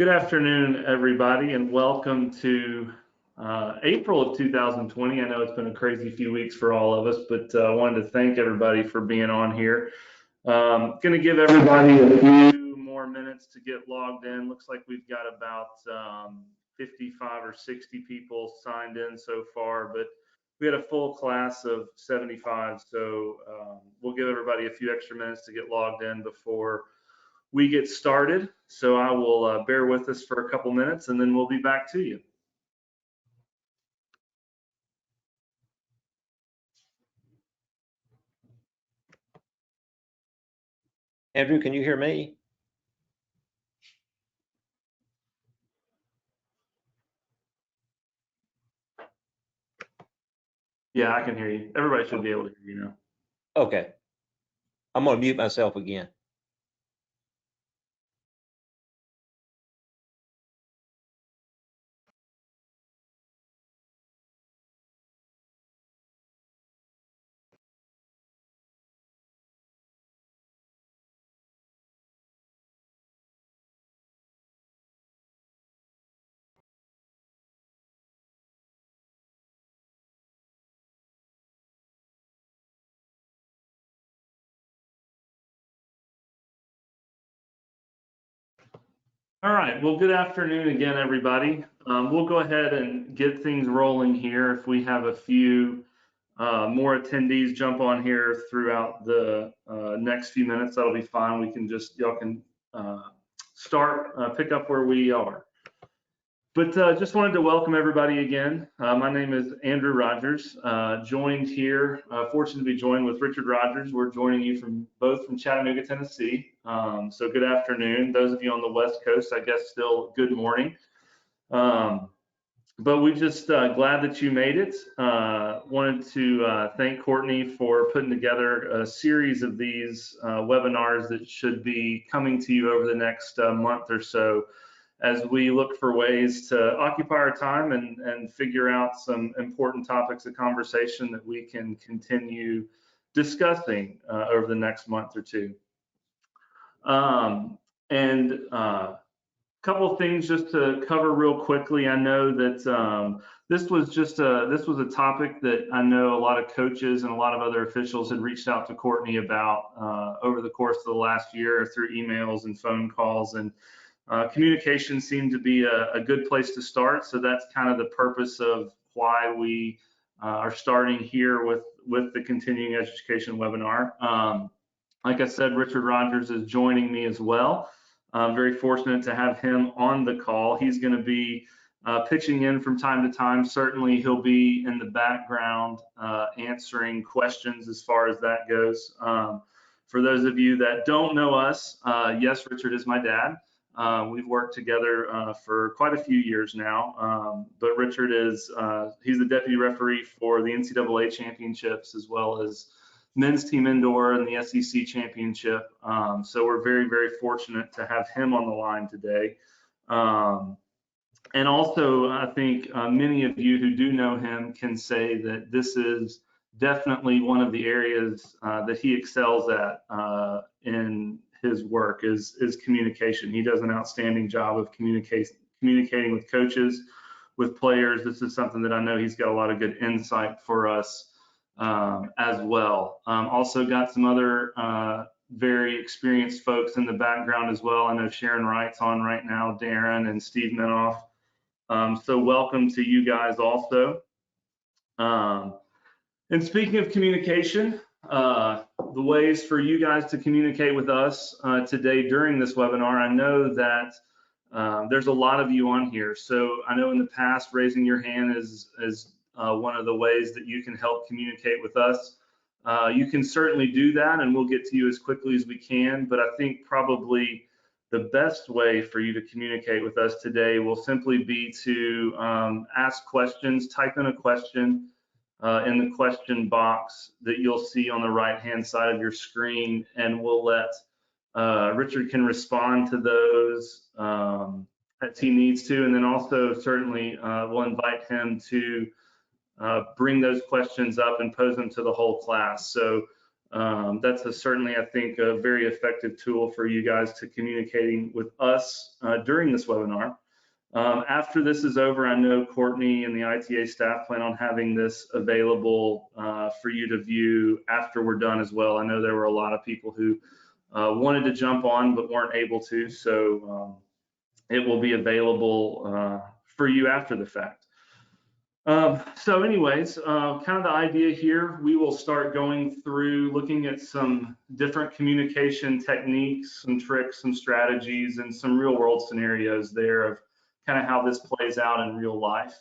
Good afternoon, everybody, and welcome to April of 2020. I know it's been a crazy few weeks for all of us, but I wanted to thank everybody for being on here. Going to give everybody a few more minutes to get logged in. Looks like we've got about 55 or 60 people signed in so far, but we had a full class of 75, so we'll give everybody a few extra minutes to get logged in before we get started. So I will bear with us for a couple minutes and then we'll be back to you. Andrew, can you hear me? Yeah, I can hear you. Everybody should be able to hear you now. Okay. I'm going to mute myself again. All right, well, good afternoon again, everybody. We'll go ahead and get things rolling here. If we have a few more attendees jump on here throughout the next few minutes, that'll be fine. We can just, y'all can pick up where we are. But just wanted to welcome everybody again. My name is Andrew Rogers, joined here, fortunate to be joined with Richard Rogers. We're joining you both from Chattanooga, Tennessee. So good afternoon. Those of you on the West Coast, I guess still good morning. But we're just glad that you made it. Wanted to thank Courtney for putting together a series of these webinars that should be coming to you over the next month or so, as we look for ways to occupy our time and figure out some important topics of conversation that we can continue discussing over the next month or two. Couple of things just to cover real quickly. I know that this was a topic that I know a lot of coaches and a lot of other officials had reached out to Courtney about over the course of the last year through emails and phone calls, and communication seemed to be a good place to start. So that's kind of the purpose of why we are starting here with the continuing education webinar. Like I said, Richard Rogers is joining me as well. I'm very fortunate to have him on the call. He's going to be pitching in from time to time. Certainly he'll be in the background answering questions as far as that goes. For those of you that don't know us, yes, Richard is my dad. We've worked together for quite a few years now, but Richard is, he's the deputy referee for the NCAA championships as well as men's team indoor and the SEC championship. So we're very, very fortunate to have him on the line today. And also, I think many of you who do know him can say that this is definitely one of the areas that he excels at in his work is communication. He does an outstanding job of communicating with coaches, with players. This is something that I know he's got a lot of good insight for us as well. Also got some other very experienced folks in the background as well. I know Sharon Wright's on right now, Darren and Steve Minoff. So welcome to you guys also. And speaking of communication, the ways for you guys to communicate with us today during this webinar, I know that there's a lot of you on here. So I know in the past, raising your hand is one of the ways that you can help communicate with us. You can certainly do that, and we'll get to you as quickly as we can. But I think probably the best way for you to communicate with us today will simply be to ask questions, type in a question in the question box that you'll see on the right-hand side of your screen, and we'll let Richard can respond to those as he needs to. And then also certainly we'll invite him to bring those questions up and pose them to the whole class. So That's certainly, I think, a very effective tool for you guys to communicating with us during this webinar. After this is over, I know Courtney and the ITA staff plan on having this available for you to view after we're done as well. I know there were a lot of people who wanted to jump on but weren't able to, so it will be available for you after the fact. So anyways, kind of the idea here, we will start going through looking at some different communication techniques, some tricks, some strategies, and some real world scenarios there of kind of how this plays out in real life.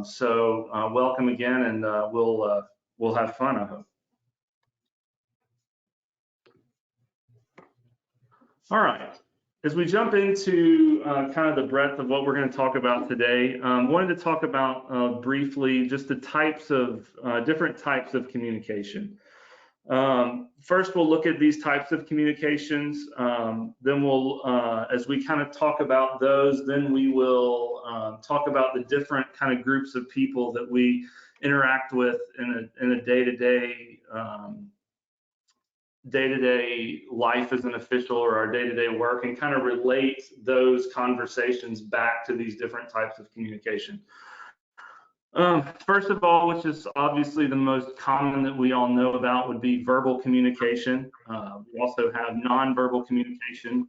So welcome again, and we'll have fun, I hope. All right. As we jump into kind of the breadth of what we're going to talk about today, wanted to talk about briefly just the types of different types of communication. First, we'll look at these types of communications. Then we'll, as we kind of talk about those, then we will talk about the different kind of groups of people that we interact with in a day-to-day life as an official or our day-to-day work, and kind of relate those conversations back to these different types of communication. First of all, which is obviously the most common that we all know about, would be verbal communication. We also have nonverbal communication,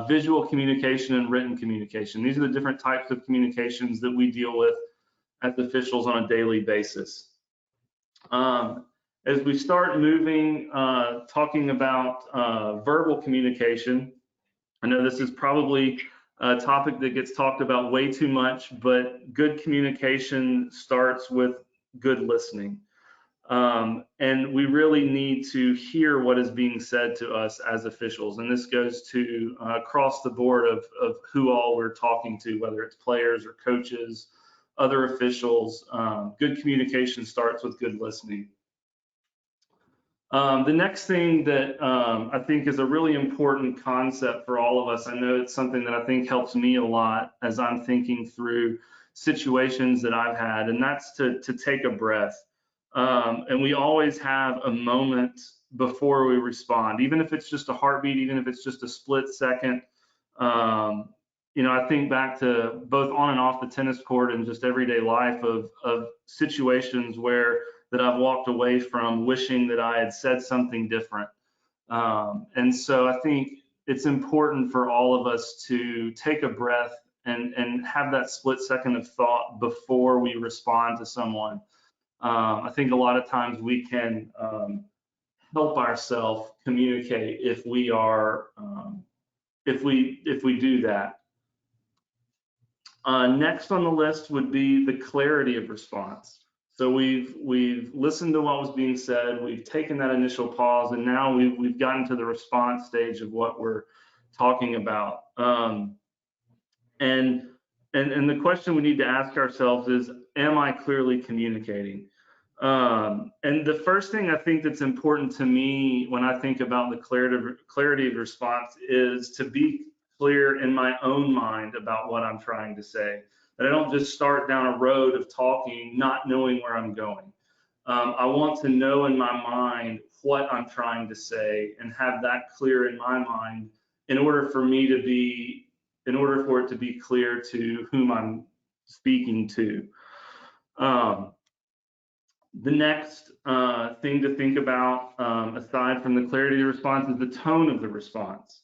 visual communication, and written communication. These are the different types of communications that we deal with as officials on a daily basis. As we start moving, talking about verbal communication, I know this is probably a topic that gets talked about way too much, but good communication starts with good listening. And we really need to hear what is being said to us as officials. And this goes to across the board of who all we're talking to, whether it's players or coaches, other officials. Good communication starts with good listening. The next thing that I think is a really important concept for all of us, I know it's something that I think helps me a lot as I'm thinking through situations that I've had, and that's to take a breath. And we always have a moment before we respond, even if it's just a heartbeat, even if it's just a split second. You know, I think back to both on and off the tennis court and just everyday life of situations where that I've walked away from wishing that I had said something different. And so I think it's important for all of us to take a breath and have that split second of thought before we respond to someone. I think a lot of times we can help ourselves communicate if we are, if we do that. Next on the list would be the clarity of response. So we've listened to what was being said, we've taken that initial pause, and now we've gotten to the response stage of what we're talking about. And the question we need to ask ourselves is, am I clearly communicating? And the first thing I think that's important to me when I think about the clarity of response is to be clear in my own mind about what I'm trying to say. That I don't just start down a road of talking, not knowing where I'm going. I want to know in my mind what I'm trying to say and have that clear in my mind in order for it to be clear to whom I'm speaking to. The next thing to think about, aside from the clarity of the response, is the tone of the response.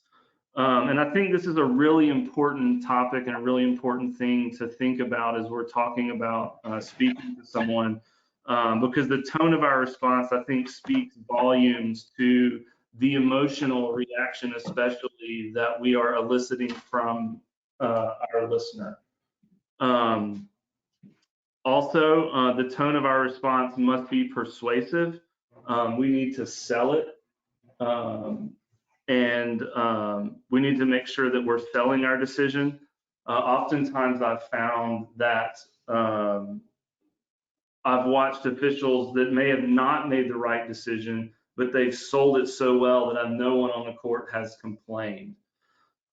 And I think this is a really important topic and a really important thing to think about as we're talking about speaking to someone, because the tone of our response, I think, speaks volumes to the emotional reaction, especially that we are eliciting from our listener. Also, the tone of our response must be persuasive. We need to sell it. And we need to make sure that we're selling our decision. Oftentimes I've found that I've watched officials that may have not made the right decision, but they've sold it so well that no one on the court has complained.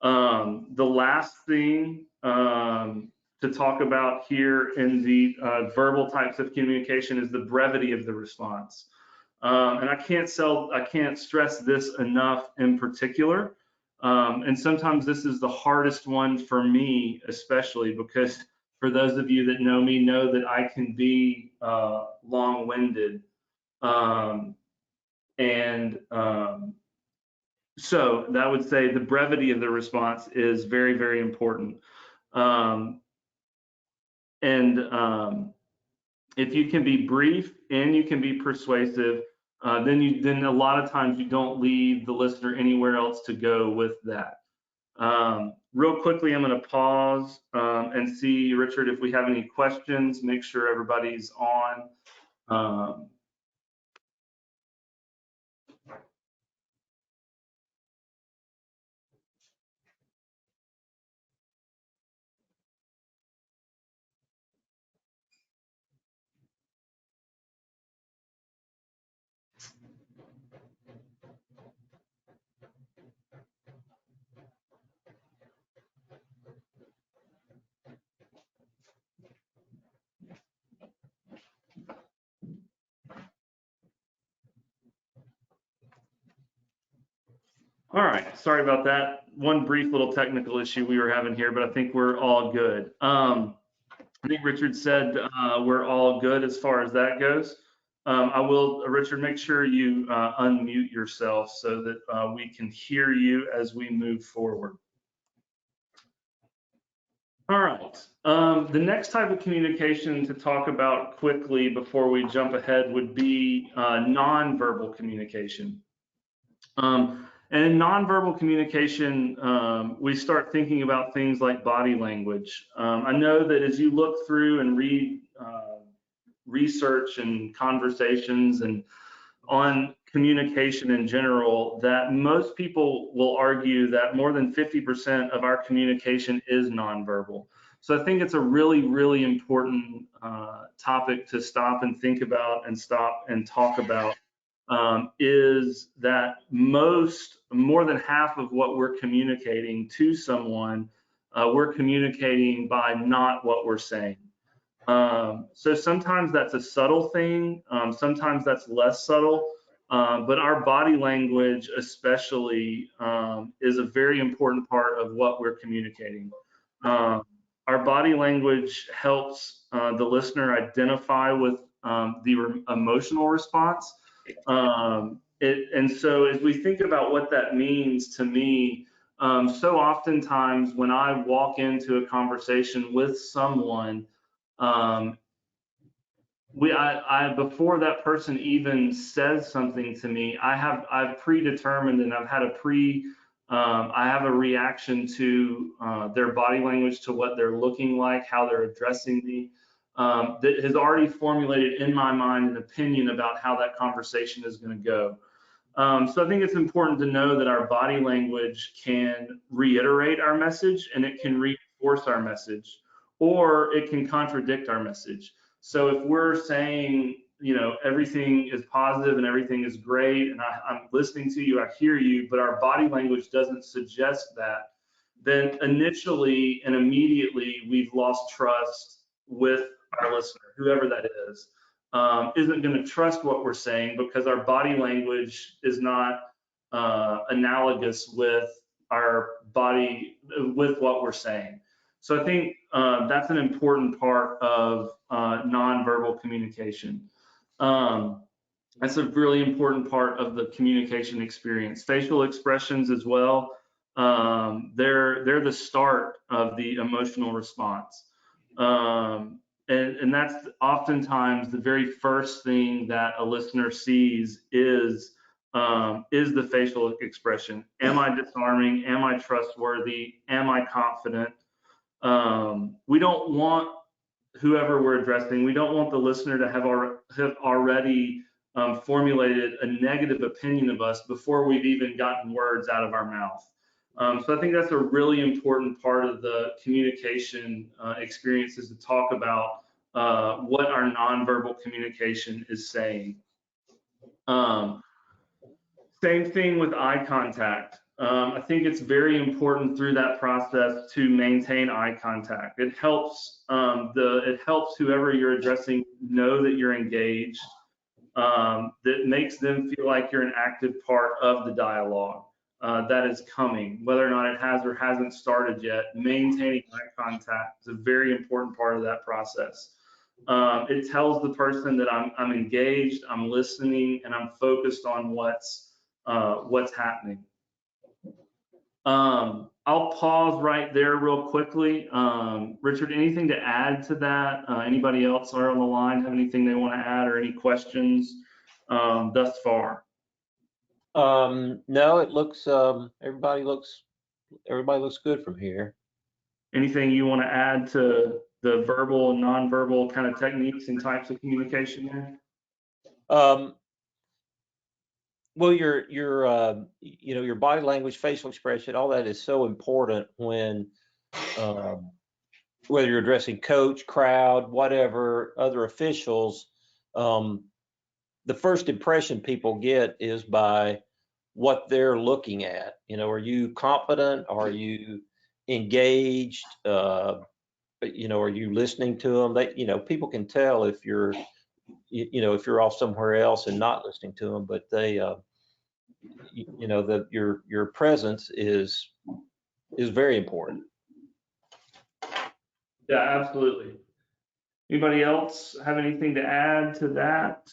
The last thing to talk about here in the verbal types of communication is the brevity of the response. And I can't stress this enough in particular. And sometimes this is the hardest one for me, especially because for those of you that know me know that I can be long-winded. So that would say the brevity of the response is very, very important. If you can be brief and you can be persuasive, then a lot of times you don't leave the listener anywhere else to go with that. Real quickly, I'm going to pause and see, Richard, if we have any questions, make sure everybody's on. All right, sorry about that. One brief little technical issue we were having here, but I think we're all good. I think Richard said we're all good as far as that goes. I will, Richard, make sure you unmute yourself so that we can hear you as we move forward. All right. The next type of communication to talk about quickly before we jump ahead would be nonverbal communication. And in nonverbal communication, we start thinking about things like body language. I know that as you look through and read research and conversations and on communication in general, that most people will argue that more than 50% of our communication is nonverbal. So I think it's a really, really important topic to stop and think about and stop and talk about. Is that more than half of what we're communicating to someone, we're communicating by not what we're saying. So sometimes that's a subtle thing, sometimes that's less subtle, but our body language especially is a very important part of what we're communicating. Our body language helps the listener identify with the emotional response. And so as we think about what that means to me, so oftentimes when I walk into a conversation with someone, before that person even says something to me, I've predetermined and I've had I have a reaction to their body language, to what they're looking like, how they're addressing me, that has already formulated in my mind an opinion about how that conversation is going to go. So I think it's important to know that our body language can reiterate our message and it can reinforce our message, or it can contradict our message. So if we're saying, everything is positive and everything is great, and I'm listening to you, I hear you, but our body language doesn't suggest that, then initially and immediately we've lost trust with our listener, whoever that is. Isn't going to trust what we're saying because our body language is not analogous with our body, with what we're saying. So I think that's an important part of nonverbal communication. That's a really important part of the communication experience. Facial expressions as well. They're the start of the emotional response. And that's oftentimes the very first thing that a listener sees is the facial expression. Am I disarming? Am I trustworthy? Am I confident? We don't want whoever we're addressing, we don't want the listener to have already formulated a negative opinion of us before we've even gotten words out of our mouth. So I think that's a really important part of the communication experience, is to talk about what our nonverbal communication is saying. Same thing with eye contact. I think it's very important through that process to maintain eye contact. It helps whoever you're addressing know that you're engaged. that makes them feel like you're an active part of the dialogue that is coming, whether or not it has or hasn't started yet. Maintaining eye contact is a very important part of that process. It tells the person that I'm engaged, I'm listening, and I'm focused on what's happening. I'll pause right there real quickly. Richard, anything to add to that? Anybody else are on the line have anything they want to add or any questions thus far? No, it looks, everybody looks good from here. Anything you want to add to the verbal and nonverbal kind of techniques and types of communication there? Well, your body language, facial expression, all that is so important when, whether you're addressing coach, crowd, whatever, other officials. The first impression people get is by what they're looking at. Are you confident? Are you engaged? Are you listening to them? People can tell if you're off somewhere else and not listening to them, but that your presence is very important. Yeah, absolutely. Anybody else have anything to add to that?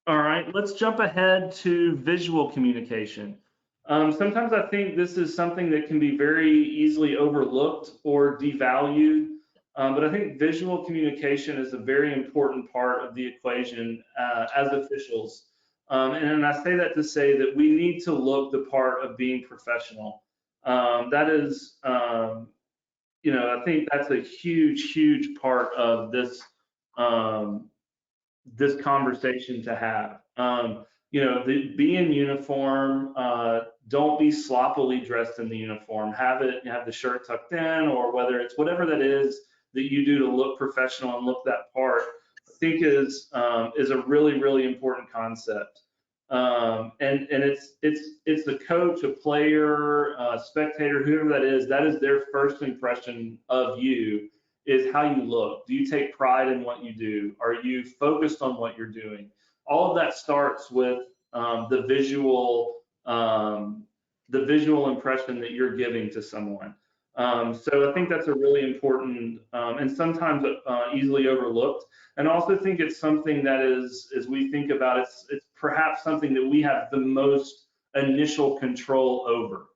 All right, let's jump ahead to visual communication. Sometimes I think this is something that can be very easily overlooked or devalued, but I think visual communication is a very important part of the equation as officials. And I say that to say that we need to look the part of being professional. That is, I think that's a huge, huge part of this this conversation to have. Be in uniform. Don't be sloppily dressed in the uniform. Have the shirt tucked in, or whether it's whatever that is that you do to look professional and look that part. I think is a really, really important concept. And it's the coach, a player, a spectator, whoever that is their first impression of you is how you look. Do you take pride in what you do? Are you focused on what you're doing? All of that starts with the visual impression that you're giving to someone. So I think that's a really important and sometimes easily overlooked. And I also think it's something that is, as we think about it, it's perhaps something that we have the most initial control over.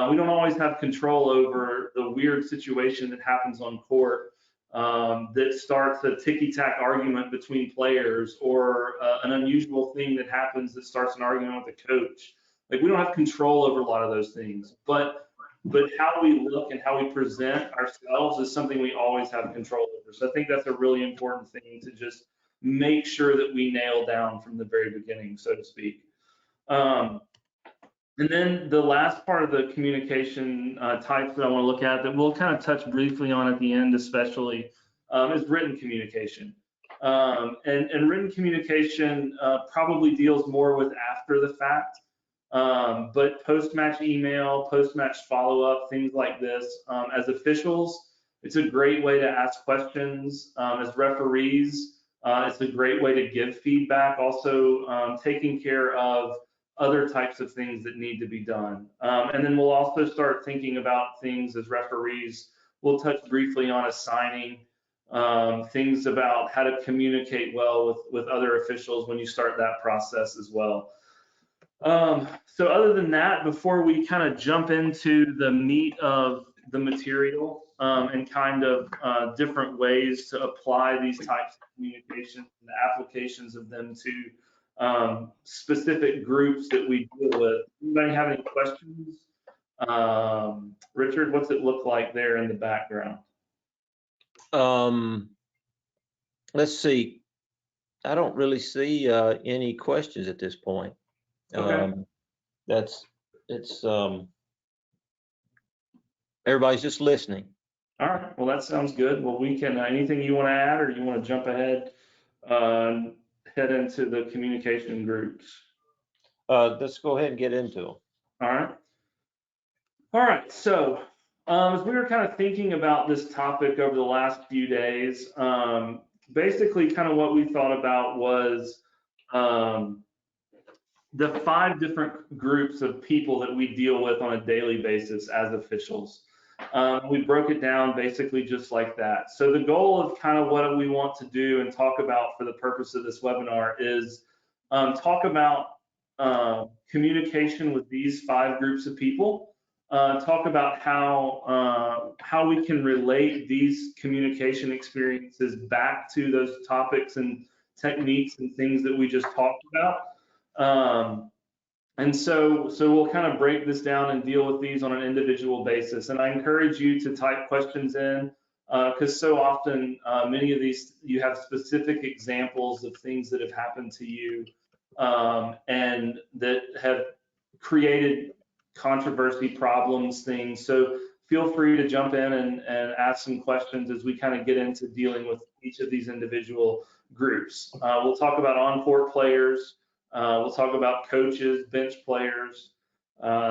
We don't always have control over the weird situation that happens on court that starts a ticky-tack argument between players, or an unusual thing that happens that starts an argument with a coach. Like, we don't have control over a lot of those things, but how we look and how we present ourselves is something we always have control over. So I think that's a really important thing to just make sure that we nail down from the very beginning, so to speak. And then the last part of the communication types that I want to look at that we'll kind of touch briefly on at the end, especially, is written communication. And written communication probably deals more with after the fact, but post-match email, post-match follow-up, things like this. As officials, it's a great way to ask questions. As referees, it's a great way to give feedback. Also, taking care of other types of things that need to be done. And then we'll also start thinking about things as referees. We'll touch briefly on assigning, things about how to communicate well with other officials when you start that process as well. So other than that, before we kind of jump into the meat of the material, and kind of different ways to apply these types of communication and the applications of them to specific groups that we deal with. Anybody have any questions? Richard, what's it look like there in the background? Let's see. I don't really see any questions at this point. Okay. Everybody's just listening. All right. Well, that sounds good. Well, we can, anything you want to add, or you want to jump ahead, head into the communication groups? Let's go ahead and get into them. All right. All right. So As we were kind of thinking about this topic over the last few days, basically kind of what we thought about was um, the 5 different groups of people that we deal with on a daily basis as officials. We broke it down basically just like that. So the goal of kind of what we want to do and talk about for the purpose of this webinar is talk about communication with these 5 groups of people, talk about how we can relate these communication experiences back to those topics and techniques and things that we just talked about. And so we'll kind of break this down and deal with these on an individual basis. And I encourage you to type questions in because so often many of these, you have specific examples of things that have happened to you and that have created controversy, problems, things. So feel free to jump in and ask some questions as we kind of get into dealing with each of these individual groups. We'll talk about on-court players. We'll talk about coaches, bench players,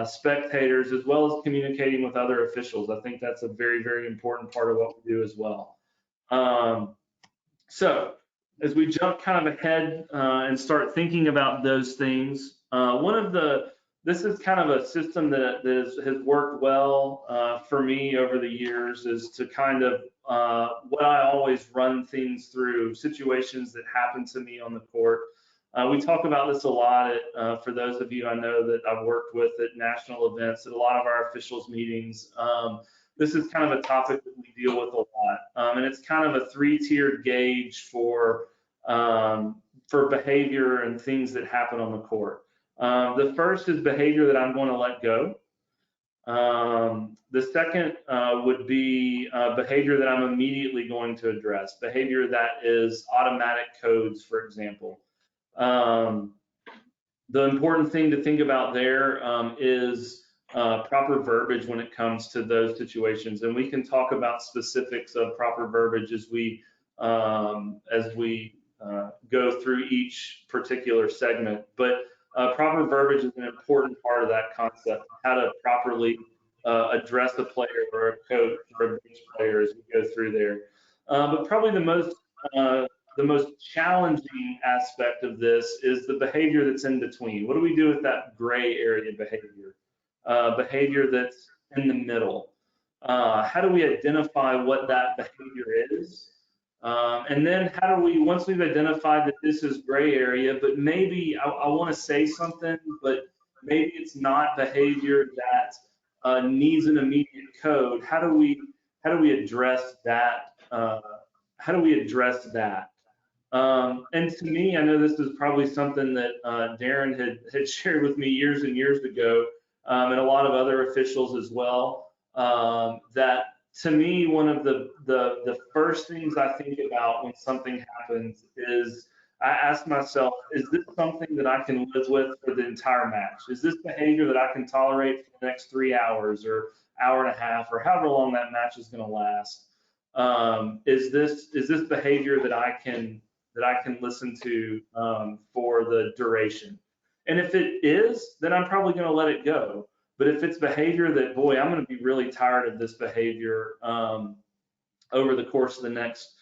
spectators, as well as communicating with other officials. I think that's a very, very important part of what we do as well. So as we jump kind of ahead and start thinking about those things, this is kind of a system that has worked well for me over the years, is to kind of what I always run things through situations that happen to me on the court. We talk about this a lot for those of you I know that I've worked with at national events, at a lot of our officials meetings. This is kind of a topic that we deal with a lot, and it's kind of a 3-tiered gauge for behavior and things that happen on the court. The first is behavior that I'm going to let go. The second would be behavior that I'm immediately going to address, behavior that is automatic codes, for example. The important thing to think about there is proper verbiage when it comes to those situations, and we can talk about specifics of proper verbiage as we go through each particular segment. But proper verbiage is an important part of that concept, how to properly address a player or a coach or a bench player as we go through there. But probably the most challenging aspect of this is the behavior that's in between. What do we do with that gray area behavior? Behavior that's in the middle. How do we identify what that behavior is? And then how do we, once we've identified that this is gray area, but maybe I want to say something, but maybe it's not behavior that needs an immediate code. How do we address that? How do we address that? And to me, I know this is probably something that Darren had shared with me years and years ago, and a lot of other officials as well, that to me, one of the first things I think about when something happens is I ask myself, is this something that I can live with for the entire match? Is this behavior that I can tolerate for the next 3 hours or hour and a half or however long that match is going to last? Is this behavior that I can listen to for the duration? And if it is, then I'm probably going to let it go. But if it's behavior that, boy, I'm going to be really tired of this behavior over the course of the next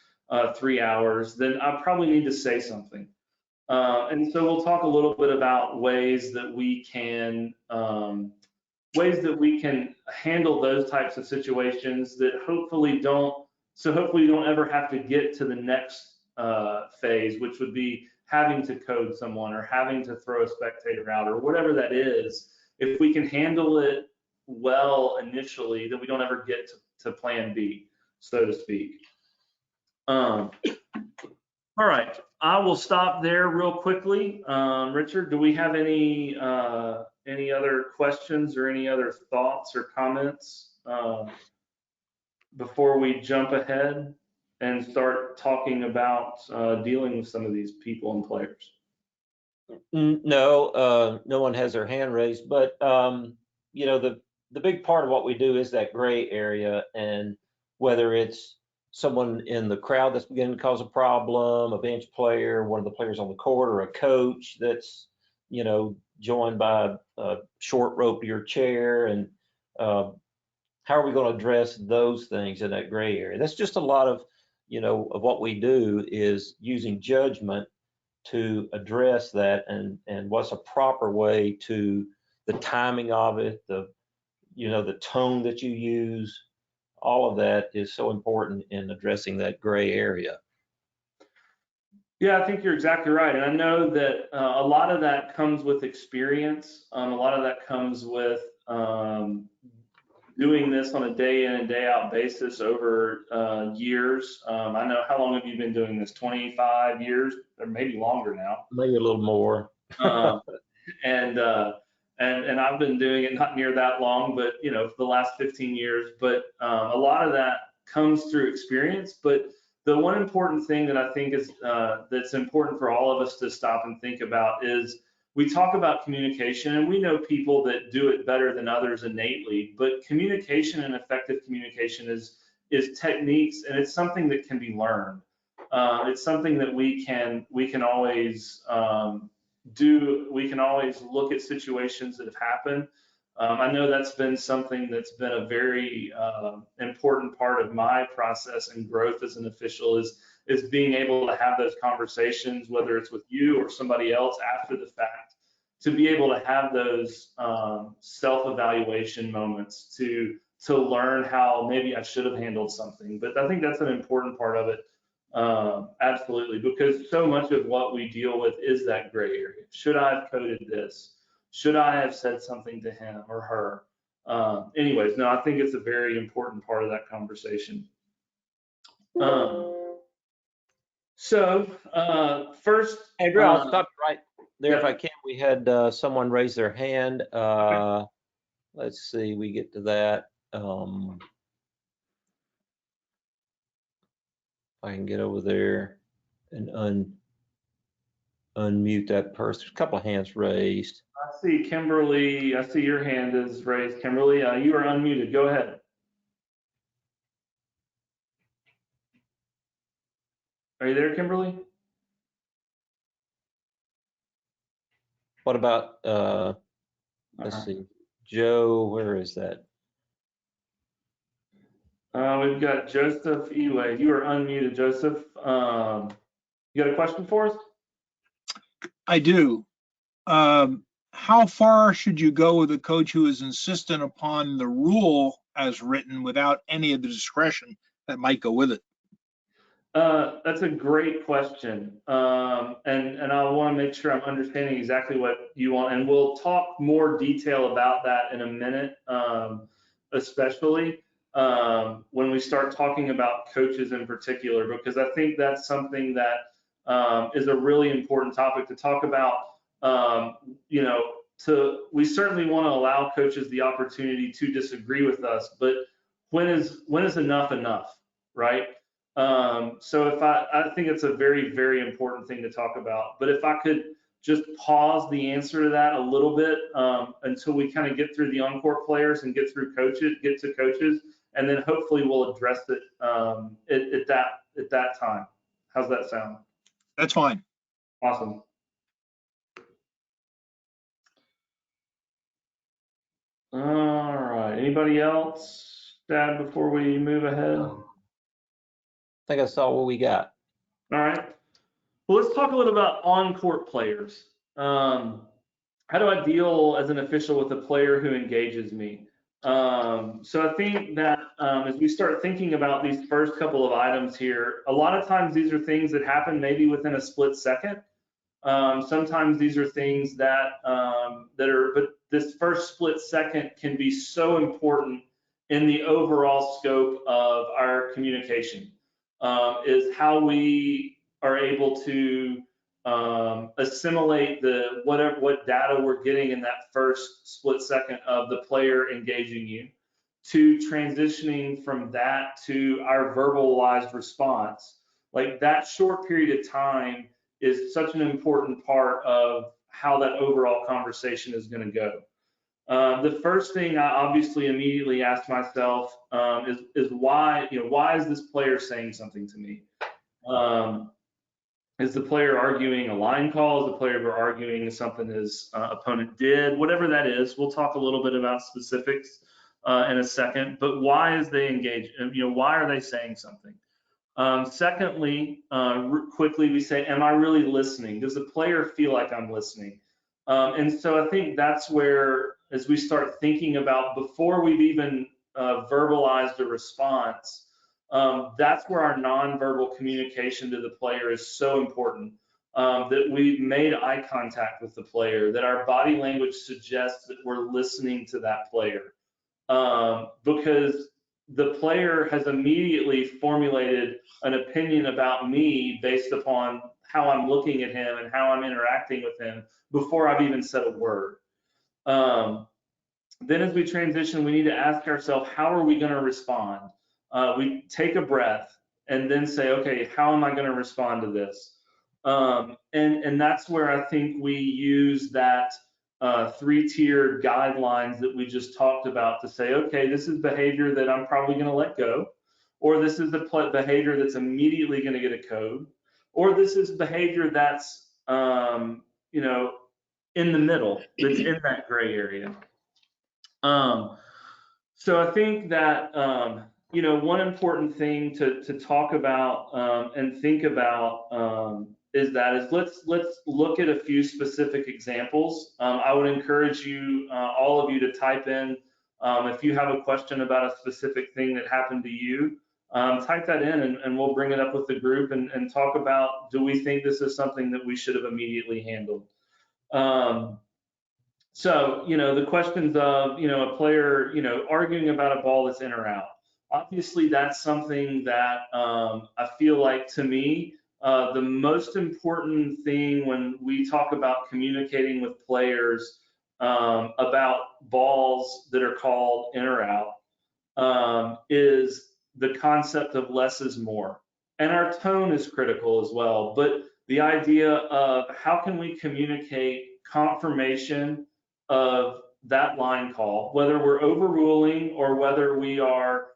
3 hours, then I probably need to say something. And so we'll talk a little bit about ways that we can handle those types of situations that hopefully don't ever have to get to the next phase, which would be having to code someone or having to throw a spectator out or whatever that is. If we can handle it well initially, then we don't ever get to plan B, so to speak. All right, I will stop there real quickly. Richard, do we have any other questions or any other thoughts or comments before we jump ahead and start talking about dealing with some of these people and players? No, no one has their hand raised, but you know, the big part of what we do is that gray area, and whether it's someone in the crowd that's beginning to cause a problem, a bench player, one of the players on the court, or a coach that's, you know, joined by a short rope to your chair, and how are we going to address those things in that gray area? That's just a lot of, of what we do is using judgment to address that, and what's a proper way to the timing of it, the tone that you use, all of that is so important in addressing that gray area. Yeah, I think you're exactly right. And I know that a lot of that comes with experience. A lot of that comes with doing this on a day in and day out basis over years. I know, how long have you been doing this? 25 years or maybe longer now? Maybe a little more. And I've been doing it not near that long, but for the last 15 years. But a lot of that comes through experience. But the one important thing that I think is that's important for all of us to stop and think about is, we talk about communication, and we know people that do it better than others innately, but communication and effective communication is techniques, and it's something that can be learned. It's something that we can always do. We can always look at situations that have happened. I know that's been something that's been a very important part of my process and growth as an official, is being able to have those conversations, whether it's with you or somebody else after the fact, to be able to have those self-evaluation moments to learn how maybe I should have handled something. But I think that's an important part of it, absolutely, because so much of what we deal with is that gray area. Should I have coded this? Should I have said something to him or her? Anyways, no, I think it's a very important part of that conversation. So first, Andrew, I'll stop right there, yeah. if I can. We had someone raise their hand. Let's see, we get to that. If I can get over there and unmute that person. There's a couple of hands raised. I see Kimberly. I see your hand is raised. Kimberly, you are unmuted. Go ahead. Are you there, Kimberly? What about, let's see, Joe, where is that? We've got Joseph Eway. You are unmuted, Joseph. You got a question for us? I do. How far should you go with a coach who is insistent upon the rule as written without any of the discretion that might go with it? That's a great question. And I want to make sure I'm understanding exactly what you want. And we'll talk more detail about that in a minute, especially when we start talking about coaches in particular, because I think that's something that is a really important topic to talk about. We certainly want to allow coaches the opportunity to disagree with us, but when is enough, right? So if I think it's a very, very important thing to talk about. But if I could just pause the answer to that a little bit until we kind of get through the on-court players and get to coaches, and then hopefully we'll address it at that time. How's that sound? That's fine. Awesome. All right. Anybody else, Dad, before we move ahead? I think I saw what we got. All right. Well, let's talk a little about on-court players. How do I deal as an official with a player who engages me? So I think that as we start thinking about these first couple of items here, a lot of times these are things that happen maybe within a split second. Sometimes these are things but this first split second can be so important in the overall scope of our communication. Is how we are able to assimilate what data we're getting in that first split second of the player engaging you, to transitioning from that to our verbalized response. Like, that short period of time is such an important part of how that overall conversation is going to go. The first thing I obviously immediately ask myself is why is this player saying something to me? Is the player arguing a line call? Is the player arguing something his opponent did? Whatever that is, we'll talk a little bit about specifics. in a second, but why is they engaged? Why are they saying something? Secondly, quickly we say, am I really listening? Does the player feel like I'm listening? And so I think that's where, as we start thinking about before we've even verbalized a response, that's where our nonverbal communication to the player is so important. That we've made eye contact with the player, that our body language suggests that we're listening to that player. Because the player has immediately formulated an opinion about me based upon how I'm looking at him and how I'm interacting with him before I've even said a word. Then as we transition, we need to ask ourselves, how are we going to respond? We take a breath and then say, okay, how am I going to respond to this? And that's where I think we use that three-tiered guidelines that we just talked about to say, okay, this is behavior that I'm probably going to let go, or this is the behavior that's immediately going to get a code, or this is behavior that's in the middle, that's in that gray area. So I think that one important thing to talk about and think about is let's look at a few specific examples. I would encourage you, all of you, to type in if you have a question about a specific thing that happened to you. Type that in and we'll bring it up with the group and talk about, do we think this is something that we should have immediately handled? So, the questions of, a player, arguing about a ball that's in or out. Obviously, that's something that I feel like, to me, the most important thing when we talk about communicating with players about balls that are called in or out is the concept of less is more. And our tone is critical as well. But the idea of how can we communicate confirmation of that line call, whether we're overruling or whether we are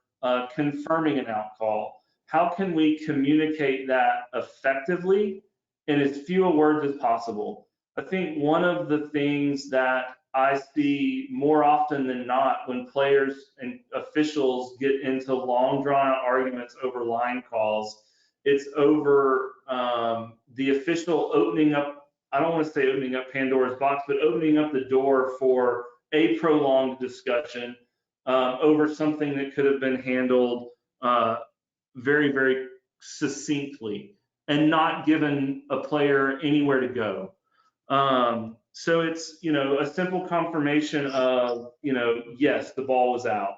confirming an out call. How can we communicate that effectively in as few words as possible? I think one of the things that I see more often than not when players and officials get into long drawn out arguments over line calls, it's over the official opening up, I don't want to say opening up Pandora's box, but opening up the door for a prolonged discussion over something that could have been handled very, very succinctly and not given a player anywhere to go. So it's, a simple confirmation of, yes, the ball was out.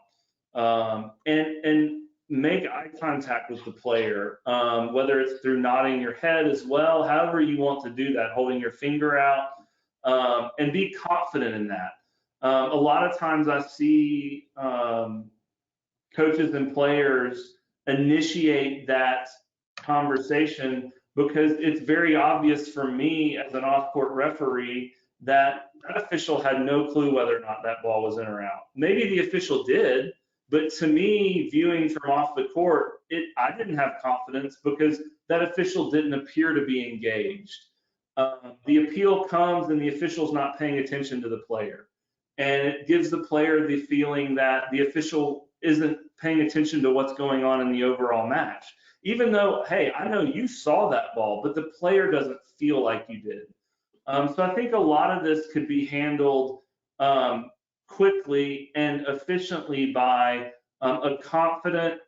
And make eye contact with the player, whether it's through nodding your head as well, however you want to do that, holding your finger out, and be confident in that. A lot of times I see coaches and players initiate that conversation because it's very obvious for me as an off-court referee that official had no clue whether or not that ball was in or out. Maybe the official did, but to me, viewing from off the court, I didn't have confidence because that official didn't appear to be engaged. The appeal comes and the official's not paying attention to the player. And it gives the player the feeling that the official isn't paying attention to what's going on in the overall match. Even though, hey, I know you saw that ball, but the player doesn't feel like you did. So I think a lot of this could be handled quickly and efficiently by a confident,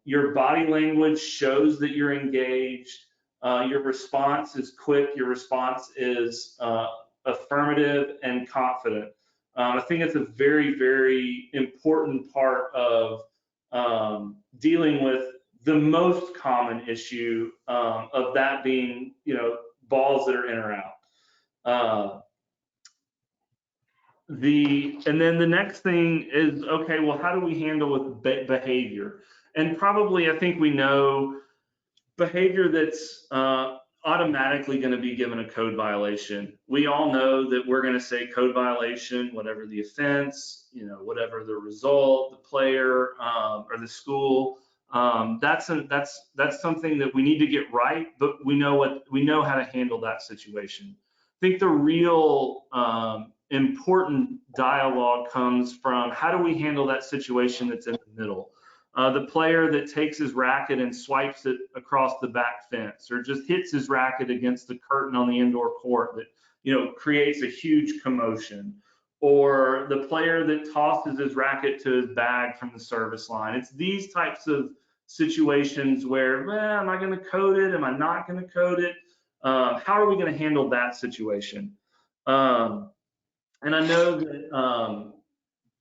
your body language shows that you're engaged, your response is quick, your response is affirmative and confident. I think it's a very, very important part of dealing with the most common issue of that being, balls that are in or out. And then the next thing is, okay, well, how do we handle with behavior? And probably, I think we know behavior that's automatically going to be given a code violation. We all know that we're going to say code violation, whatever the offense, whatever the result, the player or the school. That's something that we need to get right, but we know how to handle that situation. I think the real important dialogue comes from how do we handle that situation that's in the middle? The player that takes his racket and swipes it across the back fence, or just hits his racket against the curtain on the indoor court that, you know, creates a huge commotion, or the player that tosses his racket to his bag from the service line. It's these types of situations where, well, am I going to code it? Am I not going to code it? How are we going to handle that situation? And I know that,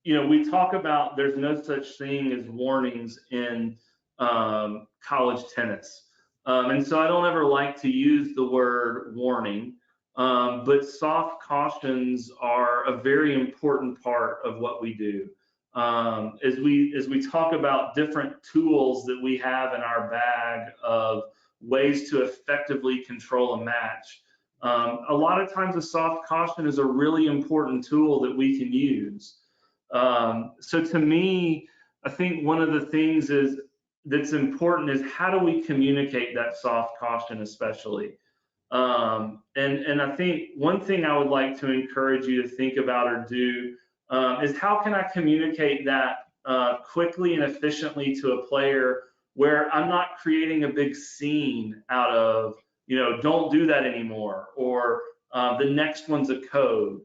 you know, we talk about there's no such thing as warnings in college tennis. And so I don't ever like to use the word warning, but soft cautions are a very important part of what we do. As we talk about different tools that we have in our bag of ways to effectively control a match, a lot of times a soft caution is a really important tool that we can use. So to me, I think one of the things that's important is how do we communicate that soft caution, especially. And I think one thing I would like to encourage you to think about or do is how can I communicate that quickly and efficiently to a player where I'm not creating a big scene out of, you know, don't do that anymore, or the next one's a code,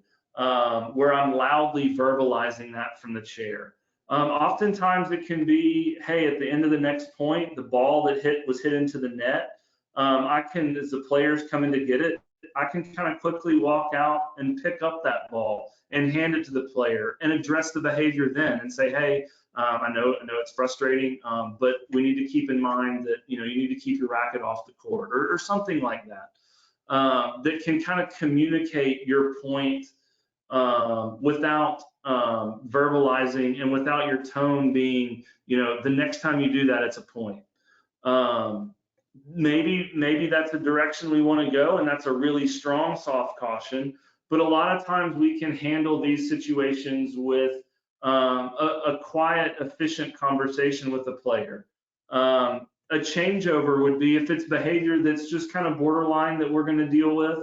where I'm loudly verbalizing that from the chair. Oftentimes it can be, hey, at the end of the next point, the ball that was hit into the net, I can, as the players come in to get it, I can kind of quickly walk out and pick up that ball and hand it to the player and address the behavior then and say, hey, I know it's frustrating, but we need to keep in mind that, you know, you need to keep your racket off the court, or something like that, that can kind of communicate your point without verbalizing and without your tone being, you know, the next time you do that, it's a point. Maybe that's the direction we want to go, and that's a really strong soft caution. But a lot of times we can handle these situations with a quiet, efficient conversation with the player. A changeover would be if it's behavior that's just kind of borderline that we're going to deal with.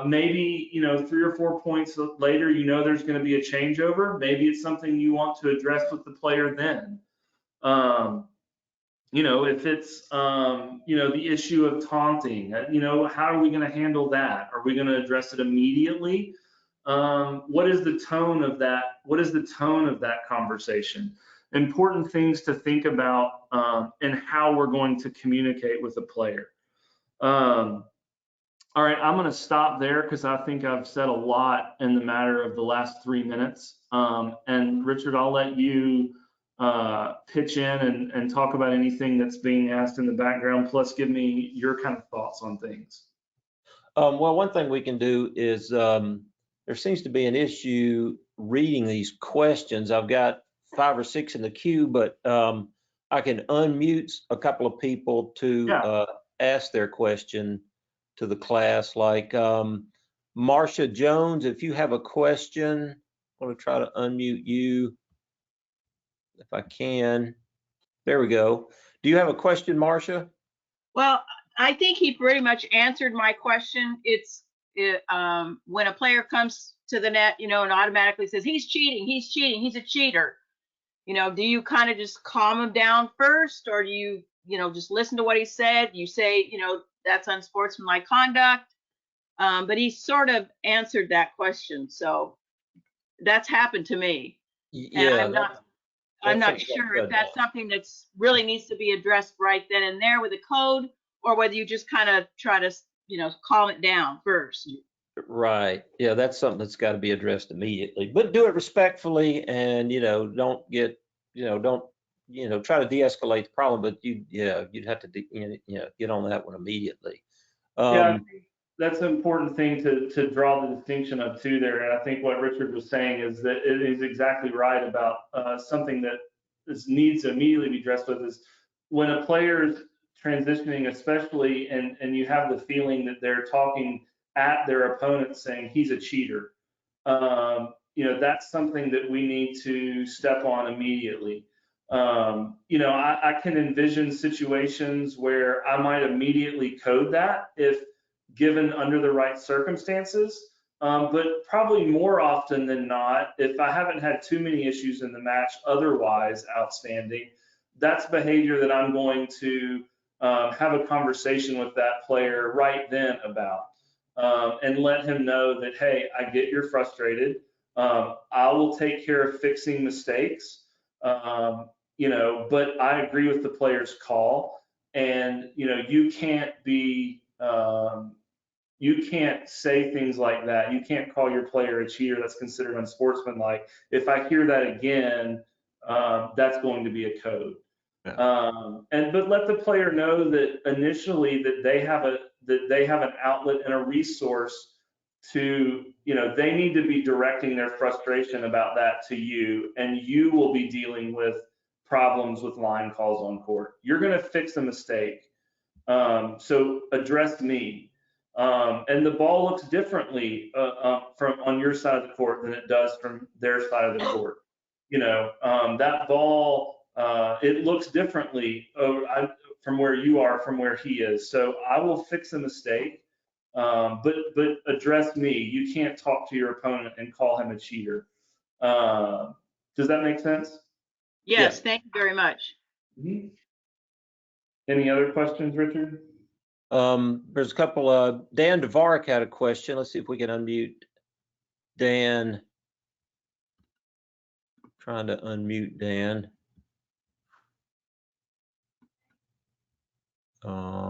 Maybe, you know, 3 or 4 points later, you know, there's going to be a changeover. Maybe it's something you want to address with the player then. You know, if it's, you know, the issue of taunting, you know, how are we going to handle that? Are we going to address it immediately? What is the tone of that? What is the tone of that conversation? Important things to think about and how we're going to communicate with a player. All right, I'm going to stop there because I think I've said a lot in the matter of the last 3 minutes. And Richard, I'll let you pitch in and talk about anything that's being asked in the background, plus give me your kind of thoughts on things. Well, one thing we can do is there seems to be an issue reading these questions. I've got 5 or 6 in the queue, but I can unmute a couple of people to ask their question to the class, like Marcia Jones. If you have a question, I'm going to try to unmute you if I can. There we go. Do you have a question, Marcia? Well, I think he pretty much answered my question. It's when a player comes to the net, you know, and automatically says he's cheating, he's a cheater. You know, do you kind of just calm him down first, or do you, you know, just listen to what he said? You say, you know, that's unsportsmanlike conduct. But he sort of answered that question, so that's happened to me. Yeah, and I'm not sure if that's something that's really needs to be addressed right then and there with a code, or whether you just kind of try to, you know, calm it down first. Right. Yeah, that's something that's got to be addressed immediately, but do it respectfully, and, you know, don't get, you know, don't, you know, try to de-escalate the problem, but you'd have to, get on that one immediately. Yeah, I think that's an important thing to draw the distinction of too there. And I think what Richard was saying is that it is exactly right about something that needs to immediately be addressed with is when a player is transitioning, especially, and you have the feeling that they're talking at their opponent saying he's a cheater. You know, that's something that we need to step on immediately. You know, I can envision situations where I might immediately code that if given under the right circumstances. But probably more often than not, if I haven't had too many issues in the match, otherwise outstanding, that's behavior that I'm going to have a conversation with that player right then about, and let him know that, hey, I get you're frustrated. I will take care of fixing mistakes, but I agree with the player's call. And, you can't you can't say things like that. You can't call your player a cheater. That's considered unsportsmanlike. If I hear that again, that's going to be a code. Yeah. But let the player know that initially that they have an outlet and a resource to, they need to be directing their frustration about that to you, and you will be dealing with problems with line calls on court. You're going to fix a mistake. So address me. And the ball looks differently from on your side of the court than it does from their side of the court. That ball, it looks differently from where you are, from where he is. So I will fix a mistake, but address me. You can't talk to your opponent and call him a cheater. Does that make sense? Yes, thank you very much. Mm-hmm. Any other questions, Richard? There's a couple. Dan Dvorak had a question. Let's see if we can unmute Dan. Trying to unmute Dan. Yeah,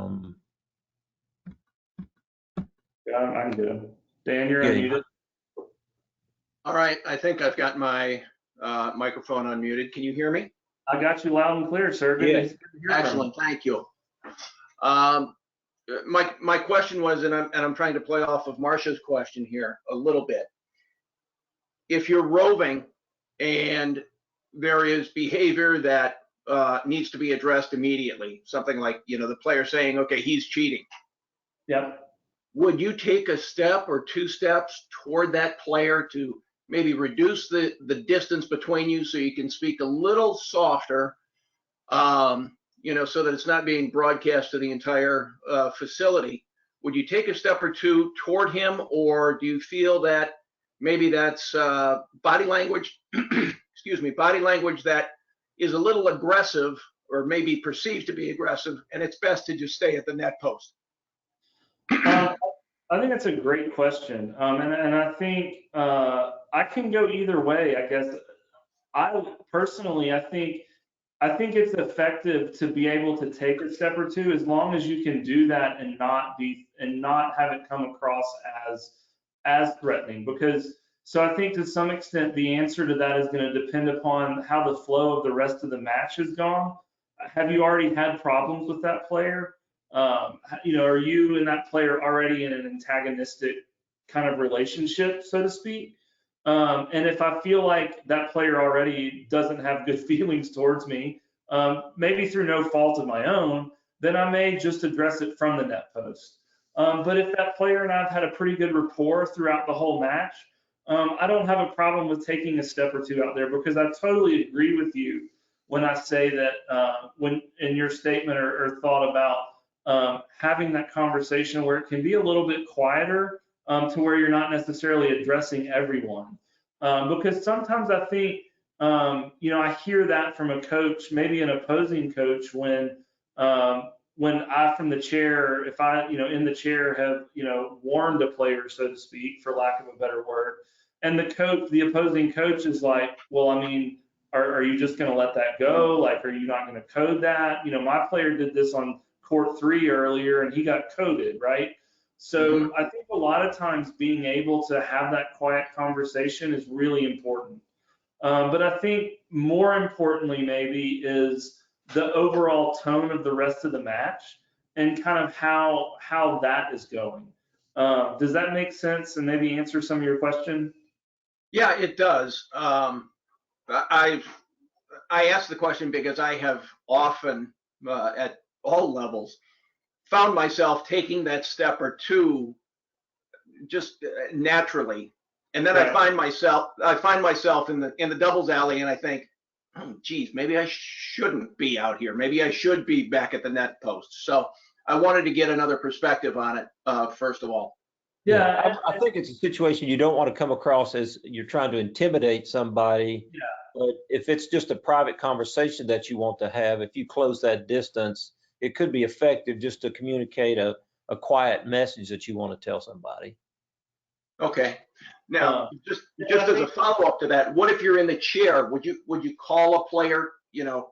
I'm good. Dan, you're Okay. unmuted. All right, I think I've got my microphone unmuted. Can you hear me? I got you loud and clear, sir. Good Yeah. to hear from you. Excellent, thank you. My question was, and I'm trying to play off of Marcia's question here a little bit. If you're roving and there is behavior that needs to be addressed immediately, something like, the player saying, okay, he's cheating. Yep. Would you take a step or two steps toward that player to maybe reduce the distance between you so you can speak a little softer, so that it's not being broadcast to the entire facility? Would you take a step or two toward him, or do you feel that maybe that's body language, body language that is a little aggressive or maybe perceived to be aggressive, and it's best to just stay at the net post? I think that's a great question. And I think I can go either way, I guess. I think it's effective to be able to take a step or two, as long as you can do that and not have it come across as threatening. So I think to some extent the answer to that is going to depend upon how the flow of the rest of the match has gone. Have you already had problems with that player? Are you and that player already in an antagonistic kind of relationship, so to speak? And if I feel like that player already doesn't have good feelings towards me, maybe through no fault of my own, then I may just address it from the net post. But if that player and I've had a pretty good rapport throughout the whole match, I don't have a problem with taking a step or two out there, because I totally agree with you when I say that when in your statement or thought about having that conversation where it can be a little bit quieter, to where you're not necessarily addressing everyone. Because sometimes I think, I hear that from a coach, maybe an opposing coach, when I from the chair, if I, in the chair have, warned a player, so to speak, for lack of a better word, and the opposing coach is like, well, I mean, are you just going to let that go? Like, are you not going to code that? My player did this on court 3 earlier and he got coded, right? So I think a lot of times being able to have that quiet conversation is really important. But I think more importantly maybe is the overall tone of the rest of the match and kind of how that is going. Does that make sense and maybe answer some of your question? Yeah, it does. I asked the question because I have often, at all levels, found myself taking that step or two just naturally, and then Right. I find myself in the doubles alley, and I think, oh, geez, maybe I shouldn't be out here. Maybe I should be back at the net post. So I wanted to get another perspective on it, first of all. Yeah, I think it's a situation you don't want to come across as you're trying to intimidate somebody. Yeah. But if it's just a private conversation that you want to have, if you close that distance, it could be effective just to communicate a quiet message that you want to tell somebody. Okay. Now, just I as a think- follow-up to that, what if you're in the chair? Would you call a player,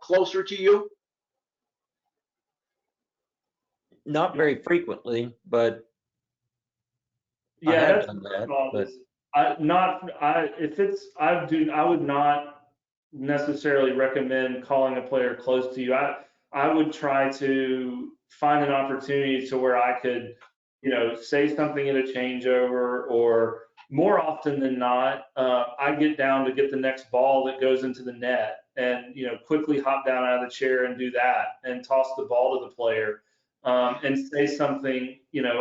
closer to you? Not very frequently, but I Yeah, have that's done my that. thought But is, I would not necessarily recommend calling a player close to you. I would try to find an opportunity to where I could, say something in a changeover, or more often than not, I get down to get the next ball that goes into the net and, quickly hop down out of the chair and do that and toss the ball to the player, and say something,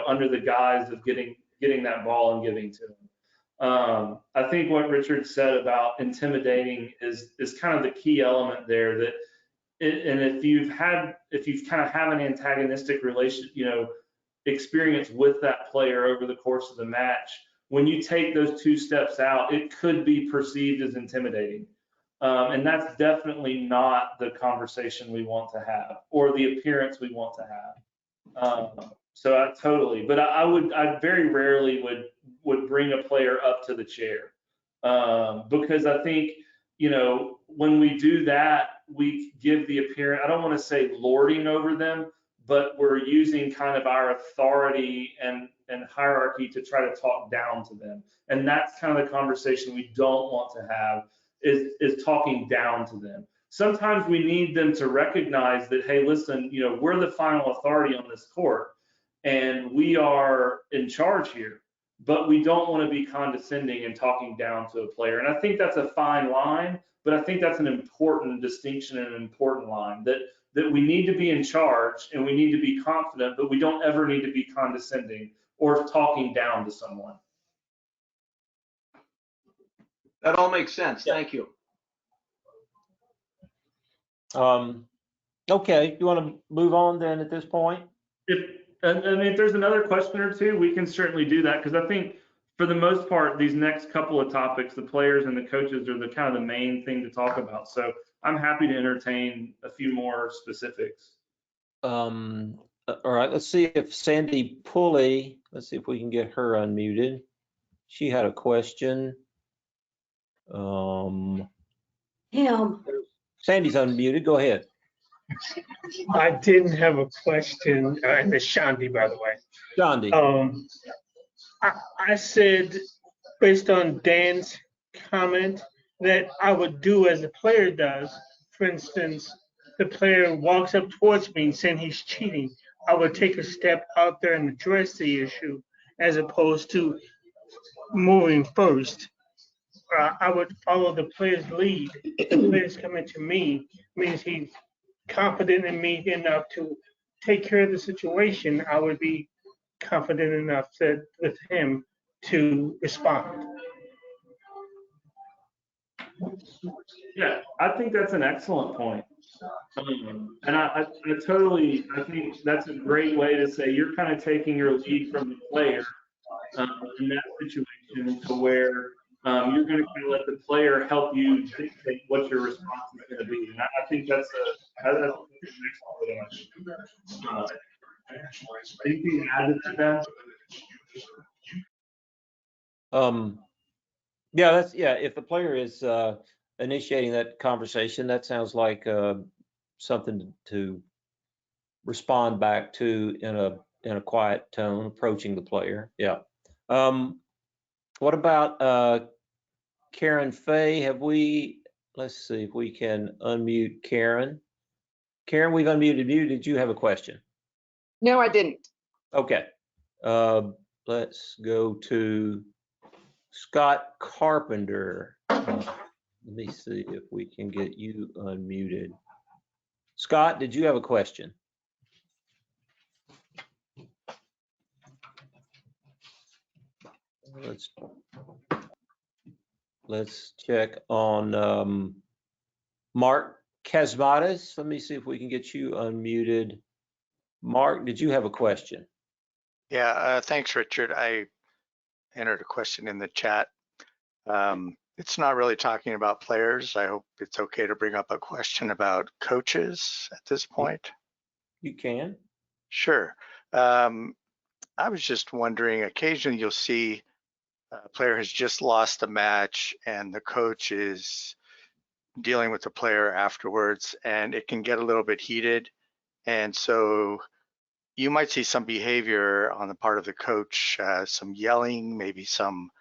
under the guise of getting that ball and giving to him. I think what Richard said about intimidating is kind of the key element there. And if you've kind of have an antagonistic experience with that player over the course of the match, when you take those two steps out, it could be perceived as intimidating. And that's definitely not the conversation we want to have or the appearance we want to have. So I very rarely would bring a player up to the chair, because I think, when we do that, we give the appearance, I don't want to say lording over them, but we're using kind of our authority and hierarchy to try to talk down to them. And that's kind of the conversation we don't want to have, is talking down to them. Sometimes we need them to recognize that, hey, listen, we're the final authority on this court and we are in charge here, but we don't want to be condescending and talking down to a player. And I think that's a fine line, but I think that's an important distinction and an important line, that we need to be in charge and we need to be confident, but we don't ever need to be condescending or talking down to someone. That all makes sense. Thank you. Okay, you want to move on then at this point? If there's another question or two, we can certainly do that, because I think for the most part, these next couple of topics, the players and the coaches are the kind of the main thing to talk about. So I'm happy to entertain a few more specifics. All right, let's see if Sandy Pulley, let's see if we can get her unmuted. She had a question. Sandy's unmuted, go ahead. I didn't have a question, and it's Shandy, by the way. Shandy. I said, based on Dan's comment, that I would do as the player does. For instance, the player walks up towards me saying he's cheating. I would take a step out there and address the issue, as opposed to moving first. I would follow the player's lead. If the player's coming to me, means he's confident in me enough to take care of the situation. I would be confident enough with him to respond. Yeah, I think that's an excellent point. And I think that's a great way to say you're kind of taking your lead from the player in that situation, to where you're going to kind of let the player help you dictate what your response is going to be. And I think that's an excellent. Anything to add to that, Ben? Yeah, if the player is initiating that conversation, that sounds like something to respond back to in a quiet tone, approaching the player. Yeah. What about Karen Fay? Let's see if we can unmute Karen. Karen, we've unmuted you. Did you have a question? No, I didn't. Okay. Let's go to Scott Carpenter. Let me see if we can get you unmuted. Scott, did you have a question? Let's check on Mark Kazmatis. Let me see if we can get you unmuted. Mark, did you have a question? Yeah, thanks, Richard. entered a question in the chat. It's not really talking about players. I hope it's okay to bring up a question about coaches at this point. You can. Sure. I was just wondering, occasionally you'll see a player has just lost a match and the coach is dealing with the player afterwards, and it can get a little bit heated. And so you might see some behavior on the part of the coach, some yelling, maybe some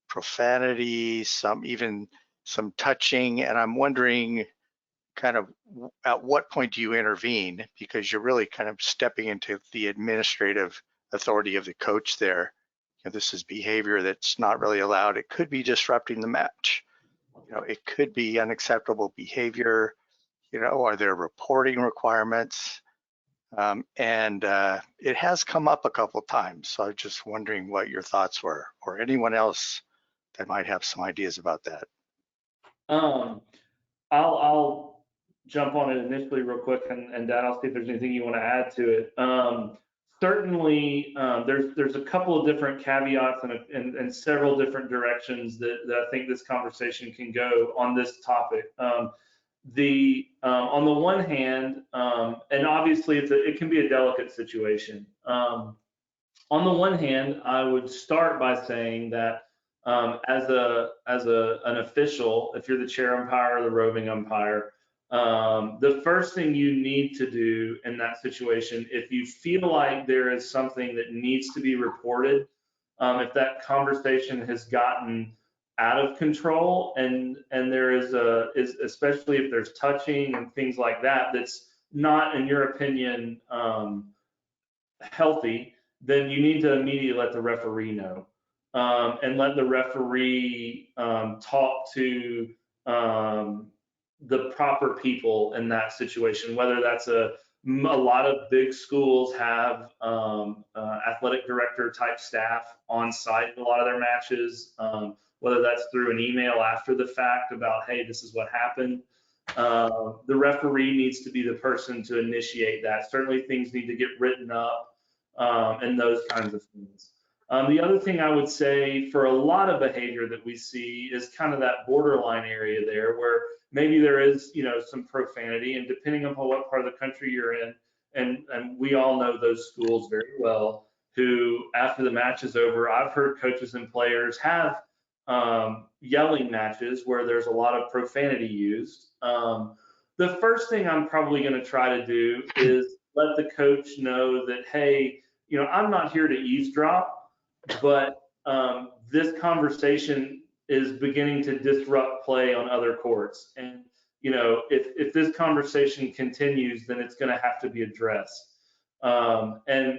profanity, even some touching. And I'm wondering kind of at what point do you intervene, because you're really kind of stepping into the administrative authority of the coach there. You know, this is behavior that's not really allowed. It could be disrupting the match. You know, it could be unacceptable behavior. You know, are there reporting requirements? It has come up a couple of times. So I'm just wondering what your thoughts were, or anyone else that might have some ideas about that. I'll jump on it initially real quick, and Dan, I'll see if there's anything you want to add to it. Certainly, there's a couple of different caveats and several different directions that I think this conversation can go on this topic. On the one hand, and obviously it can be a delicate situation. On the one hand, I would start by saying that as an official, if you're the chair umpire or the roving umpire, the first thing you need to do in that situation, if you feel like there is something that needs to be reported, if that conversation has gotten out of control and there is especially if there's touching and things like that, that's not, in your opinion, healthy, then you need to immediately let the referee know, and let the referee talk to the proper people in that situation, whether that's a lot of big schools have athletic director type staff on site in a lot of their matches, whether that's through an email after the fact about, hey, this is what happened. The referee needs to be the person to initiate that. Certainly things need to get written up and those kinds of things. The other thing I would say for a lot of behavior that we see is kind of that borderline area there where maybe there is, you know, some profanity, and depending on what part of the country you're in, and we all know those schools very well, who after the match is over, I've heard coaches and players have yelling matches where there's a lot of profanity used. The first thing I'm probably going to try to do is let the coach know that, hey, you know, I'm not here to eavesdrop, but this conversation is beginning to disrupt play on other courts. And, you know, if this conversation continues, then it's going to have to be addressed. And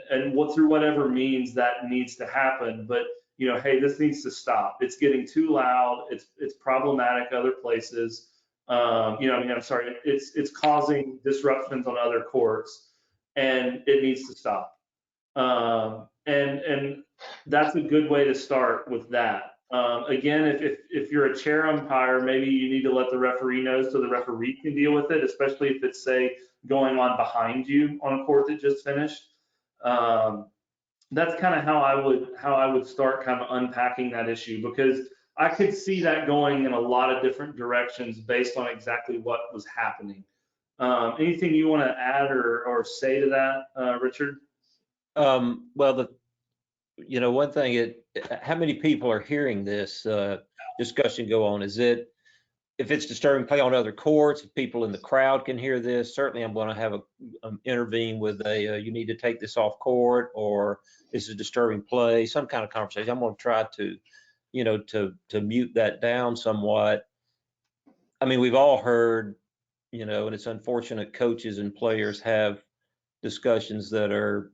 through whatever means that needs to happen. But, you know, hey, this needs to stop. It's getting too loud. It's problematic other places. You know, I mean, I'm sorry, it's causing disruptions on other courts, and it needs to stop. And that's a good way to start with that. Again, if you're a chair umpire, maybe you need to let the referee know so the referee can deal with it, especially if it's, say, going on behind you on a court that just finished. That's kind of how I would start kind of unpacking that issue, because I could see that going in a lot of different directions based on exactly what was happening. Anything you want to add or say to that, Richard? Well, you know, one thing, how many people are hearing this discussion go on? Is it, if it's disturbing play on other courts, if people in the crowd can hear this, certainly I'm going to have intervene with you need to take this off court, or this is disturbing play, some kind of conversation. I'm going to try to, you know, to mute that down somewhat. I mean, we've all heard, you know, and it's unfortunate coaches and players have discussions that are,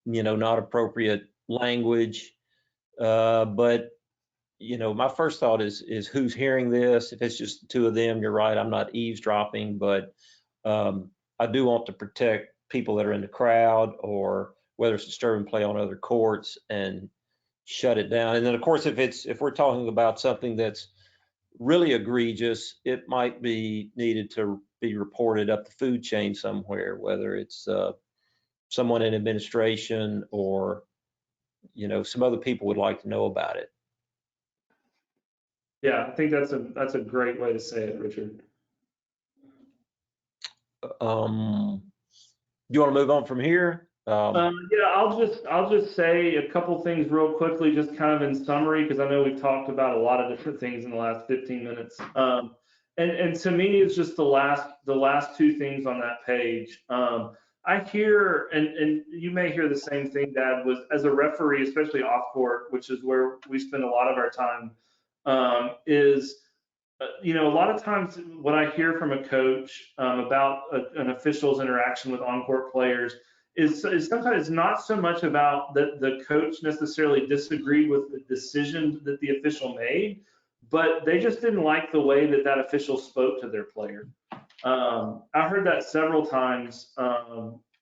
you know, not appropriate language. But, you know, my first thought is who's hearing this? If it's just the two of them, you're right, I'm not eavesdropping, but I do want to protect people that are in the crowd, or whether it's disturbing play on other courts, and shut it down. And then, of course, if we're talking about something that's really egregious, it might be needed to be reported up the food chain somewhere, whether it's someone in administration or, some other people would like to know about it. Yeah, I think that's a great way to say it, Richard. Do you want to move on from here? Yeah, I'll just say a couple things real quickly, just kind of in summary, because I know we've talked about a lot of different things in the last 15 minutes. And to me, it's just the last two things on that page. I hear, and you may hear the same thing, Dad, was as a referee, especially off court, which is where we spend a lot of our time, is a lot of times what I hear from a coach about an official's interaction with on-court players is sometimes not so much about that the coach necessarily disagreed with the decision that the official made, but they just didn't like the way that that official spoke to their player. I heard that several times.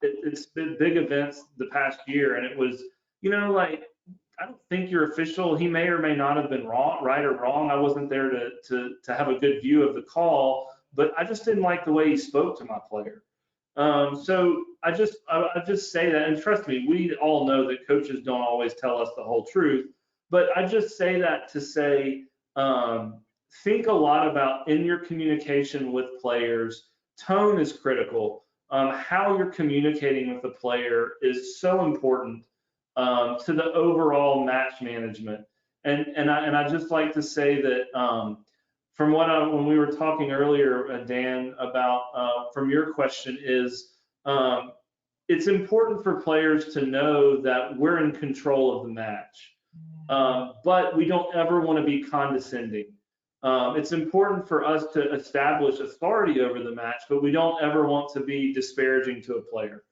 It's been big events the past year, and it was, like, I don't think your official, he may or may not have been wrong, right or wrong. I wasn't there to have a good view of the call, but I just didn't like the way he spoke to my player. So I just say that, and trust me, we all know that coaches don't always tell us the whole truth, but I just say that to say, think a lot about in your communication with players, tone is critical. How you're communicating with the player is so important to the overall match management. And I just like to say that from when we were talking earlier, Dan, about from your question is it's important for players to know that we're in control of the match, but we don't ever want to be condescending. It's important for us to establish authority over the match, but we don't ever want to be disparaging to a player.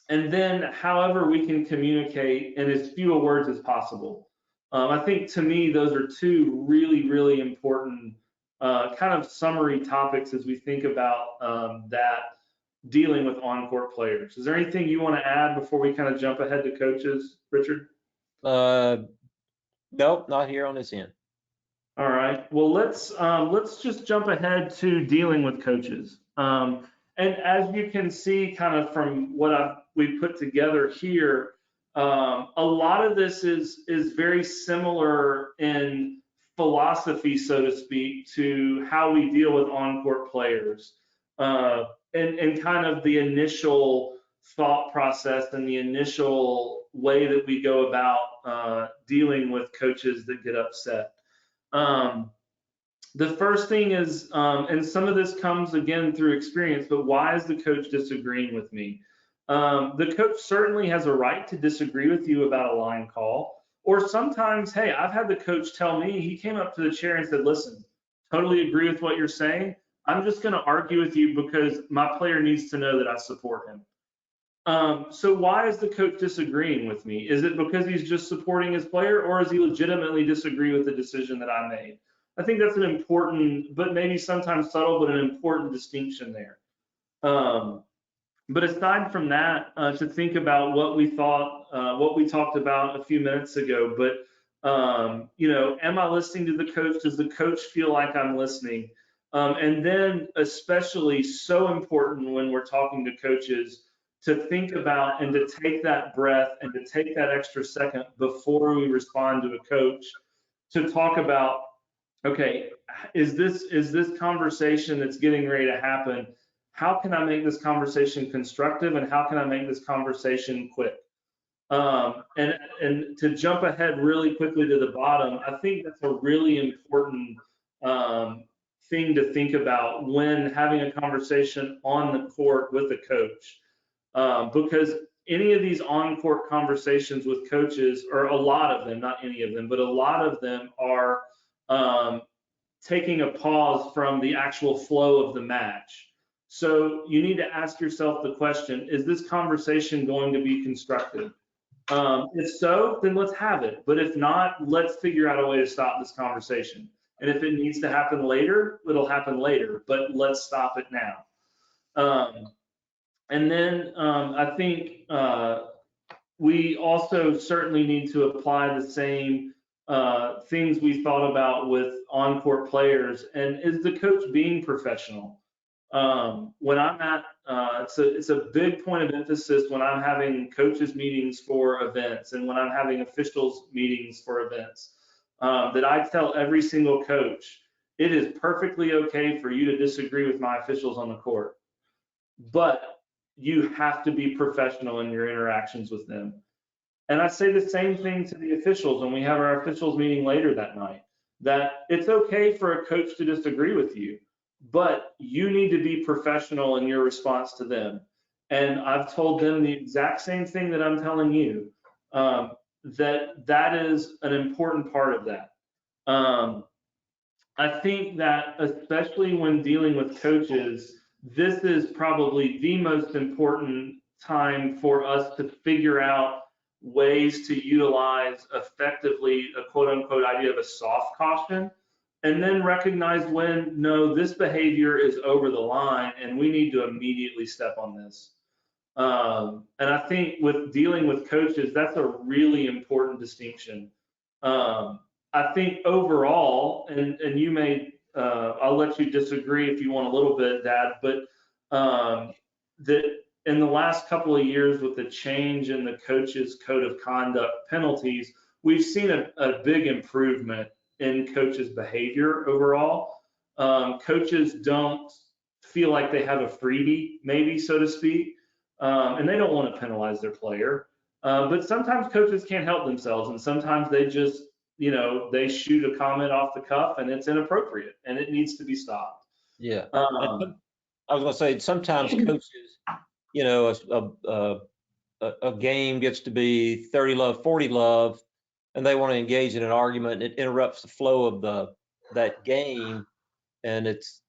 And then however we can communicate in as few words as possible. I think to me, those are two really, really important kind of summary topics as we think about that dealing with on-court players. Is there anything you want to add before we kind of jump ahead to coaches, Richard? Nope, not here on this end. All right. Well, let's just jump ahead to dealing with coaches. And as you can see, kind of from what we put together here, a lot of this is very similar in philosophy, so to speak, to how we deal with on-court players, and kind of the initial thought process and the initial way that we go about dealing with coaches that get upset. The first thing is, and some of this comes again through experience, but why is the coach disagreeing with me? The coach certainly has a right to disagree with you about a line call, or sometimes, hey, I've had the coach tell me, he came up to the chair and said, listen, totally agree with what you're saying. I'm just going to argue with you because my player needs to know that I support him. So why is the coach disagreeing with me? Is it because he's just supporting his player, or does he legitimately disagree with the decision that I made? I think that's an important, but maybe sometimes subtle, but an important distinction there. But aside from that, to think about what we thought, what we talked about a few minutes ago, but am I listening to the coach? Does the coach feel like I'm listening? And then especially so important when we're talking to coaches, to think about and to take that breath and to take that extra second before we respond to a coach, to talk about, okay, is this conversation that's getting ready to happen, how can I make this conversation constructive, and how can I make this conversation quick? And to jump ahead really quickly to the bottom, I think that's a really important thing to think about when having a conversation on the court with a coach. Because any of these on-court conversations with coaches, or a lot of them, not any of them, but a lot of them are taking a pause from the actual flow of the match. So you need to ask yourself the question, is this conversation going to be constructive? If so, then let's have it. But if not, let's figure out a way to stop this conversation. And if it needs to happen later, it'll happen later, but let's stop it now. And then I think we also certainly need to apply the same things we thought about with on-court players. And is the coach being professional? When I'm at, it's a big point of emphasis when I'm having coaches meetings for events and when I'm having officials meetings for events, that I tell every single coach, it is perfectly okay for you to disagree with my officials on the court, but you have to be professional in your interactions with them. And I say the same thing to the officials when we have our officials meeting later that night, that it's okay for a coach to disagree with you, but you need to be professional in your response to them. And I've told them the exact same thing that I'm telling you, that is an important part of that. I think that especially when dealing with coaches, this is probably the most important time for us to figure out ways to utilize effectively a quote unquote idea of a soft caution, and then recognize when, no, this behavior is over the line and we need to immediately step on this. And I think with dealing with coaches, that's a really important distinction. I think overall, and you may, I'll let you disagree if you want a little bit, Dad, but that in the last couple of years with the change in the coaches' code of conduct penalties, we've seen a big improvement in coaches' behavior overall. Coaches don't feel like they have a freebie, maybe, so to speak, and they don't want to penalize their player. But sometimes coaches can't help themselves, and sometimes they just, they shoot a comment off the cuff and it's inappropriate and it needs to be stopped. Yeah. I was going to say, sometimes coaches, a game gets to be 30-love, 40-love, and they want to engage in an argument, and it interrupts the flow of that game, and it's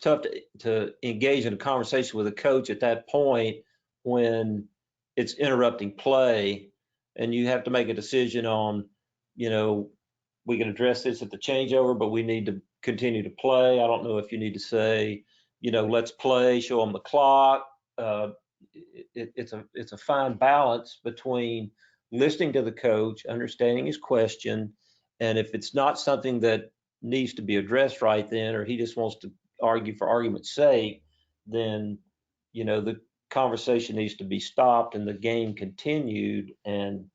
tough to engage in a conversation with a coach at that point when it's interrupting play, and you have to make a decision on, we can address this at the changeover, but we need to continue to play. I don't know if you need to say, let's play, show them the clock. It's a fine balance between listening to the coach, understanding his question, and if it's not something that needs to be addressed right then, or he just wants to argue for argument's sake, then, the conversation needs to be stopped and the game continued. And,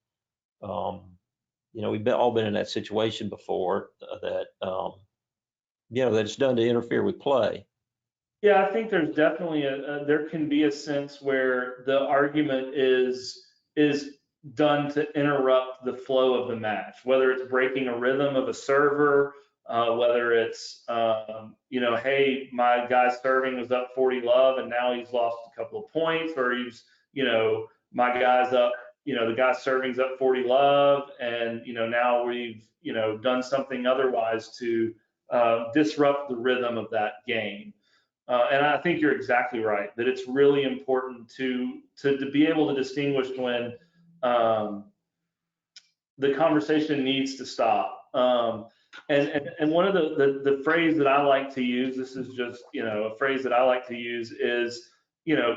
we've all been in that situation before that, that it's done to interfere with play. Yeah, I think there's definitely there can be a sense where the argument is done to interrupt the flow of the match, whether it's breaking a rhythm of a server, whether it's, hey, my guy serving was up 40-love and now he's lost a couple of points, or he's, my guy's up, the guy serving's up 40-love and, now we've, done something otherwise to disrupt the rhythm of that game. And I think you're exactly right, that it's really important to be able to distinguish when the conversation needs to stop. And one of the phrase that I like to use, this is just, a phrase that I like to use is,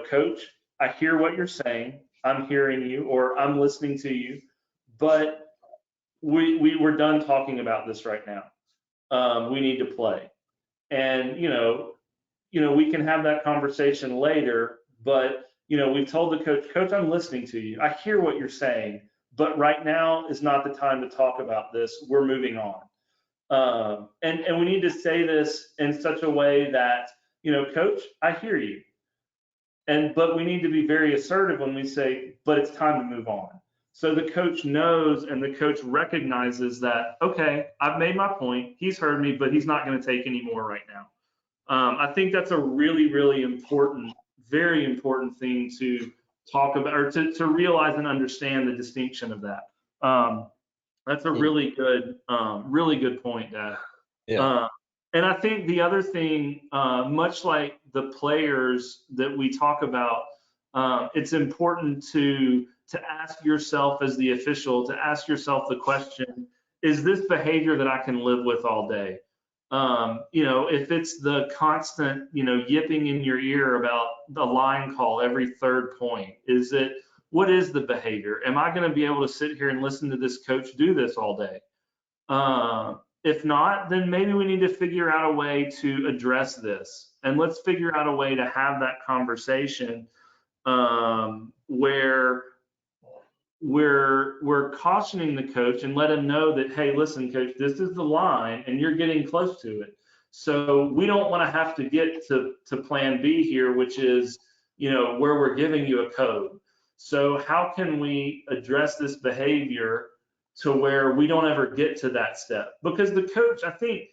coach, I hear what you're saying, I'm hearing you, or I'm listening to you, but we're done talking about this right now. We need to play. And, we can have that conversation later, but, we've told the coach, I'm listening to you. I hear what you're saying, but right now is not the time to talk about this. We're moving on. And we need to say this in such a way that, coach, I hear you. But we need to be very assertive when we say, but it's time to move on. So the coach knows and the coach recognizes that, okay, I've made my point. He's heard me, but he's not going to take any more right now. I think that's a really, really important, very important thing to talk about, or to realize and understand the distinction of that. That's a really good point, Dad. Yeah. And I think the other thing, much like the players that we talk about, it's important to ask yourself as the official, to ask yourself the question, is this behavior that I can live with all day? If it's the constant, yipping in your ear about the line call every third point, what is the behavior? Am I going to be able to sit here and listen to this coach do this all day? If not, then maybe we need to figure out a way to address this. and let's figure out a way to have that conversation where we're cautioning the coach and let him know that, hey, listen, coach, this is the line and you're getting close to it. So we don't want to have to get to plan B here, which is, where we're giving you a code. So how can we address this behavior to where we don't ever get to that step? Because the coach, I think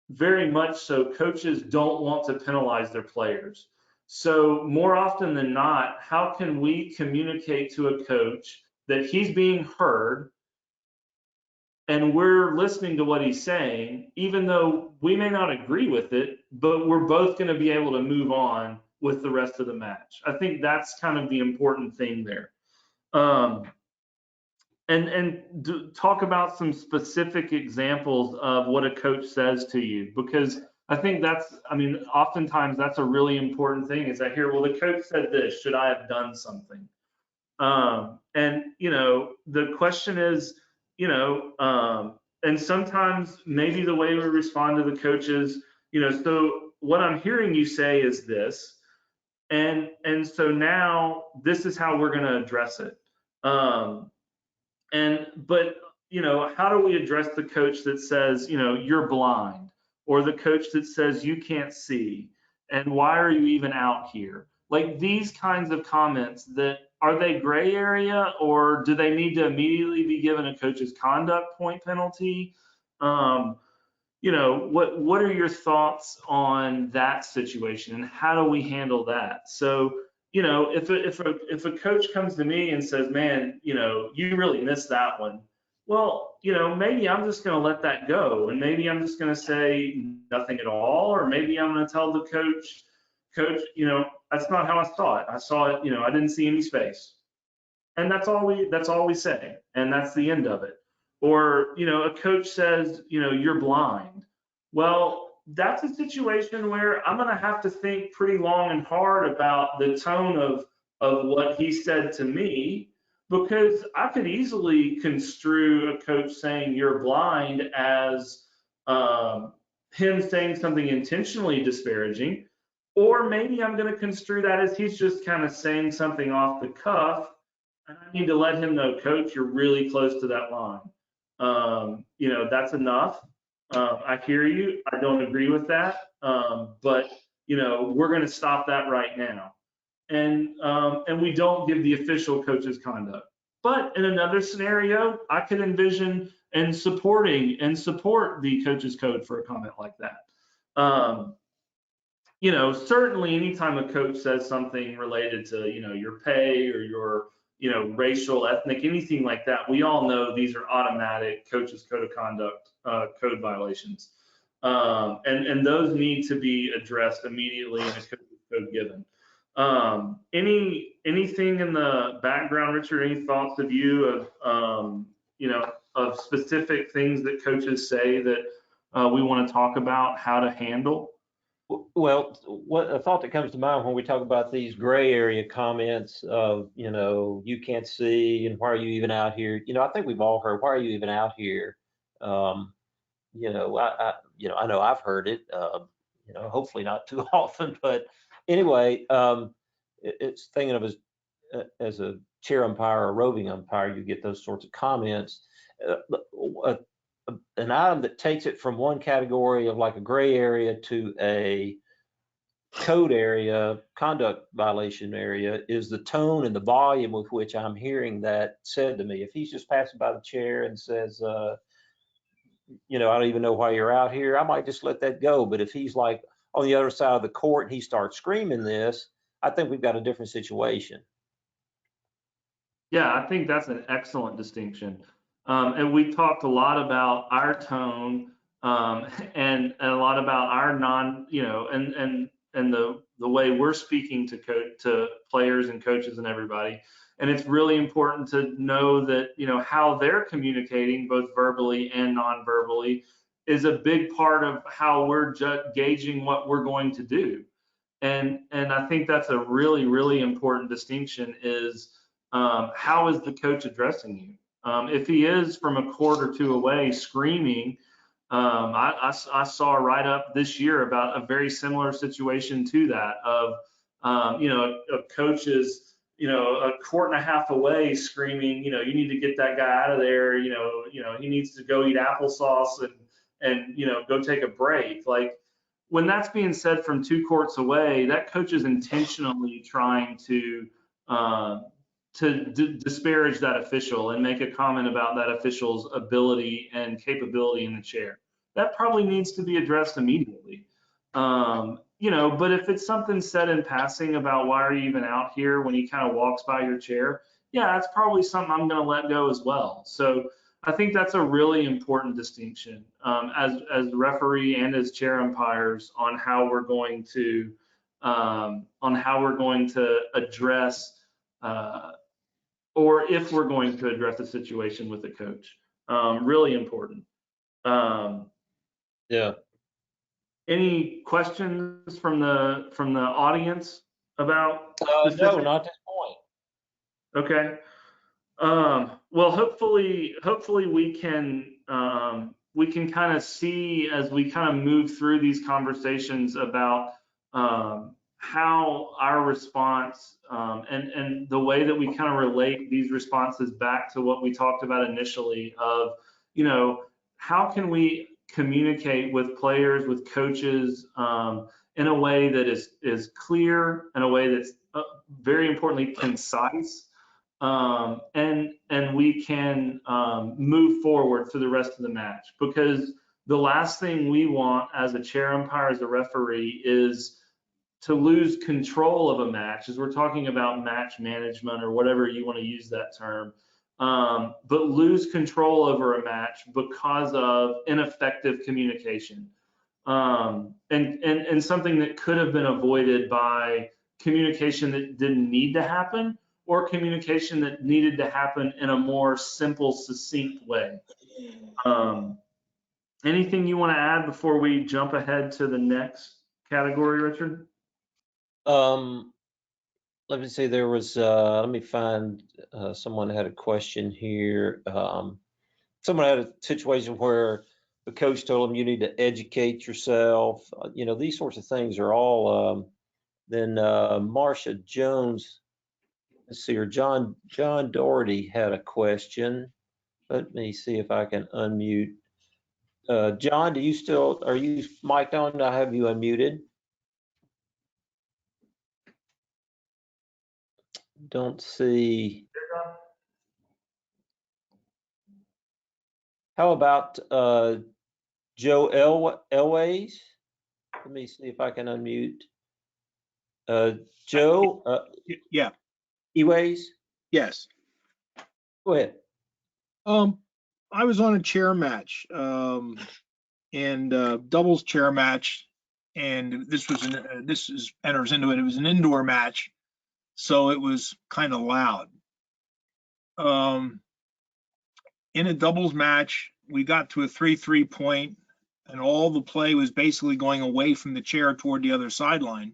very much so, coaches don't want to penalize their players. So more often than not, how can we communicate to a coach that he's being heard and we're listening to what he's saying, even though we may not agree with it, but we're both going to be able to move on with the rest of the match. I think that's kind of the important thing there. And talk about some specific examples of what a coach says to you, because I think oftentimes that's a really important thing is I hear, well, the coach said this, should I have done something? And, the question is, and sometimes maybe the way we respond to the coaches, so what I'm hearing you say is this, and so now this is how we're going to address it. But how do we address the coach that says, you're blind, or the coach that says you can't see, and why are you even out here? Like these kinds of comments, are they gray area, or do they need to immediately be given a coach's conduct point penalty? What are your thoughts on that situation, and how do we handle that? So, if a coach comes to me and says, man, you really missed that one. Well, maybe I'm just going to let that go, and maybe I'm just going to say nothing at all, or maybe I'm going to tell the coach, that's not how I saw it. I saw it, I didn't see any space, and that's all we say, and that's the end of it. Or a coach says, you're blind. Well, that's a situation where I'm going to have to think pretty long and hard about the tone of what he said to me, because I could easily construe a coach saying you're blind as him saying something intentionally disparaging, or maybe I'm going to construe that as he's just kind of saying something off the cuff, and I need to let him know, coach, you're really close to that line. That's enough. I hear you. I don't agree with that. But we're going to stop that right now. And we don't give the official coach's conduct. But in another scenario, I could envision and support the coach's code for a comment like that. Certainly anytime a coach says something related to, your pay or your, racial, ethnic, anything like that, we all know these are automatic coach's code of conduct code violations. And those need to be addressed immediately in a coach's code given. Anything in the background, Richard, any thoughts of you of specific things that coaches say that we want to talk about how to handle? Well, what a thought that comes to mind when we talk about these gray area comments of, you can't see, and why are you even out here? I think we've all heard, why are you even out here? I know I've heard it, hopefully not too often, but anyway, it's thinking of as a chair umpire or a roving umpire, you get those sorts of comments. An item that takes it from one category of like a gray area to a code area, conduct violation area, is the tone and the volume with which I'm hearing that said to me. If he's just passing by the chair and says, I don't even know why you're out here, I might just let that go. But if he's like on the other side of the court and he starts screaming this, I think we've got a different situation. Yeah, I think that's an excellent distinction. And we talked a lot about our tone and a lot about our and the way we're speaking to players and coaches and everybody. And it's really important to know that, how they're communicating both verbally and non-verbally is a big part of how we're gauging what we're going to do. And I think that's a really, really important distinction is how is the coach addressing you? If he is from a court or two away screaming, I saw a write-up this year about a very similar situation to that of, a coach is, a court and a half away screaming, you need to get that guy out of there. He needs to go eat applesauce and go take a break. Like, when that's being said from 2 courts away, that coach is intentionally trying to disparage that official and make a comment about that official's ability and capability in the chair. That probably needs to be addressed immediately. But if it's something said in passing about why are you even out here when he kind of walks by your chair, yeah, that's probably something I'm going to let go as well. So I think that's a really important distinction as referee and as chair umpires on how we're going to address or if we're going to address the situation with the coach. Really important. Yeah. Any questions from the audience about? No, not at this point. Okay. Well, hopefully we can kind of see as we kind of move through these conversations about how our response and the way that we kind of relate these responses back to what we talked about initially of, how can we communicate with players, with coaches in a way that is clear, in a way that's very importantly concise, and we can move forward for the rest of the match. Because the last thing we want as a chair umpire, as a referee, is to lose control of a match, as we're talking about match management or whatever you want to use that term, but lose control over a match because of ineffective communication. And something that could have been avoided by communication that didn't need to happen, or communication that needed to happen in a more simple, succinct way. Anything you want to add before we jump ahead to the next category, Richard? Let me see, there was, let me find, someone had a question here. Someone had a situation where the coach told them you need to educate yourself. These sorts of things are all, then Marcia Jones, let's see here, John Doherty had a question. Let me see if I can unmute. John, are you mic'd on? I have you unmuted. Don't see. How about Joe Elways? Let me see if I can unmute. Joe? Yeah, Elways? yes. Go ahead. I was on a chair match, and doubles chair match, and this enters into it. It was an indoor match, so it was kind of loud. In a doubles match, we got to a 3-3 point, and all the play was basically going away from the chair toward the other sideline.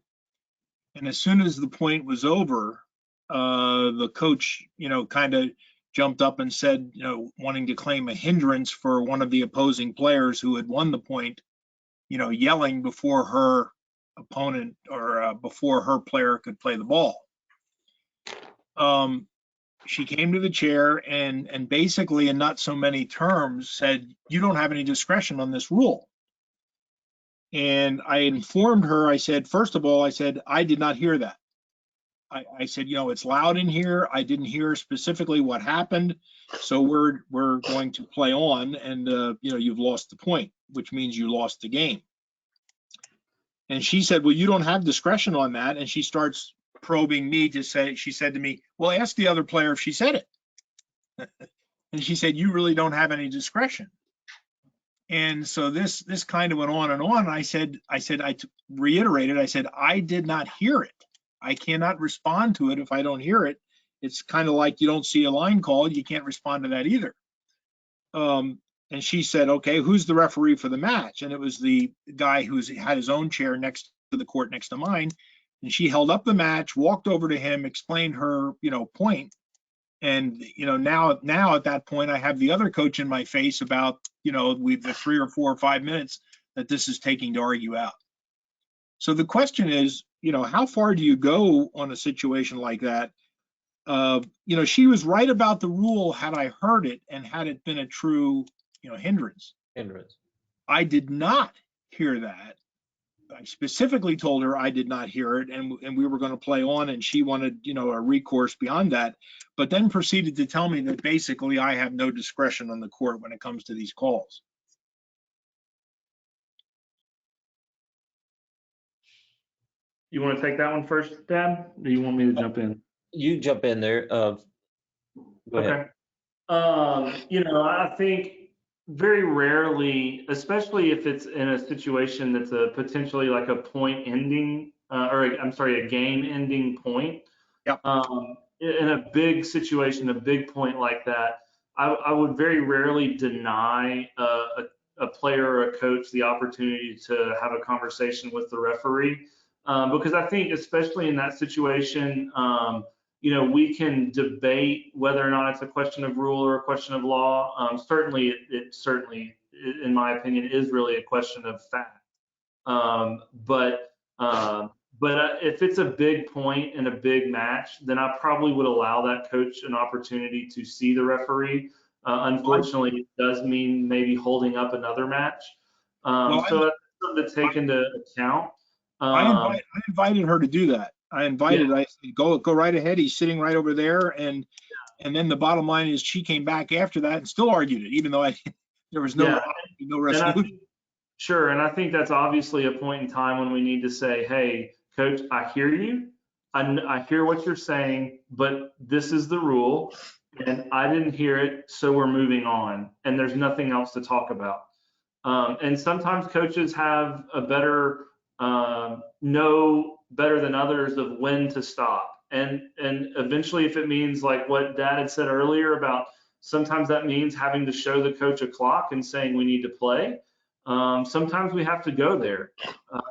And as soon as the point was over, the coach, kind of jumped up and said, wanting to claim a hindrance for one of the opposing players who had won the point, yelling before her opponent or before her player could play the ball. She came to the chair and basically, in not so many terms, said, you don't have any discretion on this rule. And I informed her, I said, first of all, I did not hear that. I said, it's loud in here. I didn't hear specifically what happened. So we're going to play on, and you've lost the point, which means you lost the game. And she said, well, you don't have discretion on that. And she starts probing me she said to me, well, ask the other player if she said it. And she said, you really don't have any discretion. And so this kind of went on and on. I reiterated, I said, I did not hear it. I cannot respond to it if I don't hear it. It's kind of like you don't see a line call, you can't respond to that either. And she said, okay, who's the referee for the match? And it was the guy who had his own chair next to the court next to mine. And she held up the match, walked over to him, explained her, point. And, now at that point, I have the other coach in my face about, with the 3 or 4 or 5 minutes that this is taking to argue out. So the question is, how far do you go on a situation like that? She was right about the rule had I heard it and had it been a true, hindrance. I did not hear that. I specifically told her I did not hear it, and we were going to play on, and she wanted, a recourse beyond that, but then proceeded to tell me that basically I have no discretion on the court when it comes to these calls. You want to take that one first, Dad? Or do you want me to jump in? You jump in there. Go ahead. Okay. I think very rarely, especially if it's in a situation that's a potentially like a point ending, a game ending point. Yep. In a big situation, a big point like that, I would very rarely deny a player or a coach the opportunity to have a conversation with the referee, because I think especially in that situation, we can debate whether or not it's a question of rule or a question of law. Certainly, in my opinion, is really a question of fact. But if it's a big point in a big match, then I probably would allow that coach an opportunity to see the referee. Unfortunately, it does mean maybe holding up another match. So that's something to take into account. I invited her to do that. I said, go right ahead. He's sitting right over there. And then the bottom line is she came back after that and still argued it, even though there was no resolution. Sure. And I think that's obviously a point in time when we need to say, hey, coach, I hear you. I hear what you're saying, but this is the rule and I didn't hear it. So we're moving on and there's nothing else to talk about. And sometimes coaches have a better, know better than others of when to stop. And eventually, if it means like what Dad had said earlier about sometimes that means having to show the coach a clock and saying we need to play. Sometimes we have to go there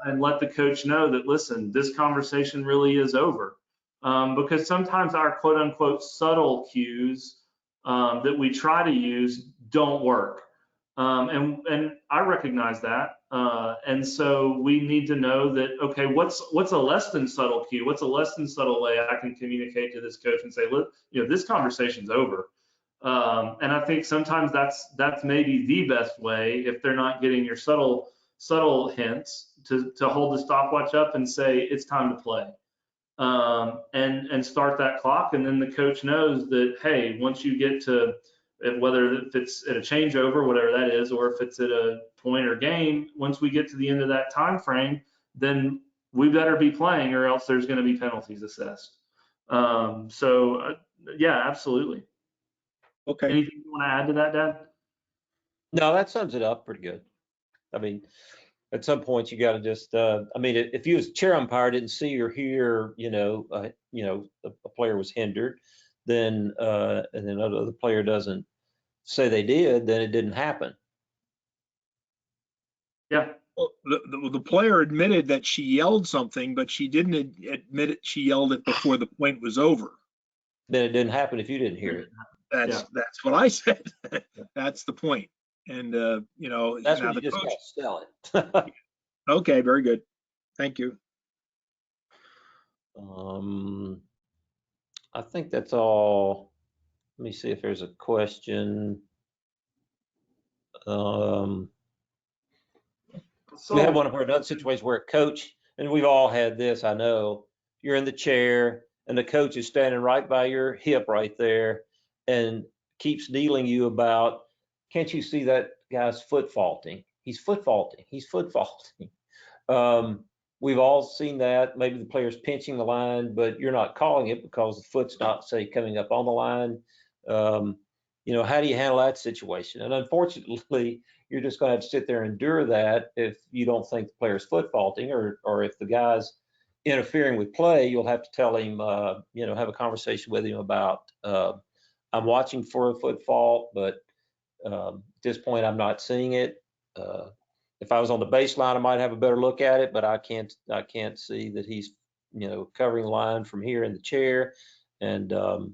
and let the coach know that, listen, this conversation really is over. Because sometimes our quote unquote subtle cues that we try to use don't work. And I recognize that. And so we need to know that, okay, what's a less than subtle cue? What's a less than subtle way I can communicate to this coach and say, look, this conversation's over. And I think sometimes that's maybe the best way if they're not getting your subtle hints to hold the stopwatch up and say it's time to play, and start that clock. And then the coach knows that, hey, once you get to whether if it's at a changeover, whatever that is, or if it's at a point or game, once we get to the end of that time frame, then we better be playing or else there's going to be penalties assessed. Yeah, absolutely. Okay. Anything you want to add to that, Dad? No, that sums it up pretty good. I mean, at some point you got to just, if you as a chair umpire didn't see or hear, a player was hindered, then, and then another player doesn't say they did, then it didn't happen. Yeah. Well, the player admitted that she yelled something, but she didn't admit it. She yelled it before the point was over. Then it didn't happen if you didn't hear it. That's what I said. That's the point. And that's what you just got to sell it. Okay, very good. Thank you. I think that's all. Let me see if there's a question. We have one of another situation where a coach, and we've all had this, I know, you're in the chair and the coach is standing right by your hip right there and keeps needling you about, can't you see that guy's foot faulting? He's foot faulting. He's foot faulting. We've all seen that. Maybe the player's pinching the line, but you're not calling it because the foot's not, say, coming up on the line. How do you handle that situation? And unfortunately, you're just going to have to sit there and endure that if you don't think the player's foot faulting, or if the guy's interfering with play, you'll have to tell him, have a conversation with him about, I'm watching for a foot fault, but at this point, I'm not seeing it. If I was on the baseline, I might have a better look at it, but I can't see that he's, covering the line from here in the chair. And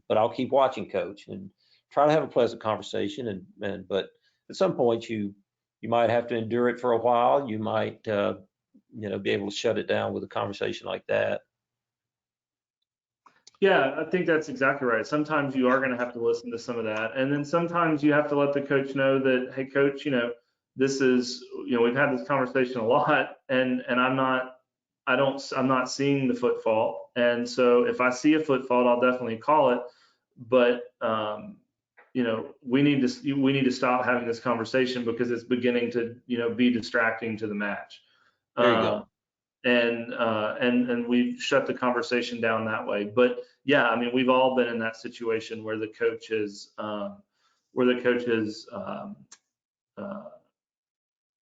but I'll keep watching, Coach, and try to have a pleasant conversation. But at some point, you might have to endure it for a while. You might be able to shut it down with a conversation like that. Yeah, I think that's exactly right. Sometimes you are going to have to listen to some of that. And then sometimes you have to let the coach know that, hey, coach, this is, we've had this conversation a lot, and I'm not seeing the foot fault. And so if I see a foot fault, I'll definitely call it. But, we need to stop having this conversation because it's beginning to, be distracting to the match. There you go. And we've shut the conversation down that way. But yeah, I mean, we've all been in that situation where the coach has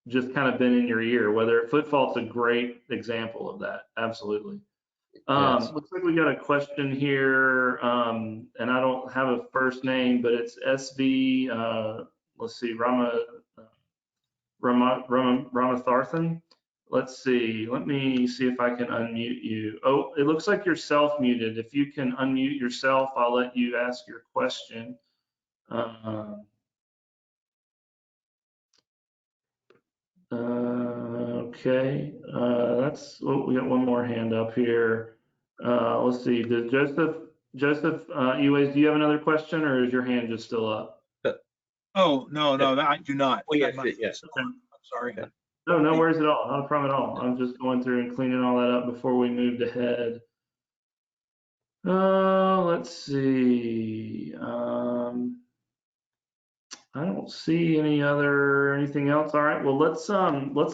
just kind of been in your ear. Whether foot fault's a great example of that. Absolutely. Yes. Looks like we got a question here, and I don't have a first name, but it's SV. Let's see, Ramatharthan. Let's see. Let me see if I can unmute you. Oh, it looks like you're self-muted. If you can unmute yourself, I'll let you ask your question. Okay. We got one more hand up here. Let's see. Does Joseph Ewes, do you have another question, or is your hand just still up? Oh, no, I do not. Yes. Okay. I'm sorry. Okay. No worries at all. Not a problem at all. I'm just going through and cleaning all that up before we moved ahead. Let's see. I don't see anything else. All right. Well, let's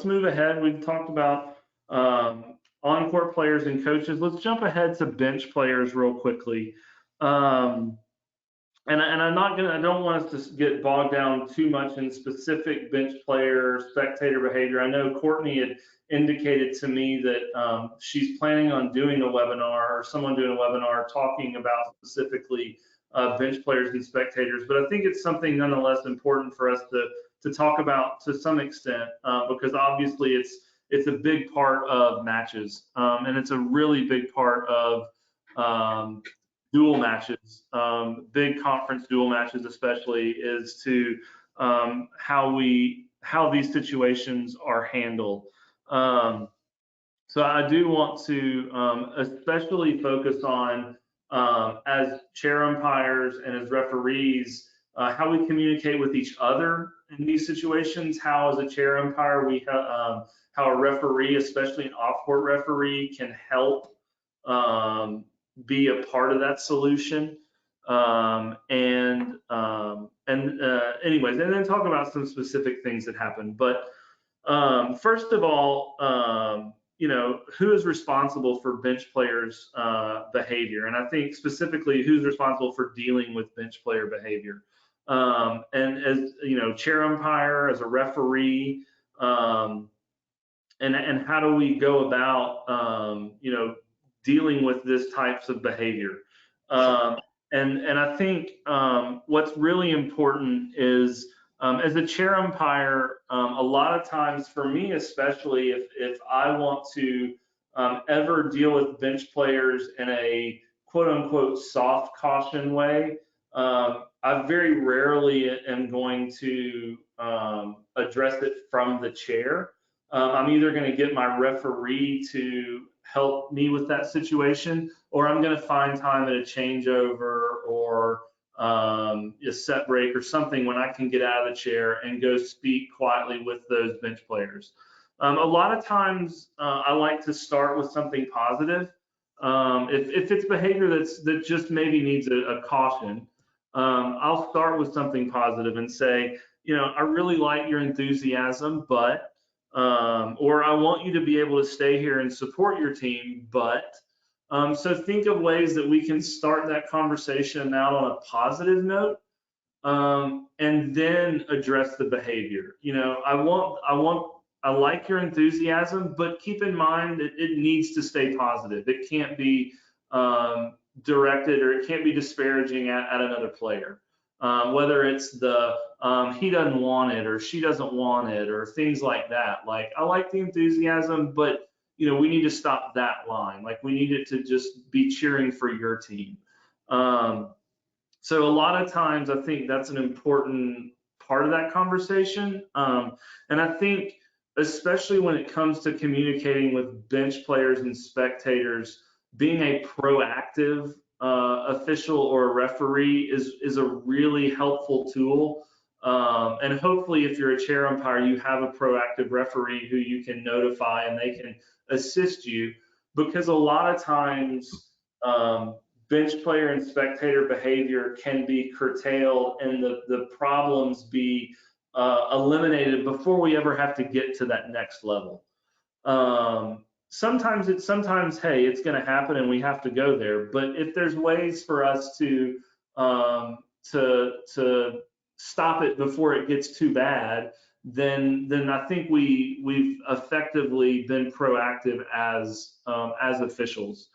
move ahead. We've talked about on-court players and coaches. Let's jump ahead to bench players real quickly. And I don't want us to get bogged down too much in specific bench player, spectator behavior. I know Courtney had indicated to me that she's planning on doing a webinar, or someone doing a webinar talking about specifically bench players and spectators. But I think it's something nonetheless important for us to talk about to some extent, because obviously it's a big part of matches, and it's a really big part of dual matches, big conference dual matches especially, is to how these situations are handled. So I do want to especially focus on, as chair umpires and as referees, how we communicate with each other in these situations, how as a chair umpire how a referee, especially an off-court referee, can help be a part of that solution. Anyways, and then talk about some specific things that happen. But first of all, who is responsible for bench players' behavior? And I think specifically who's responsible for dealing with bench player behavior. And as chair umpire, as a referee, and how do we go about dealing with this types of behavior? And I think what's really important is, as a chair umpire, a lot of times for me, especially if I want to ever deal with bench players in a quote unquote soft caution way, I very rarely am going to address it from the chair. I'm either going to get my referee to help me with that situation, or I'm going to find time at a changeover or a set break or something when I can get out of the chair and go speak quietly with those bench players. A lot of times I like to start with something positive. If it's behavior that just maybe needs a caution, I'll start with something positive and say, I really like your enthusiasm, but or I want you to be able to stay here and support your team, but so think of ways that we can start that conversation out on a positive note, and then address the behavior. I like your enthusiasm, but keep in mind that it needs to stay positive. It can't be directed, or it can't be disparaging at another player. Whether it's he doesn't want it, or she doesn't want it, or things like that. Like, I like the enthusiasm, but we need to stop that line. Like, we need it to just be cheering for your team. So a lot of times I think that's an important part of that conversation. And I think especially when it comes to communicating with bench players and spectators, being a proactive official or a referee is a really helpful tool. And hopefully if you're a chair umpire, you have a proactive referee who you can notify and they can assist you, because a lot of times bench player and spectator behavior can be curtailed and the problems be eliminated before we ever have to get to that next level. Sometimes, hey, it's going to happen and we have to go there. But if there's ways for us to stop it before it gets too bad, then I think we've effectively been proactive as officials.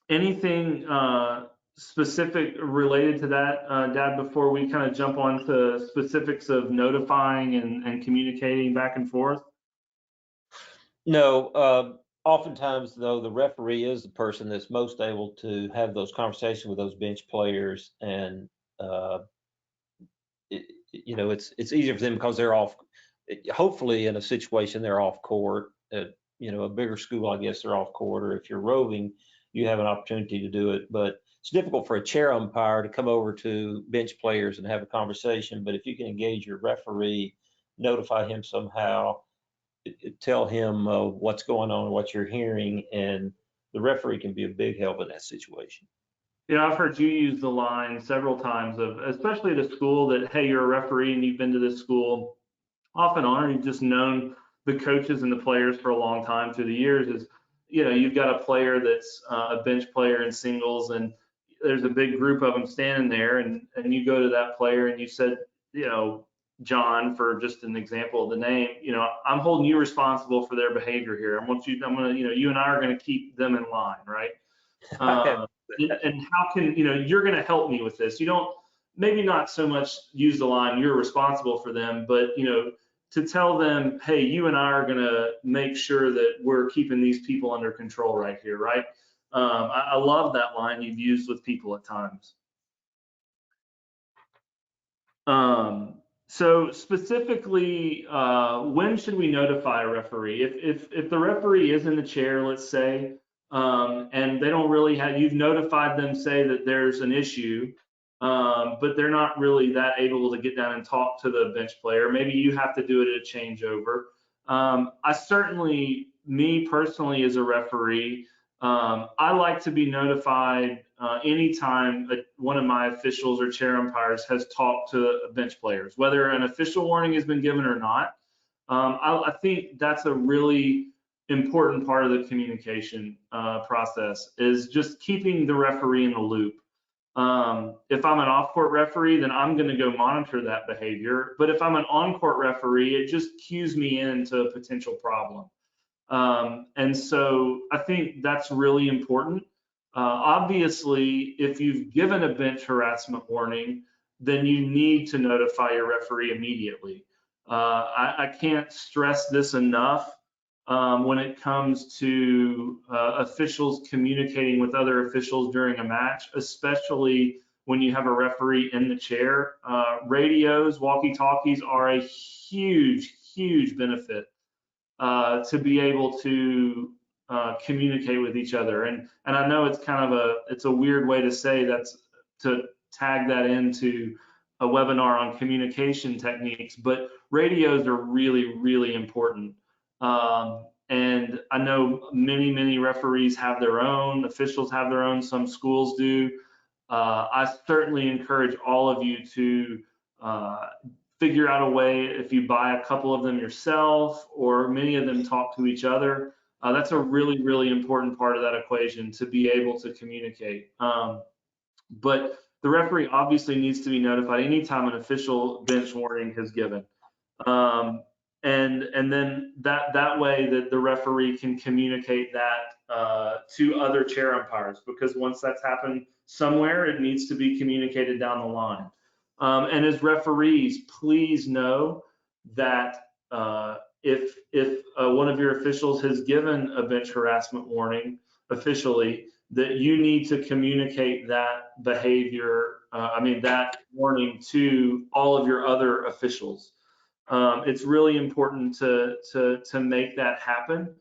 Anything specific related to that, Dad, before we kind of jump on to specifics of notifying and communicating back and forth? No, oftentimes though, the referee is the person that's most able to have those conversations with those bench players, and it's easier for them because they're off. Hopefully, in a situation they're off court. At a bigger school, I guess they're off court, or if you're roving, you have an opportunity to do it. But it's difficult for a chair umpire to come over to bench players and have a conversation. But if you can engage your referee, notify him somehow, tell him what's going on, what you're hearing, and the referee can be a big help in that situation. I've heard you use the line several times of, especially at a school, that, hey, you're a referee and you've been to this school off and on, and you've just known the coaches and the players for a long time through the years. Is, you've got a player that's a bench player in singles, and there's a big group of them standing there, and you go to that player and you said, John, for just an example of the name, I'm holding you responsible for their behavior here. You and I are going to keep them in line, right? And how can, you're going to help me with this. You don't, maybe not so much use the line, you're responsible for them, but, to tell them, hey, you and I are going to make sure that we're keeping these people under control right here, right? I love that line you've used with people at times. So specifically, when should we notify a referee? If the referee is in the chair, let's say, and they don't really have, you've notified them, say that there's an issue, but they're not really that able to get down and talk to the bench player. Maybe you have to do it at a changeover. I certainly, me personally as a referee, I like to be notified anytime one of my officials or chair umpires has talked to bench players, whether an official warning has been given or not. I think that's a really important part of the communication process, is just keeping the referee in the loop. If I'm an off-court referee, then I'm going to go monitor that behavior. But if I'm an on-court referee, it just cues me into a potential problem. And so I think that's really important. Obviously, if you've given a bench harassment warning, then you need to notify your referee immediately. I can't stress this enough when it comes to officials communicating with other officials during a match, especially when you have a referee in the chair. Radios, walkie-talkies are a huge, huge benefit to be able to communicate with each other. And I know it's kind of it's a weird way to say that's, to tag that into a webinar on communication techniques, but radios are really, really important. And I know many referees have their own, officials have their own, some schools do. I certainly encourage all of you to figure out a way, if you buy a couple of them yourself or many of them talk to each other. That's a really, really important part of that equation, to be able to communicate. But the referee obviously needs to be notified anytime an official bench warning is given. And then that way that the referee can communicate that to other chair umpires, because once that's happened somewhere, it needs to be communicated down the line. And as referees, please know that if one of your officials has given a bench harassment warning officially, that you need to communicate that behavior, that warning to all of your other officials. It's really important to make that happen,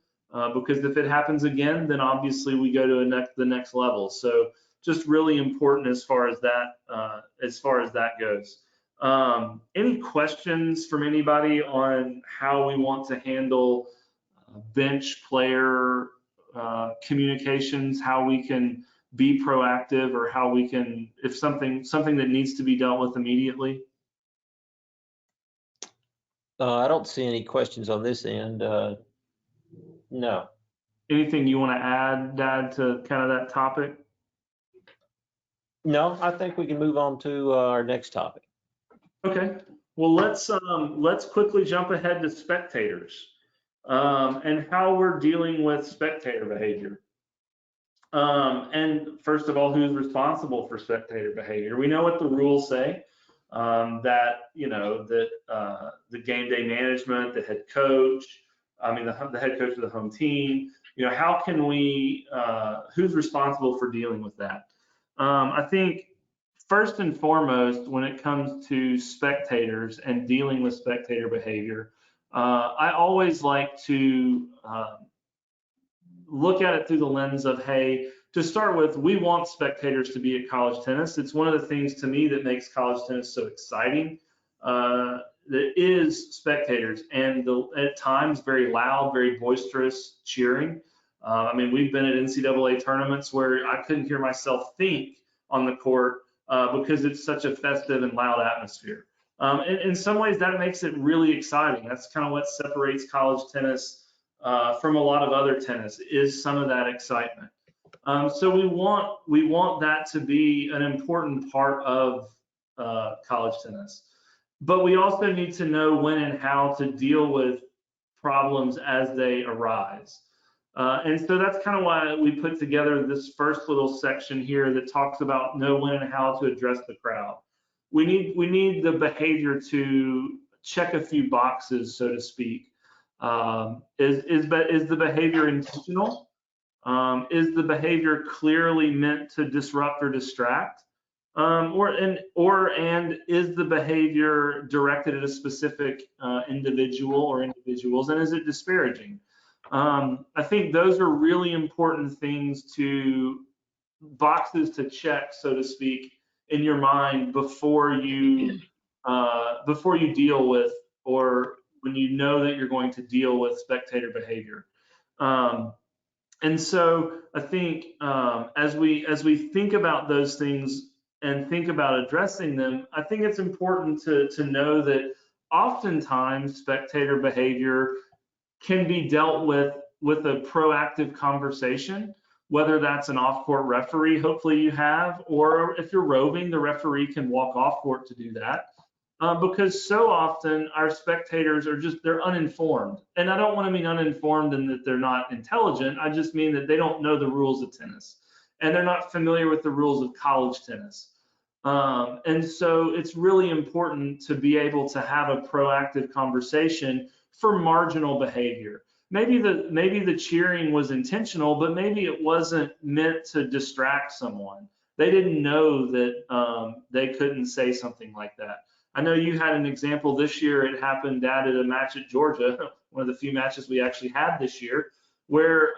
because if it happens again, then obviously we go to the next level. So just really important as far as that goes. Any questions from anybody on how we want to handle bench player communications, how we can be proactive, or how we can, if something that needs to be dealt with immediately? I don't see any questions on this end. No. Anything you want to add, Dad, to kind of that topic? No, I think we can move on to our next topic. Okay. Well, let's quickly jump ahead to spectators, and how we're dealing with spectator behavior. And first of all, who's responsible for spectator behavior? We know what the rules say, that the game day management, the head coach, the head coach of the home team. How can we? Who's responsible for dealing with that? I think first and foremost, when it comes to spectators and dealing with spectator behavior, I always like to look at it through the lens of, hey, to start with, we want spectators to be at college tennis. It's one of the things to me that makes college tennis so exciting. That is spectators, and at times very loud, very boisterous cheering. We've been at NCAA tournaments where I couldn't hear myself think on the court because it's such a festive and loud atmosphere. In some ways, that makes it really exciting. That's kind of what separates college tennis from a lot of other tennis, is some of that excitement. So we want that to be an important part of college tennis. But we also need to know when and how to deal with problems as they arise. And so that's kind of why we put together this first little section here that talks about know when and how to address the crowd. We need the behavior to check a few boxes, so to speak. Is the behavior intentional? Is the behavior clearly meant to disrupt or distract? And is the behavior directed at a specific individual or individuals, and is it disparaging? I think those are really important boxes to check, so to speak, in your mind before you deal with, or when you know that you're going to deal with spectator behavior. And so I think as we think about those things and think about addressing them, I think it's important to know that oftentimes spectator behavior can be dealt with a proactive conversation, whether that's an off-court referee, hopefully you have, or if you're roving, the referee can walk off court to do that. Because so often our spectators they're uninformed. And I don't want to mean uninformed in that they're not intelligent. I just mean that they don't know the rules of tennis, and they're not familiar with the rules of college tennis. And so it's really important to be able to have a proactive conversation for marginal behavior. Maybe the cheering was intentional, but maybe it wasn't meant to distract someone. They didn't know that they couldn't say something like that. I know you had an example this year. It happened at a match at Georgia, one of the few matches we actually had this year, where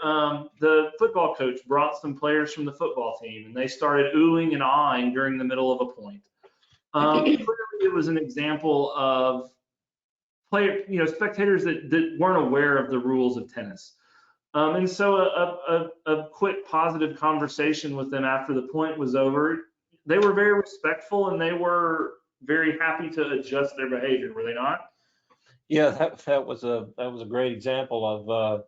the football coach brought some players from the football team, and they started oohing and aahing during the middle of a point. Clearly, it was an example of spectators that weren't aware of the rules of tennis. And so a quick positive conversation with them after the point was over. They were very respectful, and they were very happy to adjust their behavior, were they not? Yeah, that was a great example of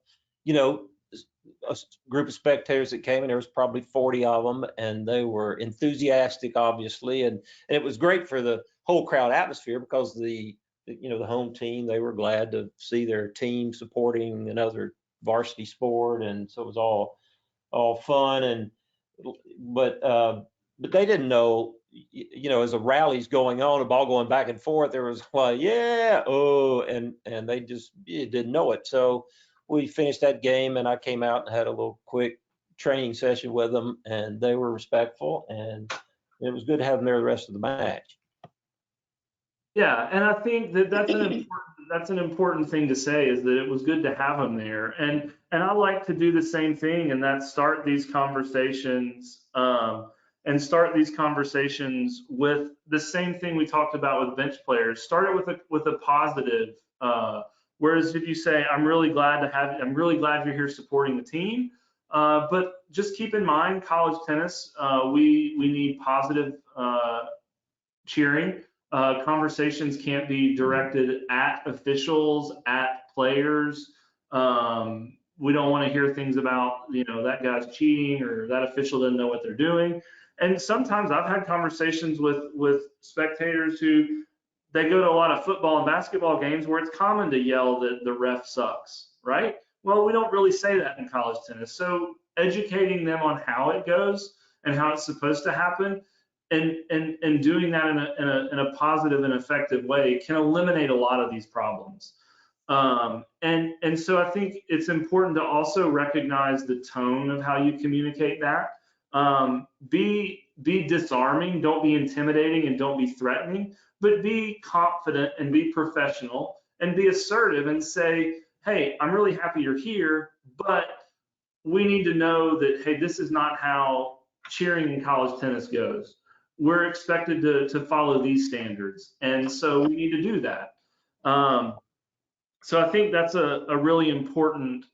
a group of spectators that came in. There was probably 40 of them, and they were enthusiastic, obviously, and it was great for the whole crowd atmosphere, because the home team, they were glad to see their team supporting another varsity sport, and so it was all fun. But they didn't know, as the rally's going on, a ball going back and forth, there was like, yeah, oh, and they just didn't know it. So we finished that game, and I came out and had a little quick training session with them, and they were respectful, and it was good to have them there the rest of the match. Yeah, and I think that that's an important thing to say, is that it was good to have them there, and I like to do the same thing, and that's start these conversations with the same thing we talked about with bench players. Start it with a positive. Whereas if you say, I'm really glad you're here supporting the team, but just keep in mind, college tennis, we need positive cheering. Conversations can't be directed at officials, at players. We don't want to hear things about, that guy's cheating or that official doesn't know what they're doing. And sometimes I've had conversations with spectators who they go to a lot of football and basketball games where it's common to yell that the ref sucks, right? Well, we don't really say that in college tennis. So educating them on how it goes and how it's supposed to happen, and doing that in a positive and effective way can eliminate a lot of these problems. And so I think it's important to also recognize the tone of how you communicate that. Be disarming, don't be intimidating, and don't be threatening, but be confident and be professional and be assertive and say, hey, I'm really happy you're here, but we need to know that, hey, this is not how cheering in college tennis goes. We're expected to follow these standards, and so we need to do that. So I think that's a really important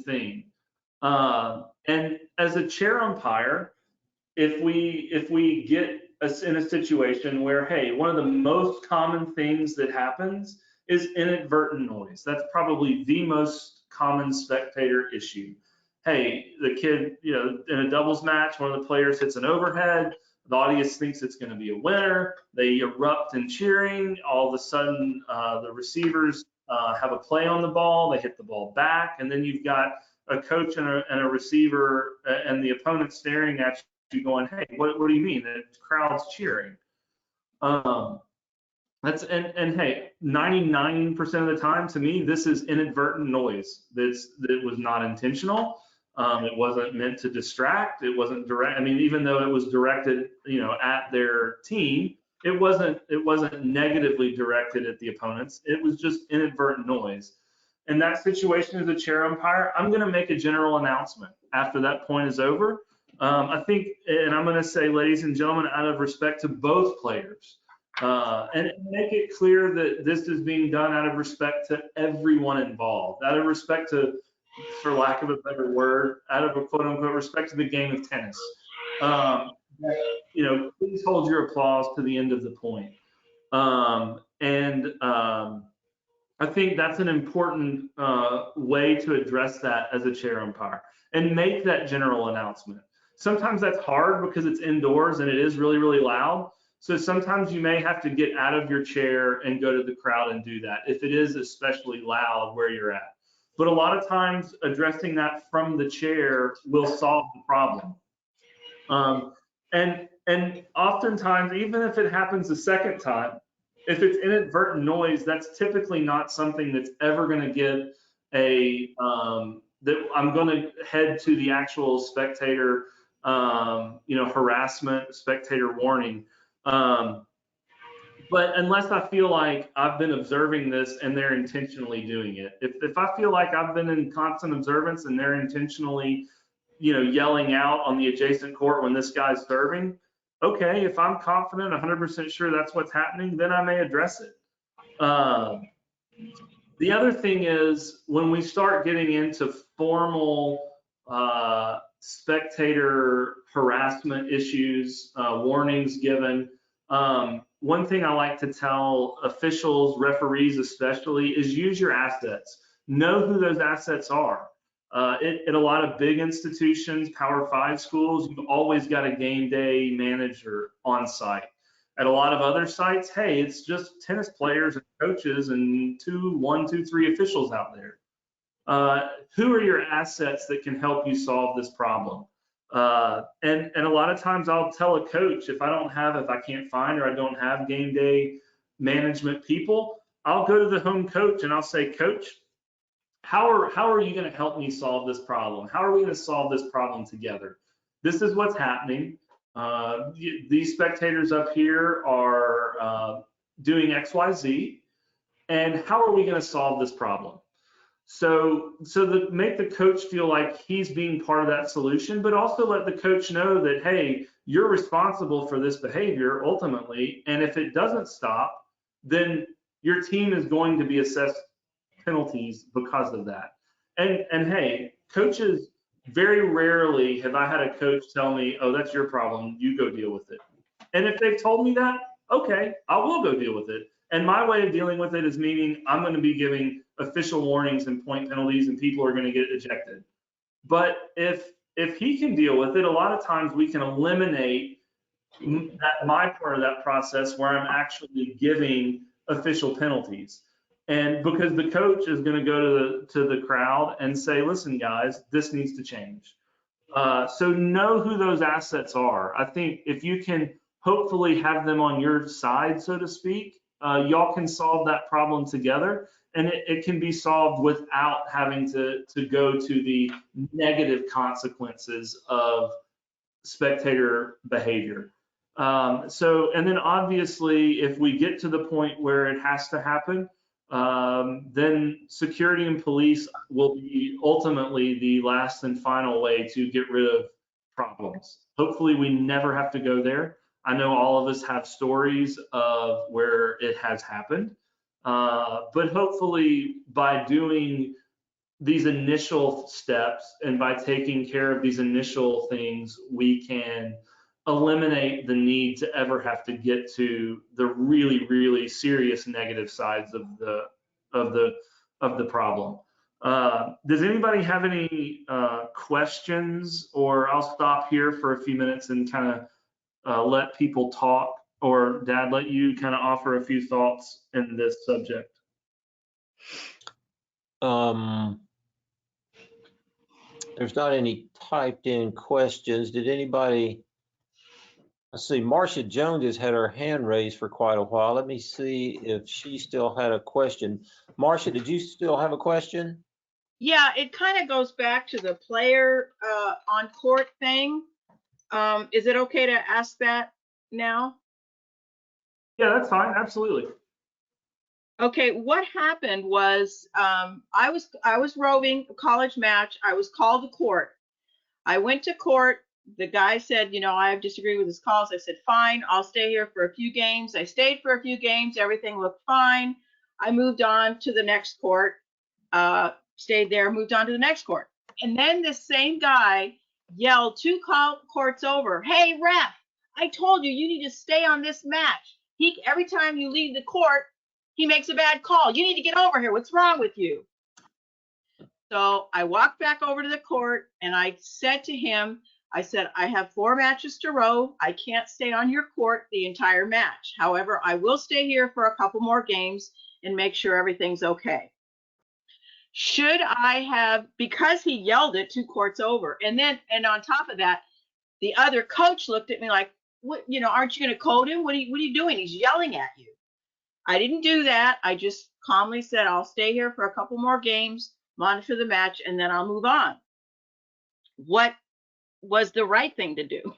thing. And as a chair umpire, if we get us in a situation where, hey, one of the most common things that happens is inadvertent noise. That's probably the most common spectator issue. Hey, the kid, in a doubles match, one of the players hits an overhead. The audience thinks it's going to be a winner. They erupt in cheering. All of a sudden, the receivers have a play on the ball. They hit the ball back, and then you've got a coach and a receiver and the opponent staring at you, going, "Hey, what do you mean?" The crowd's cheering. Hey, 99% of the time, to me, this is inadvertent noise. That was not intentional. It wasn't meant to distract. It wasn't direct. I mean, even though it was directed, at their team, it wasn't negatively directed at the opponents. It was just inadvertent noise. In that situation, as a chair umpire, I'm going to make a general announcement after that point is over. I think, and I'm going to say, ladies and gentlemen, out of respect to both players, and make it clear that this is being done out of respect to everyone involved, out of respect to, for lack of a better word, out of a quote unquote respect to the game of tennis. Please hold your applause to the end of the point. I think that's an important way to address that as a chair umpire, and make that general announcement. Sometimes that's hard because it's indoors and it is really, really loud. So sometimes you may have to get out of your chair and go to the crowd and do that if it is especially loud where you're at. But a lot of times addressing that from the chair will solve the problem. And oftentimes, even if it happens the second time, if it's inadvertent noise, that's typically not something that's ever going to get that I'm going to head to the actual spectator, harassment, spectator warning. But unless I feel like I've been observing this and they're intentionally doing it, if I feel like I've been in constant observance and they're intentionally, yelling out on the adjacent court when this guy's serving, okay, if I'm confident, 100% sure that's what's happening, then I may address it. The other thing is, when we start getting into formal spectator harassment issues, warnings given, one thing I like to tell officials, referees especially, is use your assets. Know who those assets are. At a lot of big institutions, Power 5 schools, you've always got a game day manager on site. At a lot of other sites, hey, it's just tennis players and coaches and 1, 2, 3 officials out there. Who are your assets that can help you solve this problem? And a lot of times I'll tell a coach, if I can't find or I don't have game day management people, I'll go to the home coach and I'll say, Coach, how are you going to help me solve this problem? How are we going to solve this problem together? This is what's happening. These spectators up here are doing X, Y, Z, and how are we going to solve this problem? So make the coach feel like he's being part of that solution, but also let the coach know that, hey, you're responsible for this behavior ultimately, and if it doesn't stop, then your team is going to be assessed penalties because of that. And hey, coaches, very rarely have I had a coach tell me, oh, that's your problem, you go deal with it. And if they've told me that, okay, I will go deal with it. And my way of dealing with it is meaning I'm going to be giving official warnings and point penalties, and people are going to get ejected. But if he can deal with it, a lot of times we can eliminate my part of that process where I'm actually giving official penalties. And because the coach is going to go to the crowd and say, listen, guys, this needs to change. So know who those assets are. I think if you can hopefully have them on your side, so to speak, y'all can solve that problem together, and it can be solved without having to go to the negative consequences of spectator behavior. And then obviously, if we get to the point where it has to happen, then security and police will be ultimately the last and final way to get rid of problems. Hopefully we never have to go there. I know all of us have stories of where it has happened, but hopefully by doing these initial steps and by taking care of these initial things, we can eliminate the need to ever have to get to the really, really serious negative sides of the problem. Does anybody have any questions? Or I'll stop here for a few minutes and kind of let people talk, or Dad, let you kind of offer a few thoughts in this subject. There's not any typed in questions. Did anybody? Let's see, Marcia Jones has had her hand raised for quite a while. Let me see if she still had a question. Marcia, did you still have a question? Yeah, it kind of goes back to the player on court thing. Is it okay to ask that now? Yeah, that's fine. Absolutely. Okay, what happened was I was roving a college match. I was called to court. I went to court. The guy said, you know, I disagree with his calls. I said, fine, I'll stay here for a few games. I stayed for a few games. Everything looked fine. I moved on to the next court, stayed there, moved on to the next court. And then this same guy yelled 2 courts over, hey, ref, I told you, you need to stay on this match. Every time you leave the court, he makes a bad call. You need to get over here. What's wrong with you? So I walked back over to the court and I said to him, I said, I have 4 matches to row. I can't stay on your court the entire match. However, I will stay here for a couple more games and make sure everything's okay. Should I have, because he yelled it 2 courts over, and on top of that, the other coach looked at me like, what, you know, aren't you going to code him? What are you doing? He's yelling at you. I didn't do that. I just calmly said, I'll stay here for a couple more games, monitor the match, and then I'll move on. What was the right thing to do?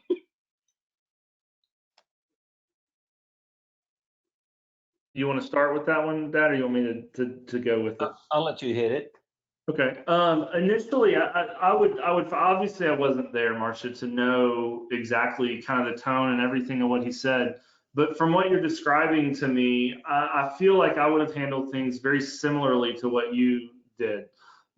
You want to start with that one, Dad, or you want me to go with it? I'll let you hit it. Okay. Initially, I would obviously I wasn't there, Marcia, to know exactly kind of the tone and everything of what he said. But from what you're describing to me, I feel like I would have handled things very similarly to what you did.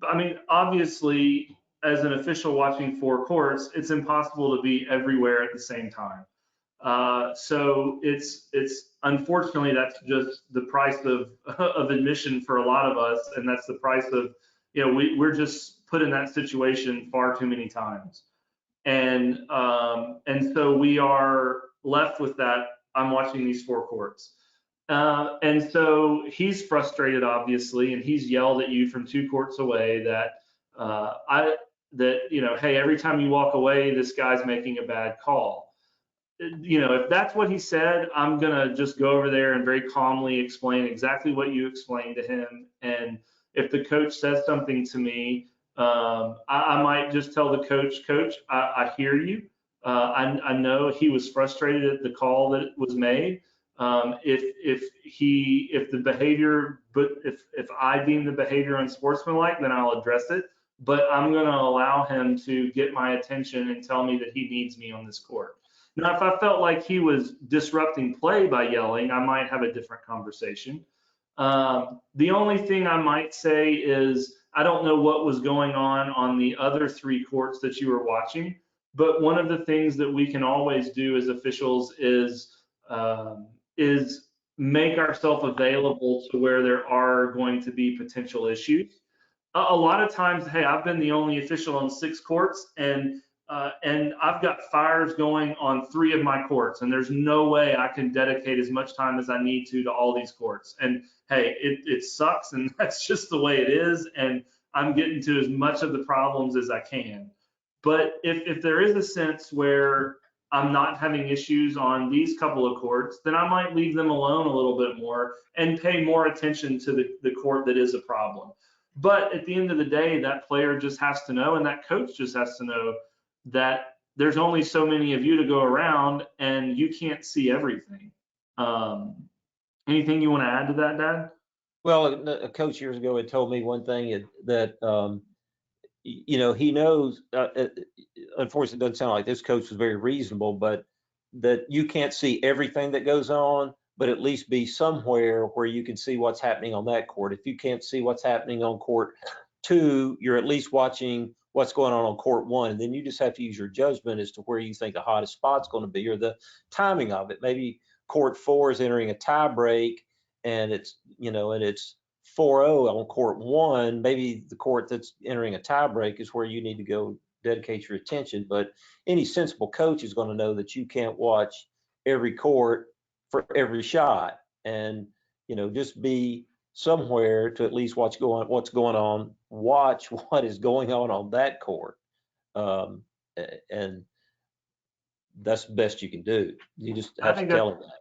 I mean, obviously, as an official watching 4 courts, it's impossible to be everywhere at the same time. So it's unfortunately that's just the price of admission for a lot of us, and that's the price of, you know, we're just put in that situation far too many times, and so we are left with that. I'm watching these 4 courts, and so he's frustrated obviously, and he's yelled at you from 2 courts away that you know, hey, every time you walk away, this guy's making a bad call. You know, if that's what he said, I'm gonna just go over there and very calmly explain exactly what you explained to him, and if the coach says something to me, I might just tell the coach, Coach, I hear you. I know he was frustrated at the call that was made. If the behavior, but if I deem the behavior unsportsmanlike, then I'll address it. But I'm going to allow him to get my attention and tell me that he needs me on this court. Now, if I felt like he was disrupting play by yelling, I might have a different conversation. The only thing I might say is I don't know what was going on the other 3 courts that you were watching, but one of the things that we can always do as officials is make ourselves available to where there are going to be potential issues. A lot of times, hey, I've been the only official on 6 courts, and I've got fires going on 3 of my courts, and there's no way I can dedicate as much time as I need to all these courts. And hey, it sucks, and that's just the way it is. And I'm getting to as much of the problems as I can. But if there is a sense where I'm not having issues on these couple of courts, then I might leave them alone a little bit more and pay more attention to the court that is a problem. But at the end of the day, that player just has to know, and that coach just has to know that there's only so many of you to go around, and you can't see everything. Anything you want to add to that, Dad? Well, a coach years ago had told me one thing that, you know, he knows, unfortunately, it doesn't sound like this coach was very reasonable, but that you can't see everything that goes on, but at least be somewhere where you can see what's happening on that court. If you can't see what's happening on court 2, you're at least watching what's going on court 1, and then you just have to use your judgment as to where you think the hottest spot's going to be, or the timing of it. Maybe court 4 is entering a tie break, and it's, you know, and it's 4-0 on court 1. Maybe the court that's entering a tie break is where you need to go dedicate your attention. But any sensible coach is going to know that you can't watch every court for every shot, and, you know, just be somewhere to at least what's going on, watch what is going on that court. And that's the best you can do. You just have to tell them that.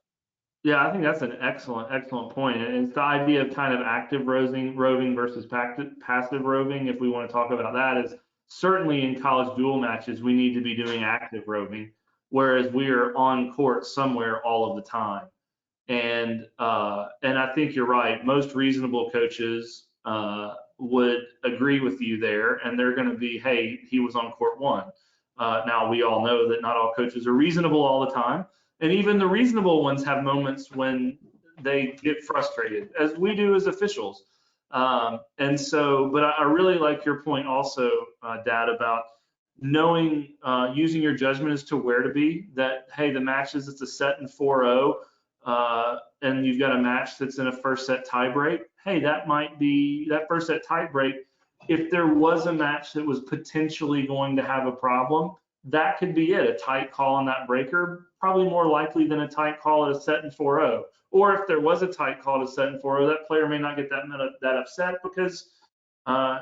Yeah, I think that's an excellent point. And it's the idea of kind of active roving versus passive roving. If we want to talk about that, is certainly in college dual matches, we need to be doing active roving, whereas we are on court somewhere all of the time. And I think you're right. Most reasonable coaches would agree with you there, and they're going to be, hey, he was on court 1. Now, we all know that not all coaches are reasonable all the time, and even the reasonable ones have moments when they get frustrated, as we do as officials. And so, but I really like your point also, Dad, about knowing, using your judgment as to where to be. That, hey, the matches, it's a set in 4-0. And you've got a match that's in a first set tiebreak. Hey, that might be that first set tiebreak. If there was a match that was potentially going to have a problem, that could be it. A tight call on that breaker, probably more likely than a tight call at a set in 4-0. Or if there was a tight call at a set in 4-0, that player may not get that upset because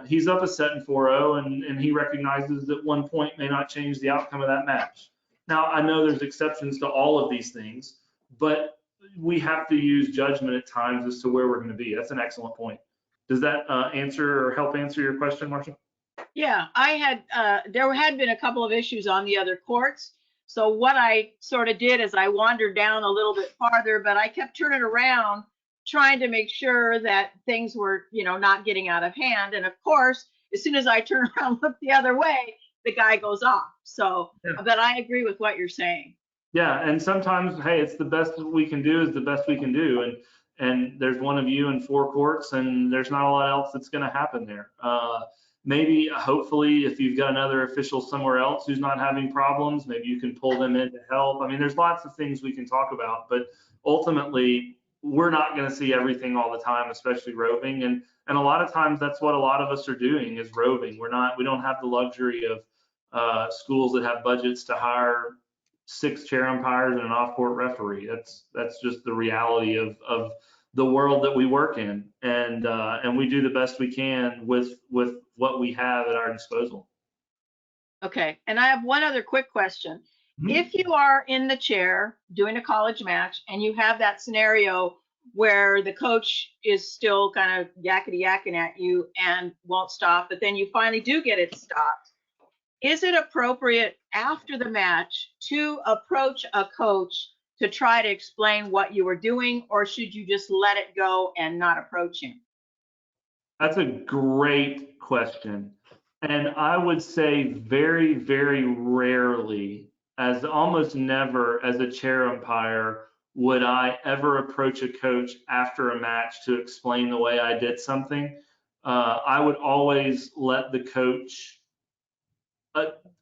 he's up a set in 4-0 and he recognizes that 1 point may not change the outcome of that match. Now, I know there's exceptions to all of these things, but we have to use judgment at times as to where we're going to be. That's an excellent point. Does that answer or help answer your question, Marcia? Yeah, there had been a couple of issues on the other courts. So what I sort of did is I wandered down a little bit farther, but I kept turning around trying to make sure that things were, you know, not getting out of hand. And of course, as soon as I turn around and look the other way, the guy goes off. So, yeah. But I agree with what you're saying. Yeah, and sometimes, hey, it's the best we can do is the best we can do. And there's one of you in 4 courts, and there's not a lot else that's going to happen there. Maybe, hopefully, if you've got another official somewhere else who's not having problems, maybe you can pull them in to help. I mean, there's lots of things we can talk about, but ultimately, we're not going to see everything all the time, especially roving. And a lot of times, that's what a lot of us are doing is roving. We don't have the luxury of schools that have budgets to hire 6 chair umpires and an off-court referee. That's just the reality of the world that we work in, and we do the best we can with what we have at our disposal. Okay, and I have one other quick question. Mm-hmm. If you are in the chair doing a college match and you have that scenario where the coach is still kind of yakety yakking at you and won't stop, but then you finally do get it stopped. Is it appropriate after the match to approach a coach to try to explain what you were doing, or should you just let it go and not approach him? That's a great question. And I would say very, very rarely, as almost never as a chair umpire, would I ever approach a coach after a match to explain the way I did something. I would always let the coach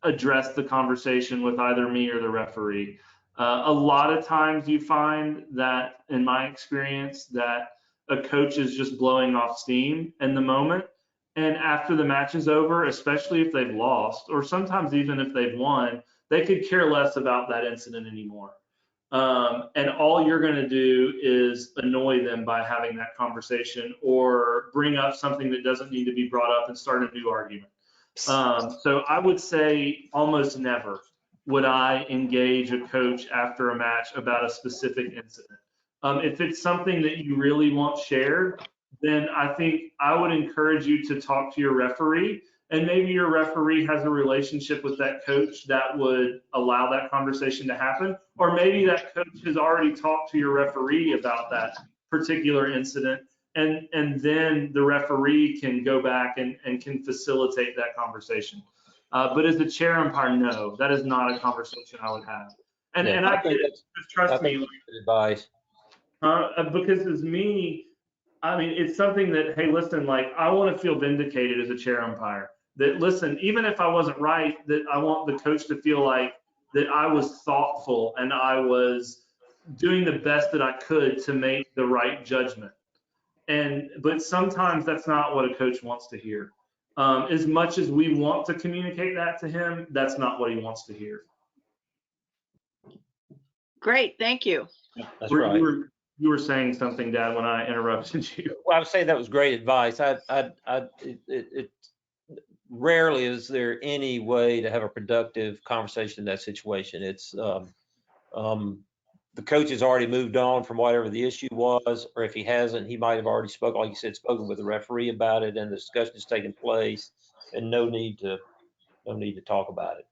address the conversation with either me or the referee. A lot of times you find that, in my experience, that a coach is just blowing off steam in the moment. And after the match is over, especially if they've lost, or sometimes even if they've won, they could care less about that incident anymore. And all you're going to do is annoy them by having that conversation or bring up something that doesn't need to be brought up and start a new argument. So I would say almost never would I engage a coach after a match about a specific incident. If it's something that you really want shared, then I think I would encourage you to talk to your referee, and maybe your referee has a relationship with that coach that would allow that conversation to happen, or maybe that coach has already talked to your referee about that particular incident, and then the referee can go back and can facilitate that conversation. But as a chair umpire, no, that is not a conversation I would have. And Yeah, I get it, just trust me. Good advice. Because as me, I mean, it's something that, hey, listen, like, I want to feel vindicated as a chair umpire. That, listen, even if I wasn't right, that I want the coach to feel like that I was thoughtful and I was doing the best that I could to make the right judgment. But sometimes that's not what a coach wants to hear. As much as we want to communicate that to him, that's not what he wants to hear. Great, thank you. That's right. You were saying something, Dad, when I interrupted you. Well, I would say that was great advice. Rarely is there any way to have a productive conversation in that situation. It's the coach has already moved on from whatever the issue was, or if he hasn't, he might have already spoken, like you said, spoken with the referee about it, and the discussion has taken place, and no need to talk about it.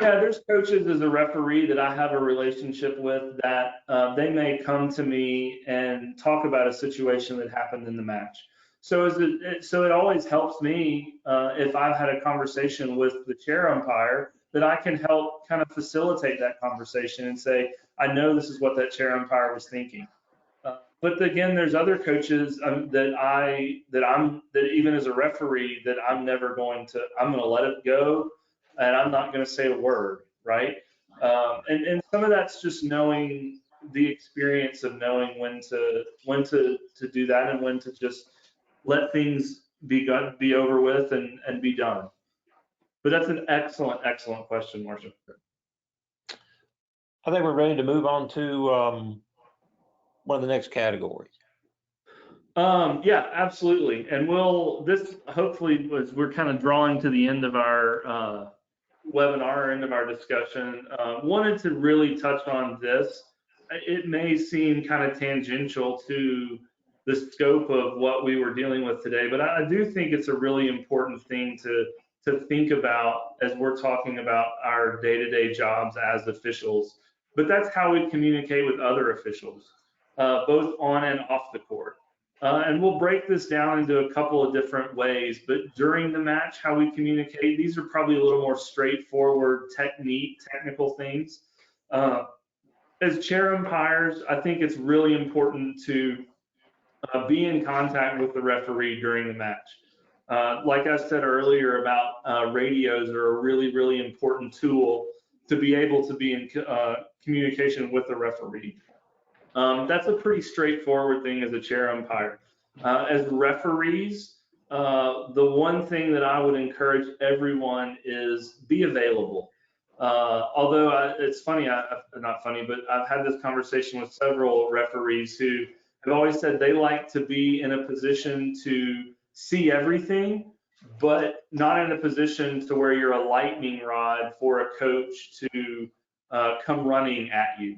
Yeah, there's coaches as a referee that I have a relationship with that they may come to me and talk about a situation that happened in the match. So it always helps me if I've had a conversation with the chair umpire, that I can help kind of facilitate that conversation and say, I know this is what that chair umpire was thinking. But again, there's other coaches that even as a referee, that I'm going to let it go. And I'm not going to say a word, right? And some of that's just knowing the experience of knowing when to do that and when to just let things be over with and be done. But that's an excellent question, Marcia. I think we're ready to move on to one of the next categories. Yeah, absolutely. And this hopefully we're kind of drawing to the end of our webinar, end of our discussion. Wanted to really touch on this. It may seem kind of tangential to the scope of what we were dealing with today, but I do think it's a really important thing to think about as we're talking about our day-to-day jobs as officials. But that's how we communicate with other officials, both on and off the court. And we'll break this down into a couple of different ways, but during the match, how we communicate, these are probably a little more straightforward technical things. As chair umpires, I think it's really important to be in contact with the referee during the match. Like I said earlier about radios are a really, really important tool to be able to be in communication with the referee. That's a pretty straightforward thing as a chair umpire. As referees, the one thing that I would encourage everyone is be available. Although it's funny, not funny, but I've had this conversation with several referees who have always said they like to be in a position to see everything, but not in a position to where you're a lightning rod for a coach to come running at you.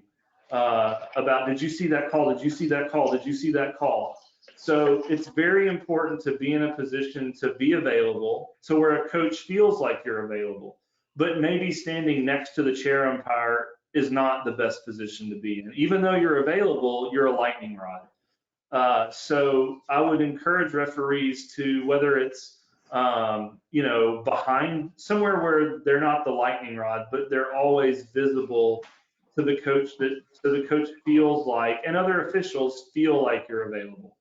about, did you see that call? Did you see that call? Did you see that call? So it's very important to be in a position to be available to where a coach feels like you're available, but maybe standing next to the chair umpire is not the best position to be in. Even though you're available, you're a lightning rod. So I would encourage referees to, whether it's behind somewhere where they're not the lightning rod, but they're always visible to the coach, so the coach feels like, and other officials feel like you're available.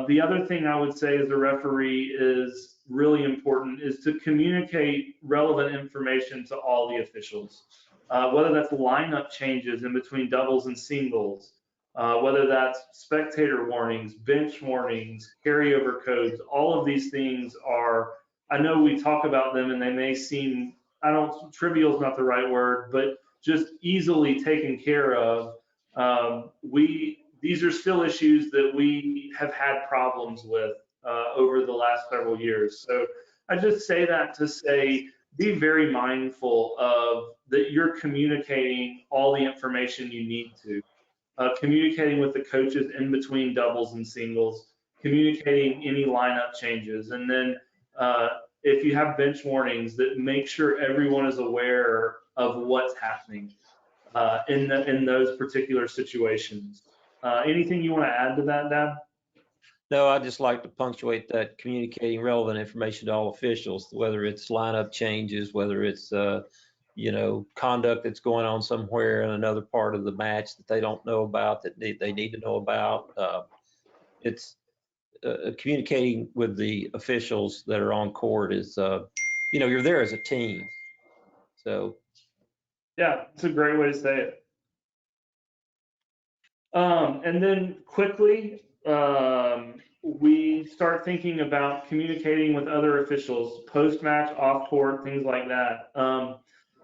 The other thing I would say as a referee is really important is to communicate relevant information to all the officials, whether that's lineup changes in between doubles and singles, whether that's spectator warnings, bench warnings, carryover codes. All of these things are, I know we talk about them and they may seem, trivial is not the right word, but just easily taken care of. These are still issues that we have had problems with over the last several years. So I just say that to say, be very mindful of that you're communicating all the information you need to. Communicating with the coaches in between doubles and singles, communicating any lineup changes, and then if you have bench warnings, that make sure everyone is aware of what's happening in those particular situations. Anything you want to add to that, Dad? No, I'd just like to punctuate that communicating relevant information to all officials, whether it's lineup changes, whether it's conduct that's going on somewhere in another part of the match that they don't know about, that they need to know about. It's communicating with the officials that are on court is, you're there as a team. So. Yeah, it's a great way to say it. And then quickly, we start thinking about communicating with other officials, post-match, off-court, things like that.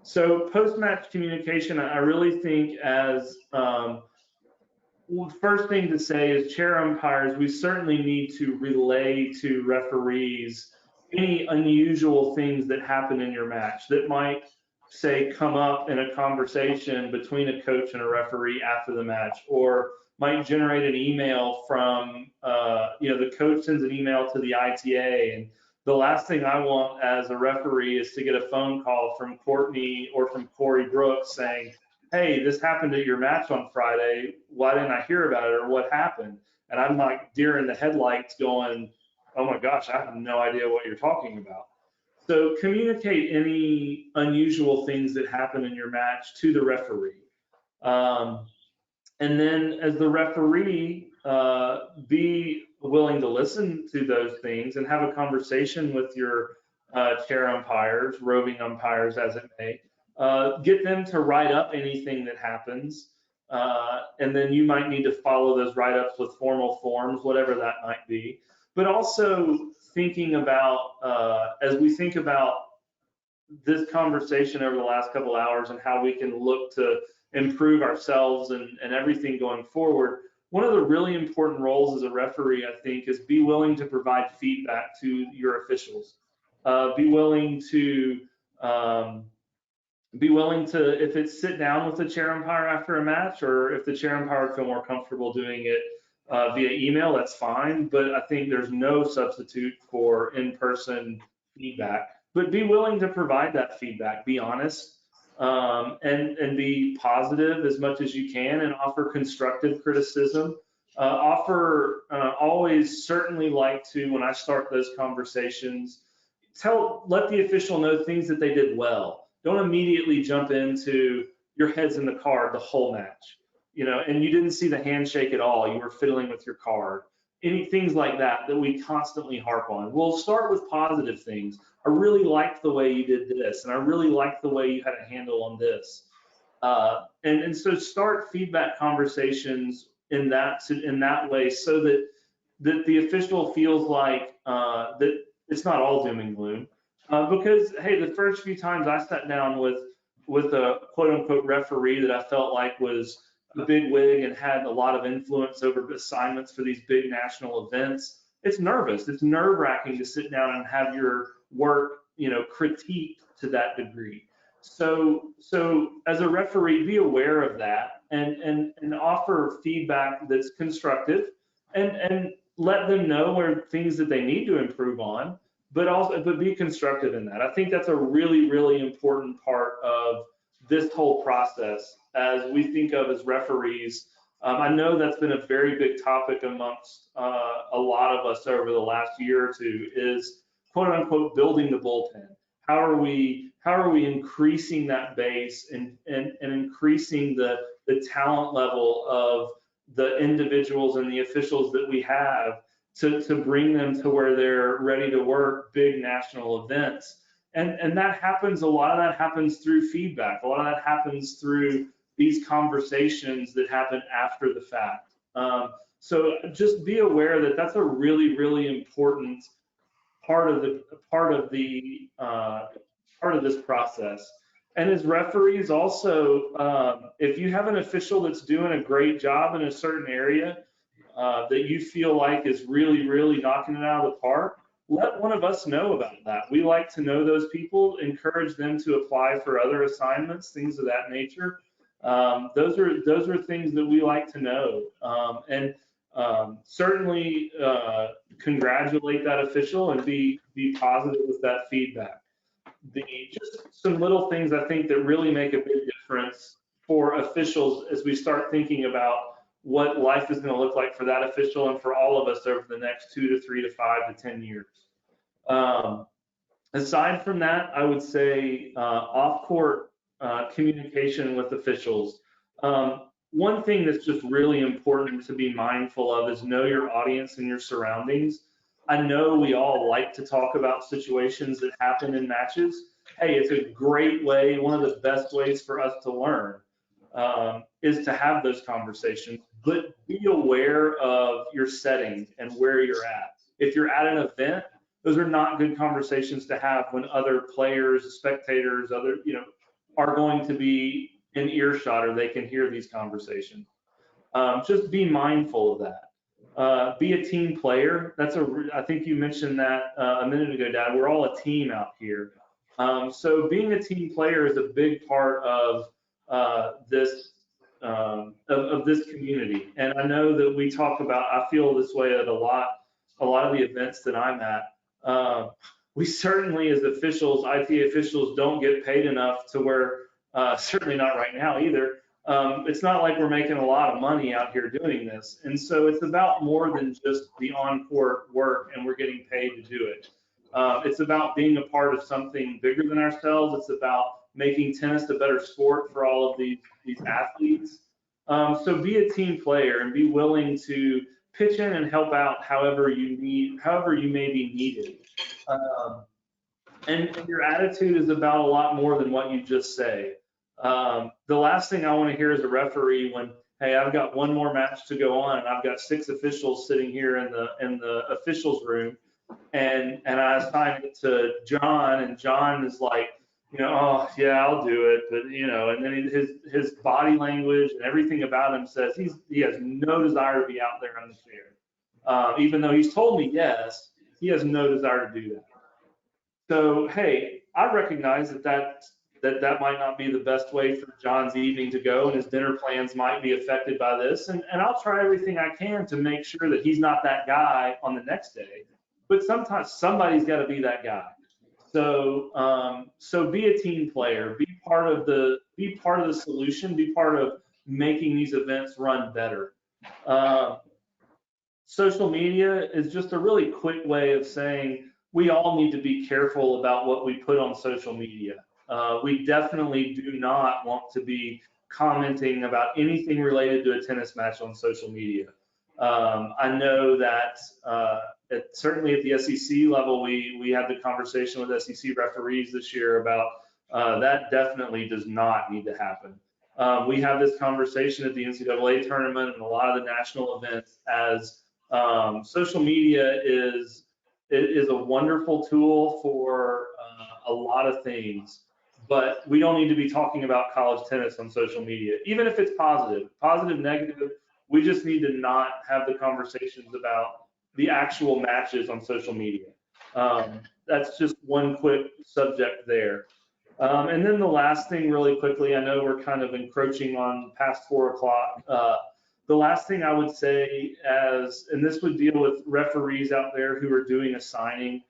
So post-match communication, I really think as, first thing to say is chair umpires, we certainly need to relay to referees any unusual things that happen in your match that might, say, come up in a conversation between a coach and a referee after the match, or might generate an email from, the coach sends an email to the ITA, and the last thing I want as a referee is to get a phone call from Courtney or from Corey Brooks saying, hey, this happened at your match on Friday, why didn't I hear about it, or what happened? And I'm like deer in the headlights going, oh my gosh, I have no idea what you're talking about. So communicate any unusual things that happen in your match to the referee. And then as the referee, be willing to listen to those things and have a conversation with your chair umpires, roving umpires as it may. Get them to write up anything that happens. And then you might need to follow those write-ups with formal forms, whatever that might be. But also thinking about, as we think about this conversation over the last couple hours and how we can look to improve ourselves and everything going forward, one of the really important roles as a referee, I think, is be willing to provide feedback to your officials. Be willing to, if it's sit down with the chair umpire after a match, or if the chair umpire would feel more comfortable doing it via email, that's fine. But I think there's no substitute for in-person feedback. But be willing to provide that feedback, be honest, and be positive as much as you can, and offer constructive criticism. Always certainly like to, when I start those conversations, let the official know things that they did well. Don't immediately jump into your head's in the card the whole match, and you didn't see the handshake at all. You were fiddling with your card. Things like that we constantly harp on. We'll start with positive things. I really liked the way you did this, and I really liked the way you had a handle on this. And so start feedback conversations in that way, so that the official feels like that it's not all doom and gloom. Because hey, the first few times I sat down with a quote unquote referee that I felt like was a big wig and had a lot of influence over assignments for these big national events, it's nervous. It's nerve-wracking to sit down and have your work, critiqued to that degree. So as a referee, be aware of that. and offer feedback that's constructive, and let them know where things that they need to improve on, but be constructive in that. I think that's a really, really important part of this whole process as we think of as referees. I know that's been a very big topic amongst a lot of us over the last year or two, is quote unquote building the bullpen. How are we increasing that base and increasing the talent level of the individuals and the officials that we have to bring them to where they're ready to work big national events. And that happens, a lot of that happens through feedback. A lot of that happens through these conversations that happen after the fact. So just be aware that that's a really, really important part of this process. And as referees also, if you have an official that's doing a great job in a certain area that you feel like is really, really knocking it out of the park, let one of us know about that. We like to know those people, encourage them to apply for other assignments, things of that nature. Those are things that we like to know. And certainly congratulate that official and be positive with that feedback. Just some little things I think that really make a big difference for officials as we start thinking about what life is going to look like for that official and for all of us over the next 2 to 3 to 5 to 10 years. Aside from that, I would say off-court communication with officials. One thing that's just really important to be mindful of is know your audience and your surroundings. I know we all like to talk about situations that happen in matches. Hey, it's a great way, one of the best ways for us to learn is to have those conversations, but be aware of your setting and where you're at. If you're at an event, those are not good conversations to have when other players, spectators, are going to be in earshot or they can hear these conversations. Just be mindful of that. Be a team player. I think you mentioned that a minute ago, Dad. We're all a team out here. So being a team player is a big part of this community. And I know that we talk about, I feel this way at a lot of the events that I'm at. We certainly, as officials, IT officials, don't get paid enough to where, certainly not right now either. It's not like we're making a lot of money out here doing this. And so it's about more than just the on-court work and we're getting paid to do it. It's about being a part of something bigger than ourselves. It's about making tennis a better sport for all of these athletes. So be a team player and be willing to pitch in and help out however you may be needed. And your attitude is about a lot more than what you just say. The last thing I want to hear as a referee when, hey, I've got one more match to go on and I've got 6 officials sitting here in the officials room, and I assign it to John, and John is like, oh yeah, I'll do it, but and then his body language and everything about him says he has no desire to be out there on the chair. Even though he's told me yes, he has no desire to do that. So hey, I recognize that might not be the best way for John's evening to go, and his dinner plans might be affected by this, and I'll try everything I can to make sure that he's not that guy on the next day. But sometimes somebody's got to be that guy. So so be a team player, be part of the solution, be part of making these events run better. Social media is just a really quick way of saying we all need to be careful about what we put on social media. We definitely do not want to be commenting about anything related to a tennis match on social media. I know that certainly at the SEC level, we had the conversation with SEC referees this year about that definitely does not need to happen. We have this conversation at the NCAA tournament and a lot of the national events as social media is a wonderful tool for a lot of things, but we don't need to be talking about college tennis on social media, even if it's positive, negative. We just need to not have the conversations about the actual matches on social media. That's just one quick subject there. And then the last thing really quickly, I know we're kind of encroaching on past 4 o'clock. The last thing I would say and this would deal with referees out there who are doing a signing.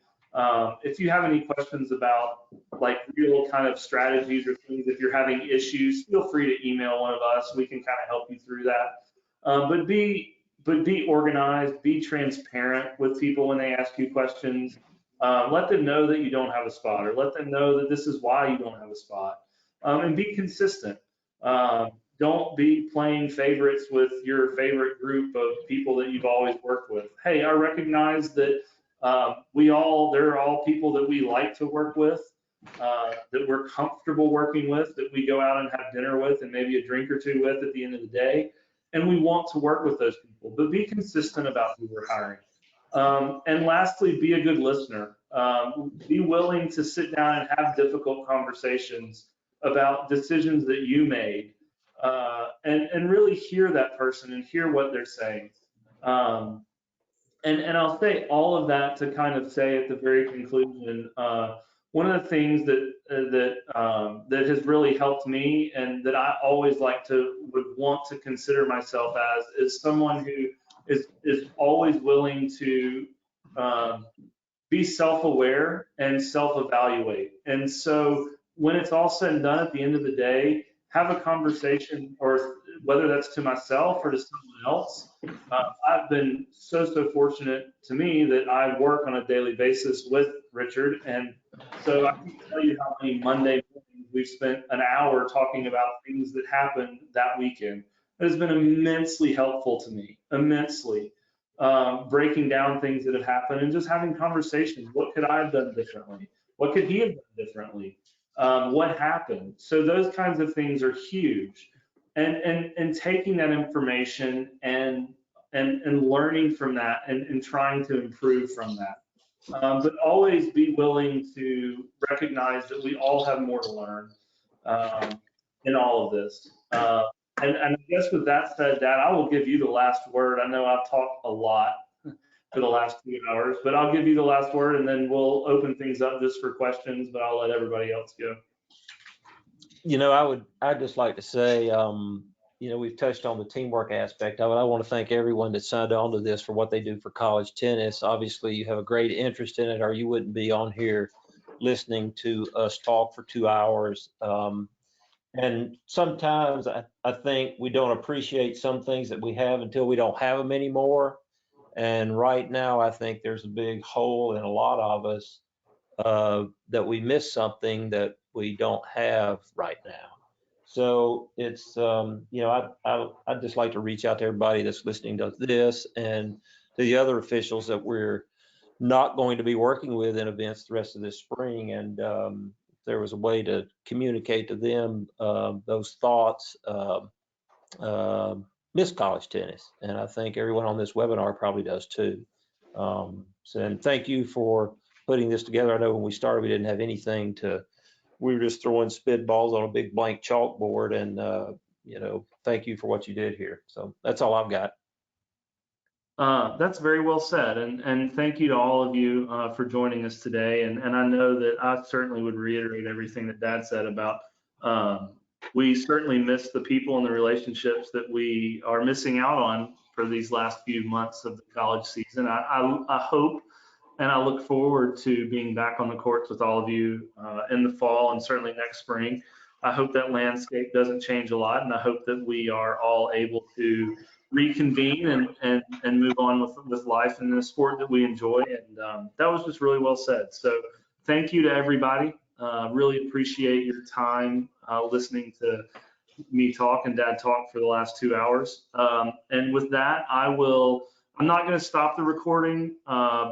If you have any questions about like real kind of strategies or things, if you're having issues, feel free to email one of us. We can kind of help you through that. But be organized, be transparent with people when they ask you questions. Let them know that you don't have a spot, or let them know that this is why you don't have a spot, and be consistent. Don't be playing favorites with your favorite group of people that you've always worked with. Hey, I recognize that they're all people that we like to work with, that we're comfortable working with, that we go out and have dinner with and maybe a drink or two with at the end of the day. And we want to work with those people, but be consistent about who we're hiring. And lastly, be a good listener. Be willing to sit down and have difficult conversations about decisions that you made, and really hear that person and hear what they're saying. And I'll say all of that to kind of say at the very conclusion, one of the things that has really helped me, and that I always would want to consider myself as, is someone who is always willing to be self-aware and self-evaluate. And so when it's all said and done at the end of the day, have a conversation, or whether that's to myself or to someone else. I've been so fortunate to me that I work on a daily basis with Richard. And so I can tell you how many Monday mornings we've spent an hour talking about things that happened that weekend. It has been immensely helpful to me, immensely. Breaking down things that have happened and just having conversations. What could I have done differently? What could he have done differently? What happened? So those kinds of things are huge. And taking that information and learning from that, and trying to improve from that. But always be willing to recognize that we all have more to learn in all of this. And I guess with that said, Dad, I will give you the last word. I know I've talked a lot for the last 2 hours, but I'll give you the last word, and then we'll open things up just for questions, but I'll let everybody else go. I'd just like to say, we've touched on the teamwork aspect of it. I want to thank everyone that signed on to this for what they do for college tennis. Obviously, you have a great interest in it, or you wouldn't be on here listening to us talk for 2 hours. And sometimes I think we don't appreciate some things that we have until we don't have them anymore. And right now, I think there's a big hole in a lot of us that we miss something that we don't have right now. So it's, I'd just like to reach out to everybody that's listening to this and to the other officials that we're not going to be working with in events the rest of this spring. And there was a way to communicate to them those thoughts, miss college tennis. And I think everyone on this webinar probably does too. And thank you for putting this together. I know when we started, we didn't have anything we were just throwing spitballs on a big blank chalkboard, and thank you for what you did here. So that's all I've got. That's very well said, and thank you to all of you for joining us today. And I know that I certainly would reiterate everything that Dad said about we certainly miss the people and the relationships that we are missing out on for these last few months of the college season. I hope and I look forward to being back on the courts with all of you in the fall and certainly next spring. I hope that landscape doesn't change a lot, and I hope that we are all able to reconvene and move on with life in the sport that we enjoy. And that was just really well said. So thank you to everybody. Really appreciate your time listening to me talk and Dad talk for the last 2 hours. And with that, I'm not going to stop the recording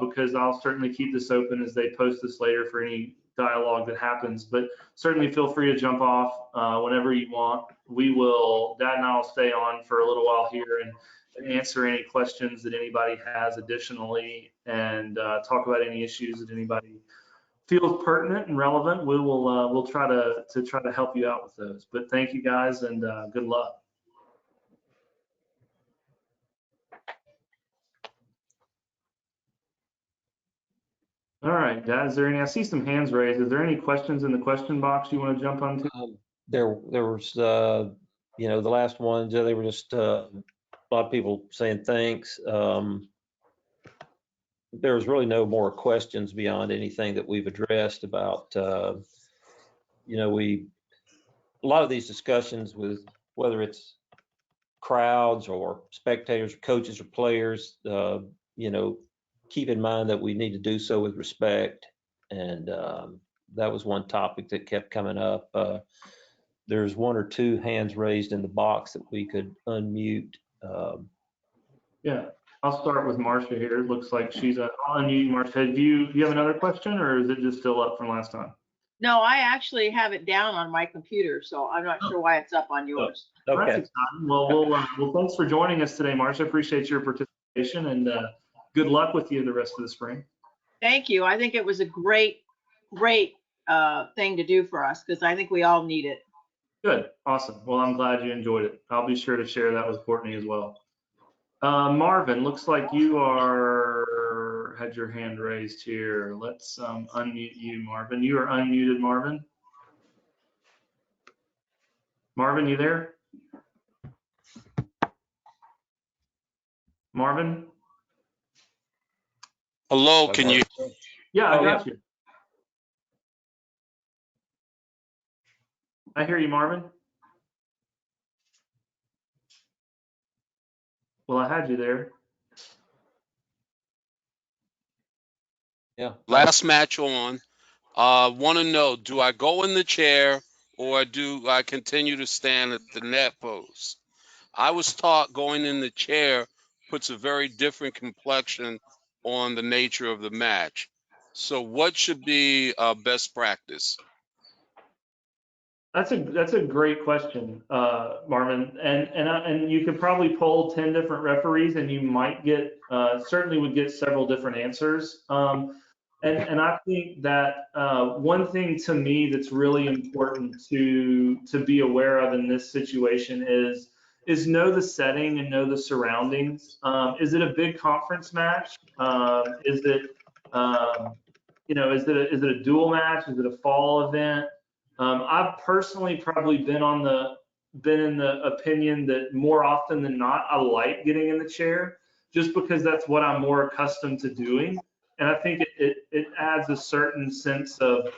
because I'll certainly keep this open as they post this later for any dialogue that happens, but certainly feel free to jump off whenever you want. Dad and I will stay on for a little while here and answer any questions that anybody has additionally, and talk about any issues that anybody feels pertinent and relevant. We'll try to help you out with those. But thank you guys, and good luck. All right, Dad, is there any, I see some hands raised. Is there any questions in the question box you want to jump onto? There was, you know, the last ones, they were just a lot of people saying thanks. There was really no more questions beyond anything that we've addressed about, you know, a lot of these discussions with whether it's crowds or spectators, or coaches or players, you know, keep in mind that we need to do so with respect. And that was one topic that kept coming up. There's one or two hands raised in the box that we could unmute. Yeah, I'll start with Marcia here. It looks like she's on you, Marcia. Do you have another question, or is it just still up from last time? No, I actually have it down on my computer, so I'm not sure why it's up on yours. That's Okay. exciting. Well, thanks for joining us today, Marcia. Appreciate your participation, and good luck with you the rest of the spring. Thank you. I think it was a great thing to do for us, because I think we all need it. Good, awesome. Well, I'm glad you enjoyed it. I'll be sure to share that with Courtney as well. Marvin, looks like you had your hand raised here. Let's unmute you, Marvin. You are unmuted, Marvin. Marvin, you there? Marvin? Hello, can you? Yeah, I Oh, got you. I hear you, Marvin. Well, I had you there. Yeah. Last match on. Want to know, do I go in the chair or do I continue to stand at the net post? I was taught going in the chair puts a very different complexion on the nature of the match. So what should be best practice? That's a great question, Marvin, and you could probably poll 10 different referees, and you might get certainly would get several different answers. And I think that one thing to me that's really important to be aware of in this situation is know the setting and know the surroundings. Is it a big conference match? Is it you know, is it a dual match? Is it a fall event? I've personally probably been in the opinion that more often than not, I like getting in the chair just because that's what I'm more accustomed to doing. And I think it adds a certain sense of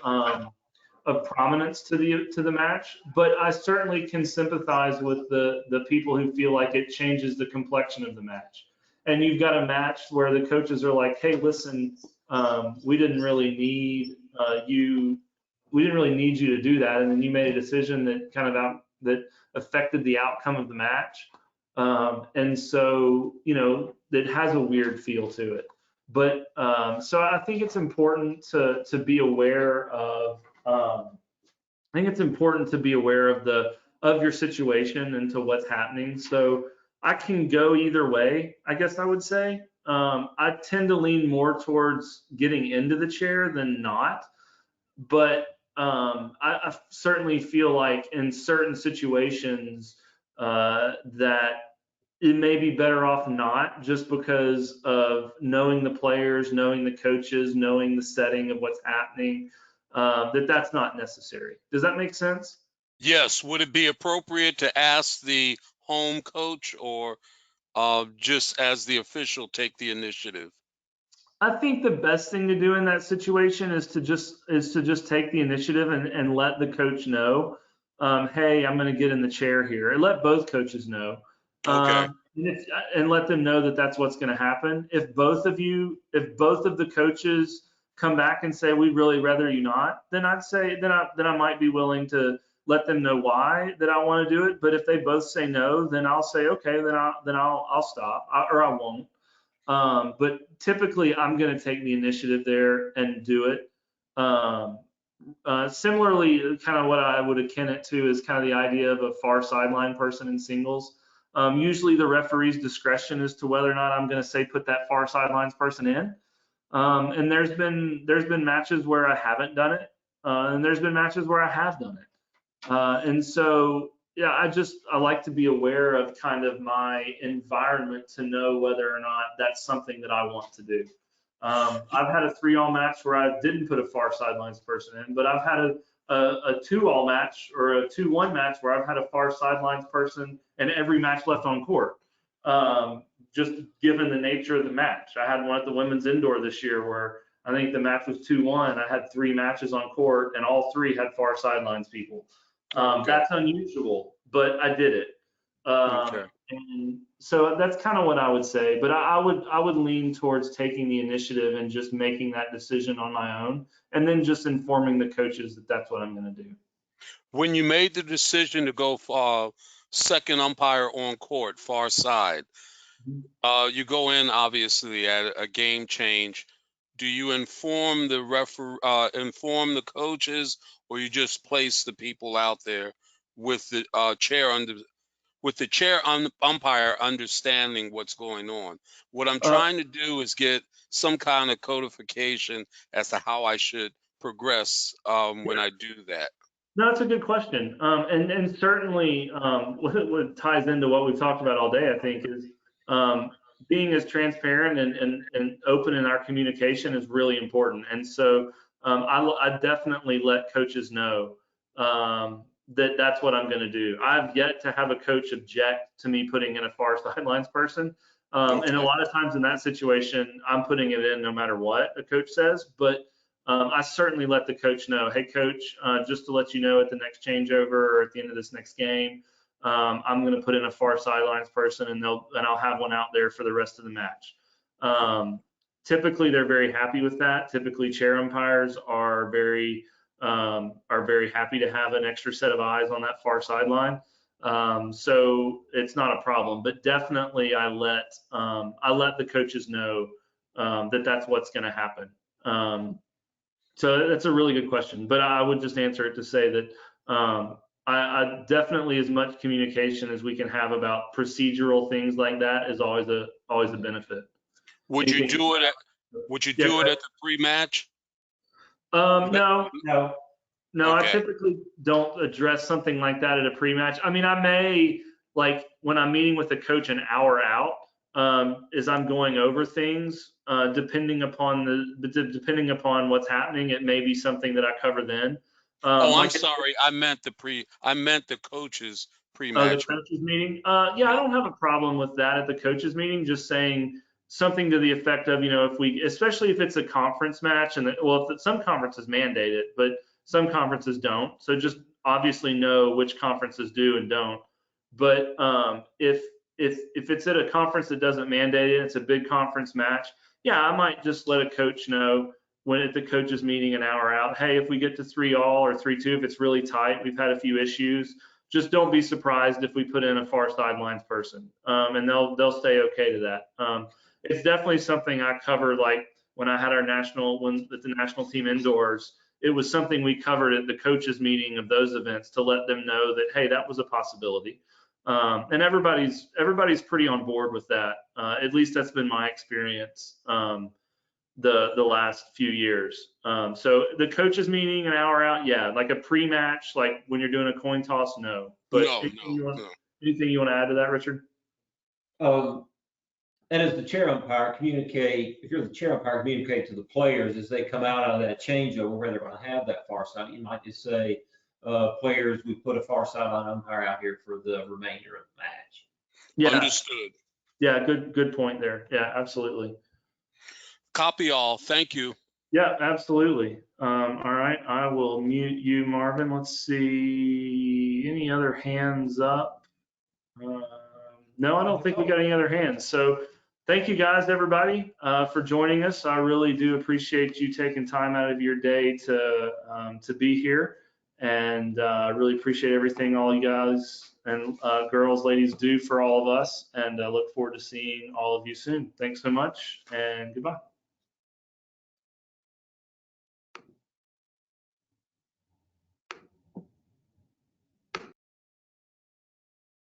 prominence to the match. But I certainly can sympathize with the people who feel like it changes the complexion of the match. And you've got a match where the coaches are like, hey, listen, we didn't really need you to do that, and then you made a decision that affected the outcome of the match, and so you know that has a weird feel to it. But so I think it's important to be aware of. I think it's important to be aware of your situation and to what's happening. So I can go either way, I guess I would say. I tend to lean more towards getting into the chair than not, but I certainly feel like in certain situations that it may be better off not, just because of knowing the players, knowing the coaches, knowing the setting of what's happening, that's not necessary. Does that make sense? Yes. Would it be appropriate to ask the home coach or just as the official take the initiative? I think the best thing to do in that situation is to just take the initiative and let the coach know, hey, I'm going to get in the chair here, and let both coaches know, Okay. and let them know that that's what's going to happen. If both of the coaches come back and say we'd really rather you not, then I'd say then I might be willing to let them know why that I want to do it. But if they both say no, then I'll say okay, then I'll stop, or I won't. But typically, I'm going to take the initiative there and do it. Similarly, kind of what I would akin it to is kind of the idea of a far sideline person in singles. Usually, the referee's discretion as to whether or not I'm going to say put that far sidelines person in. And there's been matches where I haven't done it, and there's been matches where I have done it. And so yeah, I like to be aware of kind of my environment to know whether or not that's something that I want to do. I've had a 3-all match where I didn't put a far sidelines person in, but I've had a 2-all match or a 2-1 match where I've had a far sidelines person and every match left on court. Just given the nature of the match. I had one at the women's indoor this year where I think the match was 2-1. I had 3 matches on court and all 3 had far sidelines people. That's unusual, but I did it. Okay. And so that's kind of what I would say, but I would lean towards taking the initiative and just making that decision on my own, and then just informing the coaches that that's what I'm going to do. When you made the decision to go for second umpire on court, far side, you go in obviously at a game change. Do you inform the inform the coaches, or you just place the people out there with the chair umpire understanding what's going on? What I'm trying to do is get some kind of codification as to how I should progress when I do that. No, that's a good question. And certainly what ties into what we've talked about all day, I think, is being as transparent and open in our communication is really important. And so I definitely let coaches know that that's what I'm going to do. I've yet to have a coach object to me putting in a far sidelines person. And a lot of times in that situation, I'm putting it in no matter what a coach says. But I certainly let the coach know, hey, coach, just to let you know at the next changeover or at the end of this next game, I'm going to put in a far sidelines person, and I'll have one out there for the rest of the match. Typically, they're very happy with that. Typically, chair umpires are very happy to have an extra set of eyes on that far sideline. So it's not a problem, but definitely I let the coaches know that that's what's going to happen. So that's a really good question, but I would just answer it to say that I definitely, as much communication as we can have about procedural things like that is always a benefit. Would you do it at the pre-match? No. Okay. I typically don't address something like that at a pre-match. I mean, I may, like when I'm meeting with a coach an hour out, as I'm going over things, depending upon what's happening, it may be something that I cover then. I'm sorry. I meant the coaches pre-match. The coaches meeting. I don't have a problem with that at the coaches meeting. Just saying something to the effect of, especially if it's a conference match, and some conferences mandate it, but some conferences don't. So just obviously know which conferences do and don't. But if it's at a conference that doesn't mandate it, it's a big conference match, I might just let a coach know when at the coaches meeting an hour out, hey, if we get to 3-all or 3-2, if it's really tight, we've had a few issues, just don't be surprised if we put in a far sidelines person, and they'll stay okay to that. It's definitely something I cover, like when I had at the national team indoors, it was something we covered at the coaches meeting of those events to let them know that, hey, that was a possibility. And everybody's pretty on board with that. At least that's been my experience the last few years. So the coaches meeting an hour out, like a pre-match, like when you're doing a coin toss, no. But No. anything you want to add to that, Richard? And as the chair umpire, if you're the chair umpire, communicate to the players as they come out of that changeover where they're going to have that far side. You might just say, players, we put a far sideline umpire out here for the remainder of the match. Yeah. Understood. Yeah, good point there. Yeah, absolutely. Copy all. Thank you. Yeah, absolutely. All right, I will mute you, Marvin. Let's see, any other hands up? No, I don't think we got any other hands. So thank you guys, everybody, for joining us. I really do appreciate you taking time out of your day to be here. And I really appreciate everything all you guys and girls, ladies do for all of us. And I look forward to seeing all of you soon. Thanks so much, and goodbye.